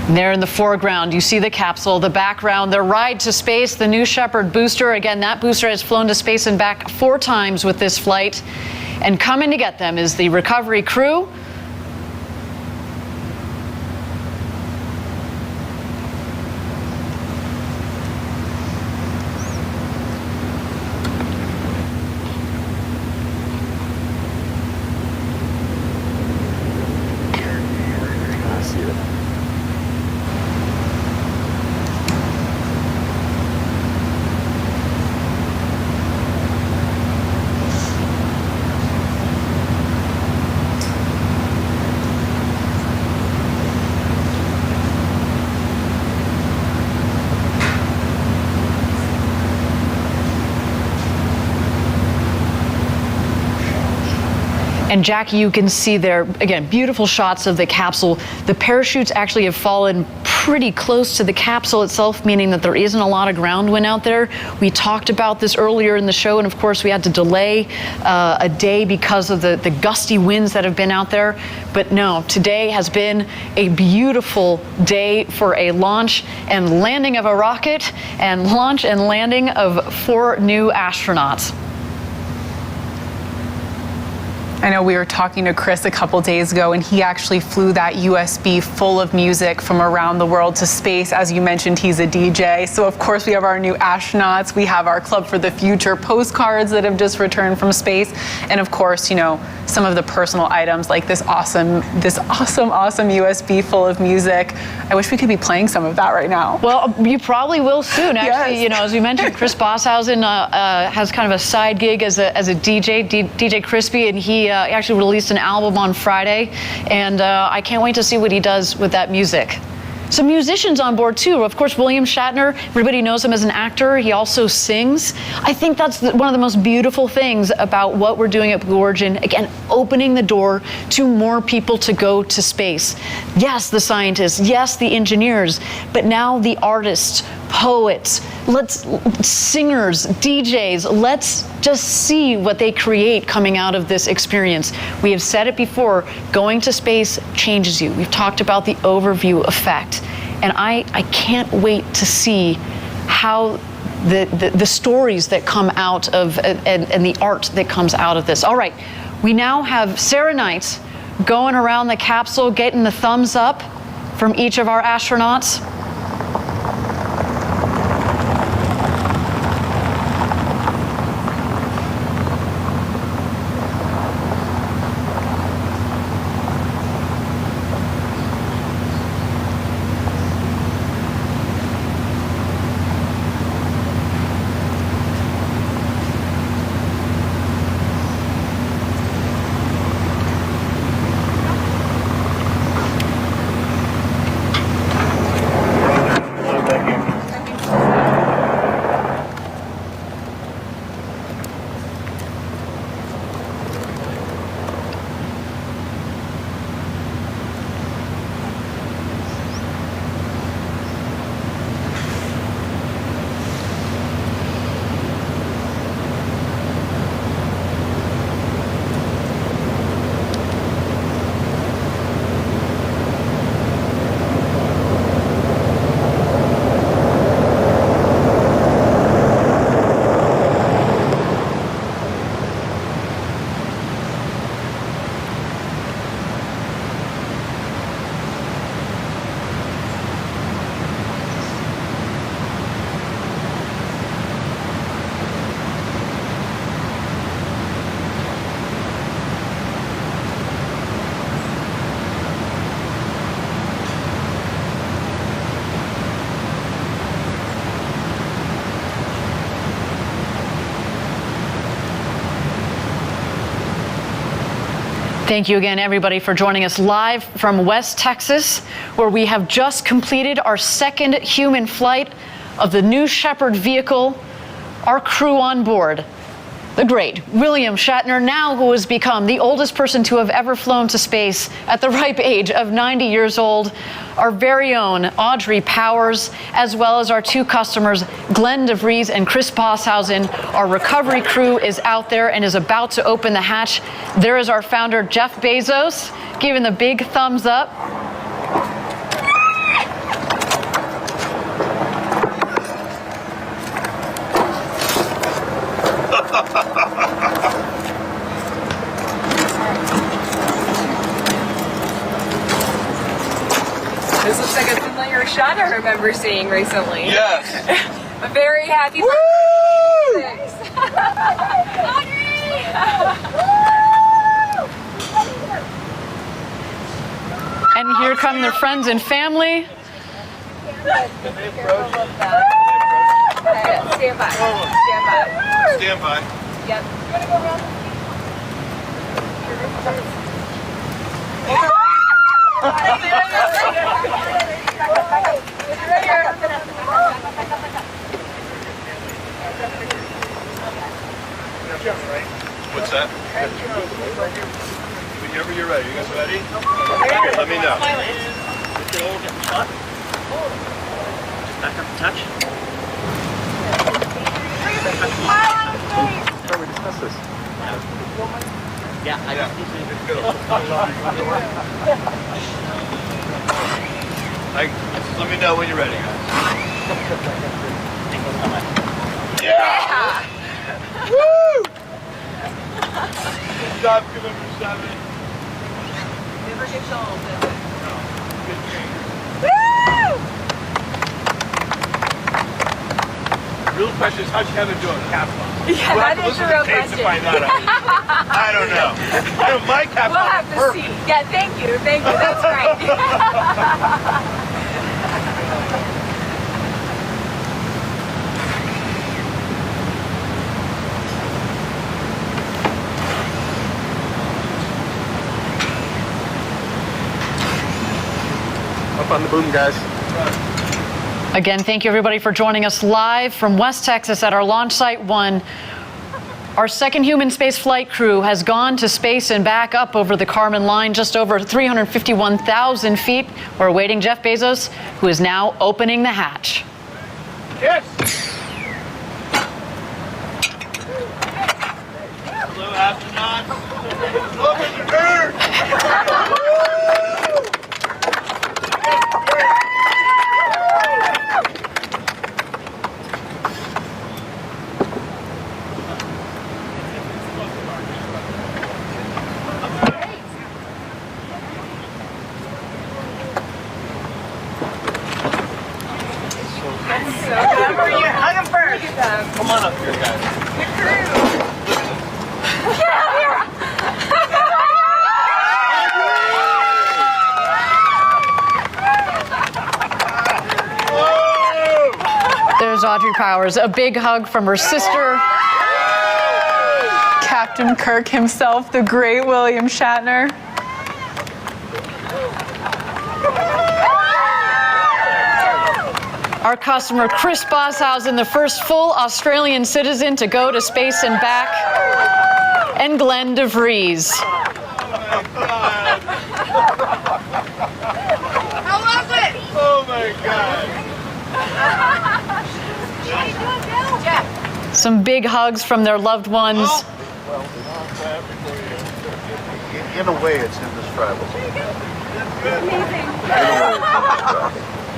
And there in the foreground, you see the capsule, the background, their ride to space, the new Shepard booster. Again, that booster has flown to space and back 4 times with this flight. And coming to get them is the recovery crew. And Jackie, you can see there, again, beautiful shots of the capsule. The parachutes actually have fallen pretty close to the capsule itself, meaning that there isn't a lot of ground wind out there. We talked about this earlier in the show, and of course we had to delay a day because of the gusty winds that have been out there. But no, today has been a beautiful day for a launch and landing of a rocket and launch and landing of 4 new astronauts. I know we were talking to Chris a couple days ago, and he actually flew that USB full of music from around the world to space. As you mentioned, he's a DJ. So of course we have our new astronauts. We have our Club for the Future postcards that have just returned from space. And of course, you know, some of the personal items like this awesome USB full of music. I wish we could be playing some of that right now. Well, you probably will soon. Actually, Yes. you know, as we mentioned, Chris Boshuizen has kind of a side gig as a DJ, DJ Crispy, and he actually released an album on Friday, and I can't wait to see what he does with that music. Some musicians on board too. Of course, William Shatner, everybody knows him as an actor. He also sings. I think that's one of the most beautiful things about what we're doing at Blue Origin. Again, opening the door to more people to go to space. Yes, the scientists, yes, the engineers, but now the artists, poets, singers, DJs, let's just see what they create coming out of this experience. We have said it before, going to space changes you. We've talked about the overview effect. And I can't wait to see how the stories that come out of and the art that comes out of this. All right, we now have Sarah Knight going around the capsule, getting the thumbs up from each of our astronauts. Thank you again, everybody, for joining us live from West Texas, where we have just completed our second human flight of the new Shepard vehicle, our crew on board. The great William Shatner, now who has become the oldest person to have ever flown to space at the ripe age of 90 years old, our very own Audrey Powers, as well as our 2 customers, Glen de Vries and Chris Boshuizen. Our recovery crew is out there and is about to open the hatch. There is our founder, Jeff Bezos, giving the big thumbs up. This looks like a familiar shot I remember seeing recently. Yes. I'm very happy. Woo! And here come their friends and family. Stand by. Stand by. Stand by. Yep. You want to go around? What's that? Whenever you're ready. You guys ready? Okay, let me know. Did they all get shot? Just back up a touch. Can we discuss this? Yeah, I just need to... Let me know when you're ready, guys. Yeah! Woo! Good job, Commander 7. Never gets old, does it? Good change. Woo! Real question is, how's Kevin doing? Capsule. Yeah, We'll that have to is the listen real to tapes question. to find that out. I don't know. I don't mind Capsule. We'll have to see. Yeah, thank you. Thank you. That's great. Up on the boom, guys. Again, thank you everybody for joining us live from West Texas at our launch site 1. Our second human space flight crew has gone to space and back up over the Kármán line, just over 351,000 feet. We're awaiting Jeff Bezos, who is now opening the hatch. Yes! Hello, astronauts. Open the door! Come on up here, guys. There's Audrey Powers, a big hug from her sister. Captain Kirk himself, the great William Shatner. Our customer, Chris Boshuizen, the first full Australian citizen to go to space and back, and Glen de Vries. How was it? Oh my God. Some big hugs from their loved ones. In a way, it's indescribable.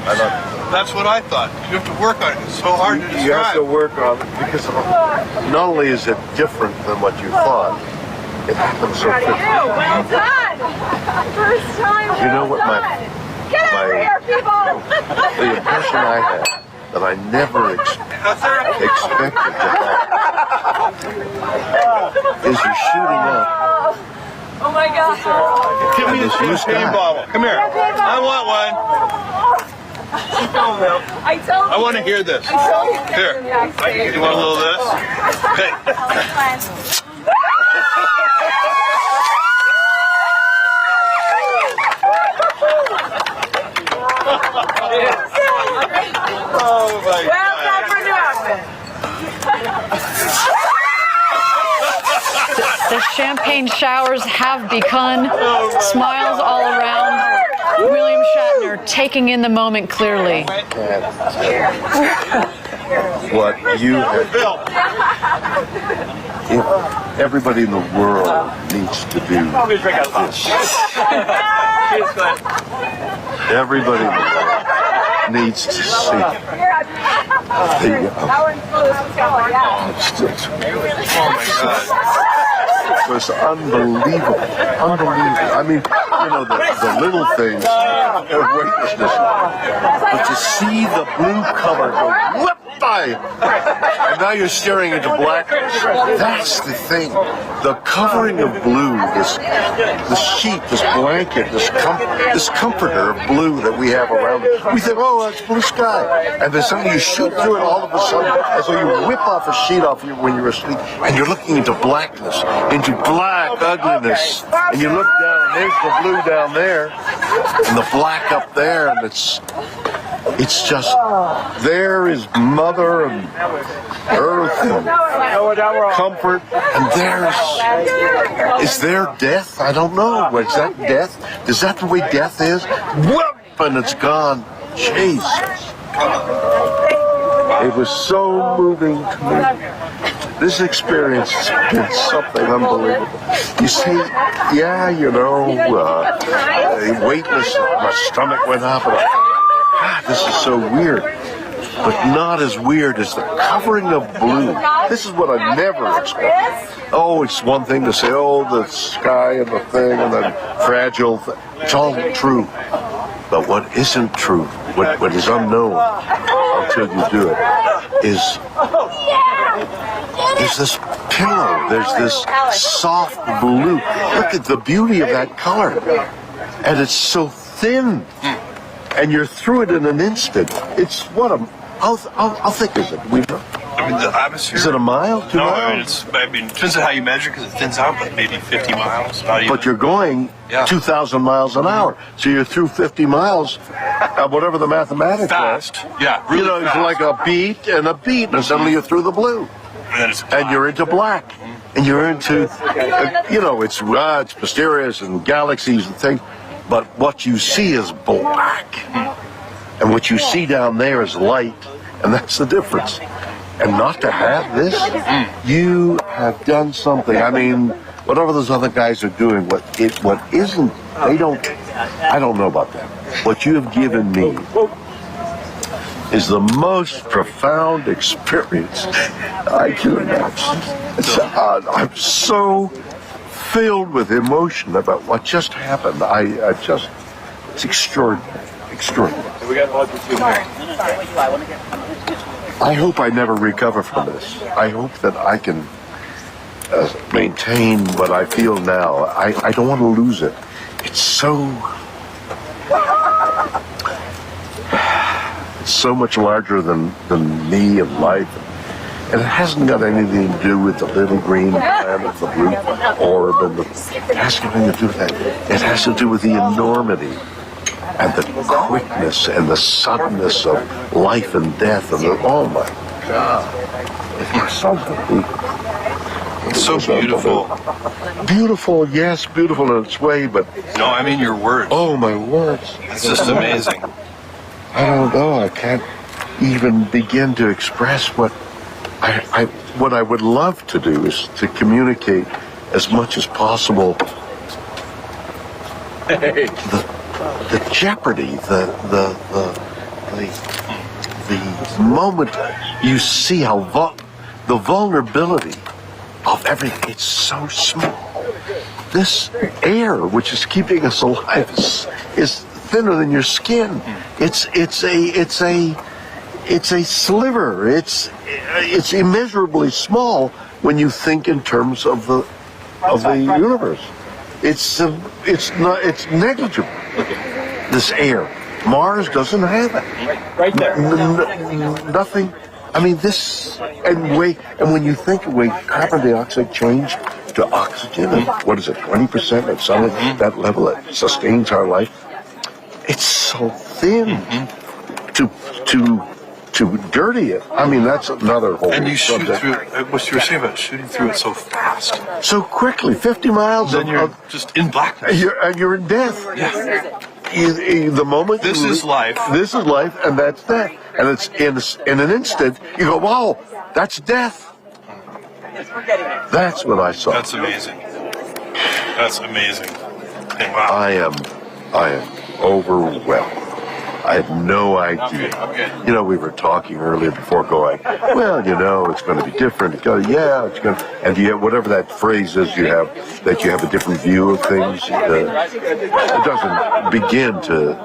I love it. That's what I thought. You have to work on it. It's so hard to describe. You have to work on it because not only is it different than what you thought, it happens so quickly. Well done! First time. You know what Get over here, people! the impression I had that I never expected to have is you're shooting up. Oh my God! Give me And this this new champagne sky. bottle. Come here. I want one. I told you. I want to hear this. I told you. Here. You want a little of this? Okay. Oh my God. Well done for new outfit. The champagne showers have begun. Smiles all around. William Shatner taking in the moment clearly. What you have built. Everybody in the world needs to do this. Everybody in the world needs to see it was unbelievable. Unbelievable. I mean, you know, the little things of weightlessness. But to see the blue color go whoop by, and now you're staring into blackness. That's the thing. The covering of blue, this sheet, this blanket, this comforter of blue that we have around it. We think, oh, that's blue sky. And then suddenly you shoot through it all of a sudden, as though you whip off a sheet off you when you're asleep, and you're looking into blackness, into black ugliness. And you look down, and there's the blue down there, and the black up there, and it's It's just, there is Mother and Earth and comfort, and is there death? I don't know. Is that death? Is that the way death is? Whoop! And it's gone. Jesus. It was so moving to me. This experience has been something unbelievable. You see, yeah, you know, weightless, my stomach went up, and God, this is so weird. But not as weird as the covering of blue. This is what I never expected. Oh, it's one thing to say, oh, the sky and the thing and the fragile thing. It's all true. But what isn't true, what is unknown, until you do it, is there's this pillow, there's this soft blue. Look at the beauty of that color. And it's so thin. And you're through it in an instant. It's how thick is it? I mean, the atmosphere. Is it a mile? 2 miles? miles? It depends on how you measure, because it thins out, but maybe 50 miles. Not even. But you're going 2,000 miles an hour. So you're through 50 miles, whatever the mathematics fast. are. Yeah, really fast. It's like a beat, and suddenly you're through the blue. And you're into black. And you're into, it's mysterious and galaxies and things. But what you see is black. And what you see down there is light. And that's the difference. And not to have this, you have done something. I mean, whatever those other guys are doing, I don't know about that. What you have given me is the most profound experience I can imagine. I'm so filled with emotion about what just happened. It's extraordinary. Extraordinary. We got I hope I never recover from this. I hope that I can maintain what I feel now. I don't want to lose it. It's so much larger than me and life. And it hasn't got anything to do with the little green planet, the blue orb, it has nothing to do with that. It has to do with the enormity and the quickness and the suddenness of life and death. And oh my God, it's something. It's so beautiful. Beautiful, yes, beautiful in its way, but... No, I mean your words. Oh, my words. It's just amazing. I don't know. I can't even begin to express what I would love to do is to communicate as much as possible the jeopardy, the moment you see how the vulnerability of everything. It's so small. This air, which is keeping us alive, is thinner than your skin. It's a sliver. It's immeasurably small when you think in terms of the universe. It's negligible. This air. Mars doesn't have it. Right there. Nothing. I mean, and when you think of way carbon dioxide changed to oxygen, and what is it, 20% at some that level that sustains our life? It's so thin to dirty it. I mean, that's another whole And you shoot subject. through what you were saying about shooting through it so fast. So quickly, 50 miles. Then you're just in blackness. You're in death. Yeah. The moment This is life. This is life, and that's death. And it's in an instant. You go, wow, that's death. That's what I saw. That's amazing. That's amazing. And wow. I am overwhelmed. I had no idea. You know, we were talking earlier before going, well, you know, it's going to be different. It's going to, and you have whatever that phrase is you have, that you have a different view of things. It doesn't begin to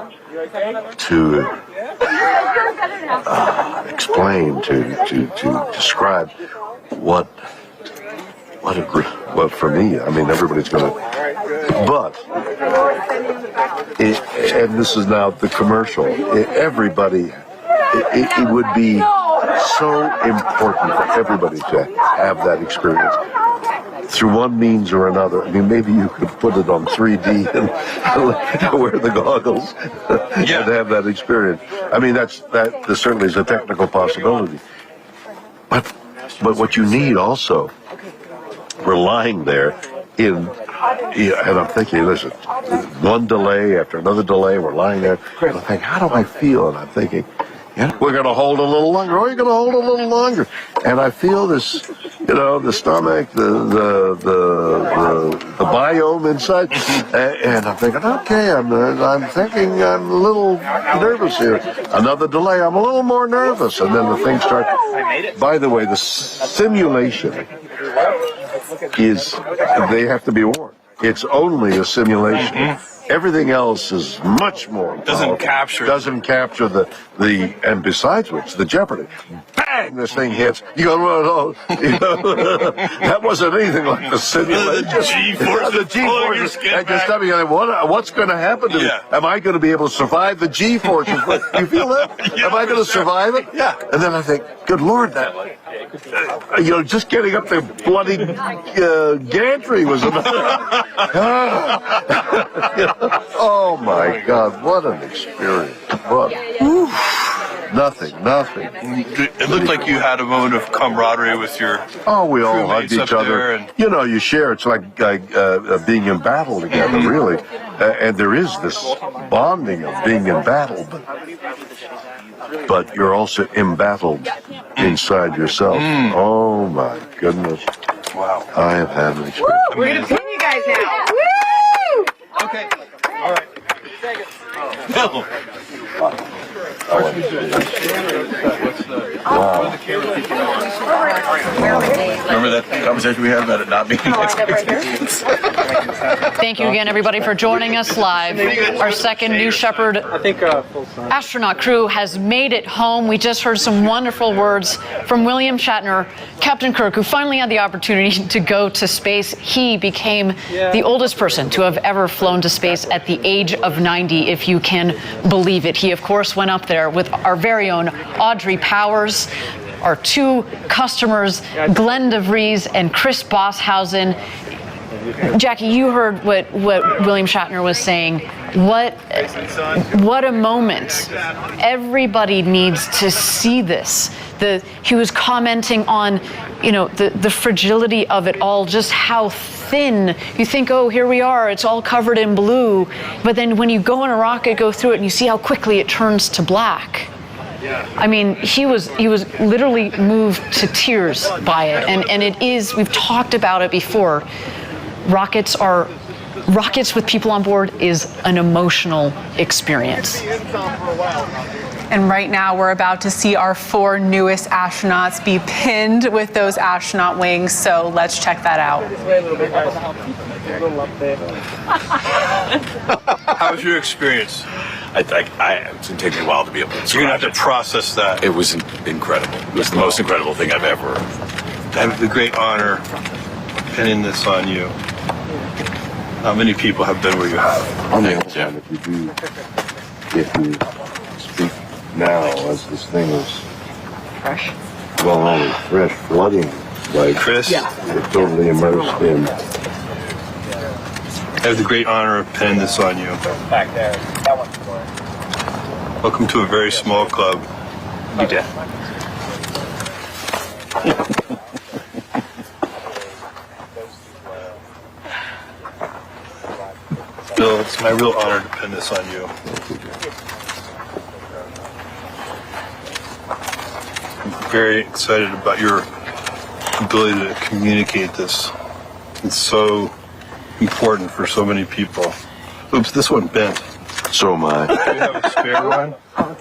explain, to describe what for me, I mean, everybody's going to, but, and this is now the commercial, everybody, it would be so important for everybody to have that experience. through one means or another. I mean, maybe you could put it on 3D and wear the goggles and have that experience. I mean, that certainly is a technical possibility. But what you need also, we're lying there and I'm thinking, listen, one delay after another delay, we're lying there, and I think, how do I feel? And I'm thinking, we're going to hold a little longer. Oh, you're going to hold a little longer. And I feel this, the stomach, the biome inside, and I'm thinking, okay, I'm thinking I'm a little nervous here. Another delay, I'm a little more nervous, and then the thing starts. By the way, the simulation they have to be warned. It's only a simulation. Everything else is much more Doesn't capture the and besides which, the jeopardy. Bang! This thing hits. You go, oh, that wasn't anything like the simulation. The G-force. The G-force. And just tell me, what's going to happen to me? Am I going to be able to survive the G-force? You feel that? Am I going to survive it? Yeah. And then I think, good Lord, that. Just getting up the bloody gantry was enough. Oh my God, what an experience. Nothing. It looked like you had a moment of camaraderie with your we all hugged each other. And you share. It's like being in battle together, really. And there is this bonding of being in battle, but you're also embattled inside yourself. Oh my goodness. Wow. I have had an experience. Woo! We're going to pin you guys now. Woo! Okay. All right. Wow. Remember that conversation we had about it not being Thank you again, everybody, for joining us live. Our second New Shepard astronaut crew has made it home. We just heard some wonderful words from William Shatner, Captain Kirk, who finally had the opportunity to go to space. He became the oldest person to have ever flown to space at the age of 90, if you can believe it. He, of course, went up there with our very own Audrey Powers, our two customers, Glen de Vries and Chris Boshuizen. Jackie, you heard what William Shatner was saying. What a moment. Everybody needs to see this. He was commenting on, the fragility of it all, just how thin. You think, oh, here we are, it's all covered in blue. But then when you go in a rocket, go through it, and you see how quickly it turns to black. I mean, he was literally moved to tears by it. And it is, we've talked about it before. Rockets with people on board is an emotional experience. And right now we're about to see our 4 newest astronauts be pinned with those astronaut wings, so let's check that out. How was your experience? It's going to take me a while to be able to describe. You're going to have to process that. It was incredible. It was the most incredible thing I've ever. I have the great honor of pinning this on you. How many people have been where you have? On the other hand, if you speak now, as this thing is fresh, fresh, flooding, like Chris, you're totally immersed in. I have the great honor of pinning this on you. Back there. That one's for it. Welcome to a very small club. You did. Bill, it's my real honor to pin this on you. I'm very excited about your ability to communicate this. It's so important for so many people. Oops, this one bent. So am I. Do you have a spare one?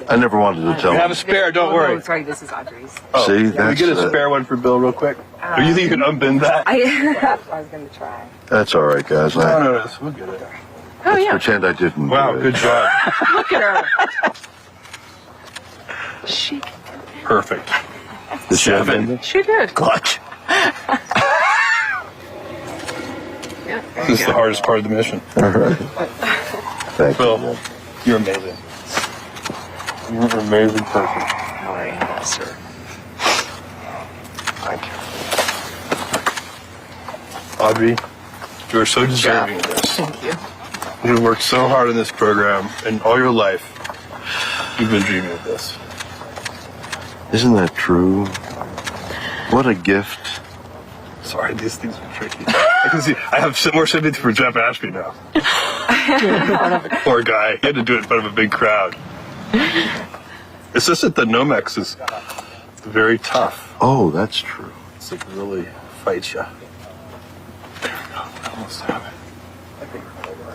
I never wanted to tell You him. have a spare, don't worry. Oh, sorry, this is Audrey's. Oh, See, can we get a spare one for Bill real quick? Or you think you can unbend that? I was going to try. That's all right, guys. No, we'll get it. Oh, yeah. Pretend I didn't. Wow, good job. Look at her. She Perfect. The 7. She did. Clutch. This is the hardest part of the mission. All right. Thank Bill, you. you're amazing. You're an amazing person. Yes, sir. Thank you. Audrey, you are so deserving of this. Thank you. You've worked so hard in this program, and all your life, you've been dreaming of this. Isn't that true? What a gift. Sorry, these things are tricky. I can see, I have more sympathy for Jeff Ashby now. Poor guy, he had to do it in front of a big crowd. It's just that the Nomex is very tough. Oh, that's true. It's like really fights you. There we go, I almost have it.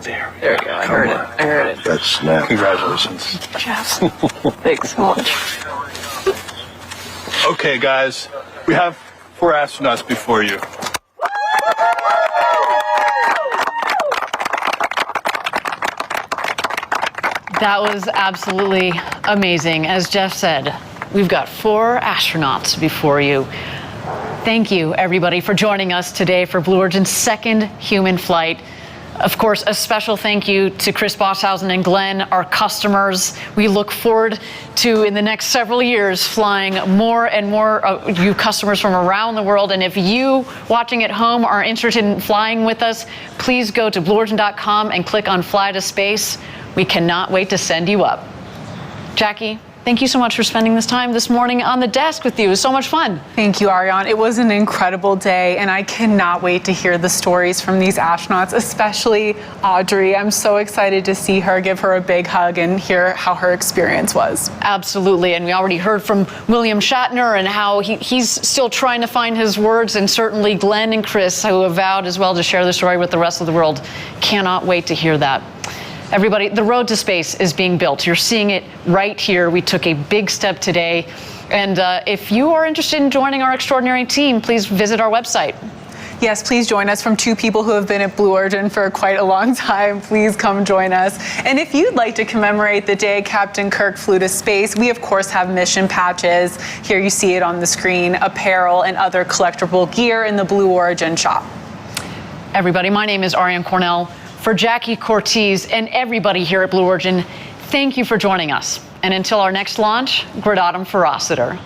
There we go. I heard it. That snap. Congratulations. Jeff, thanks so much. Okay, guys, we have 4 astronauts before you. That was absolutely amazing. As Jeff said, we've got 4 astronauts before you. Thank you, everybody, for joining us today for Blue Origin's second human flight. Of course, a special thank you to Chris Boshuizen and Glen, our customers. We look forward to, in the next several years, flying more and more you customers from around the world. And if you watching at home are interested in flying with us, please go to blueorigin.com and click on Fly to Space. We cannot wait to send you up. Jackie, thank you so much for spending this time this morning on the desk with you. It was so much fun. Thank you, Ariane. It was an incredible day, and I cannot wait to hear the stories from these astronauts, especially Audrey. I'm so excited to see her, give her a big hug, and hear how her experience was. Absolutely, and we already heard from William Shatner and how he's still trying to find his words, and certainly Glen and Chris, who have vowed as well to share the story with the rest of the world. Cannot wait to hear that. Everybody, the road to space is being built. You're seeing it right here. We took a big step today. And if you are interested in joining our extraordinary team, please visit our website. Yes, please join us. From 2 people who have been at Blue Origin for quite a long time, please come join us. And if you'd like to commemorate the day Captain Kirk flew to space, we of course have mission patches. Here you see it on the screen, apparel and other collectible gear in the Blue Origin shop. Everybody, my name is Ariane Cornell. For Jackie Cortez and everybody here at Blue Origin, thank you for joining us. And until our next launch, Gradatum Ferociter.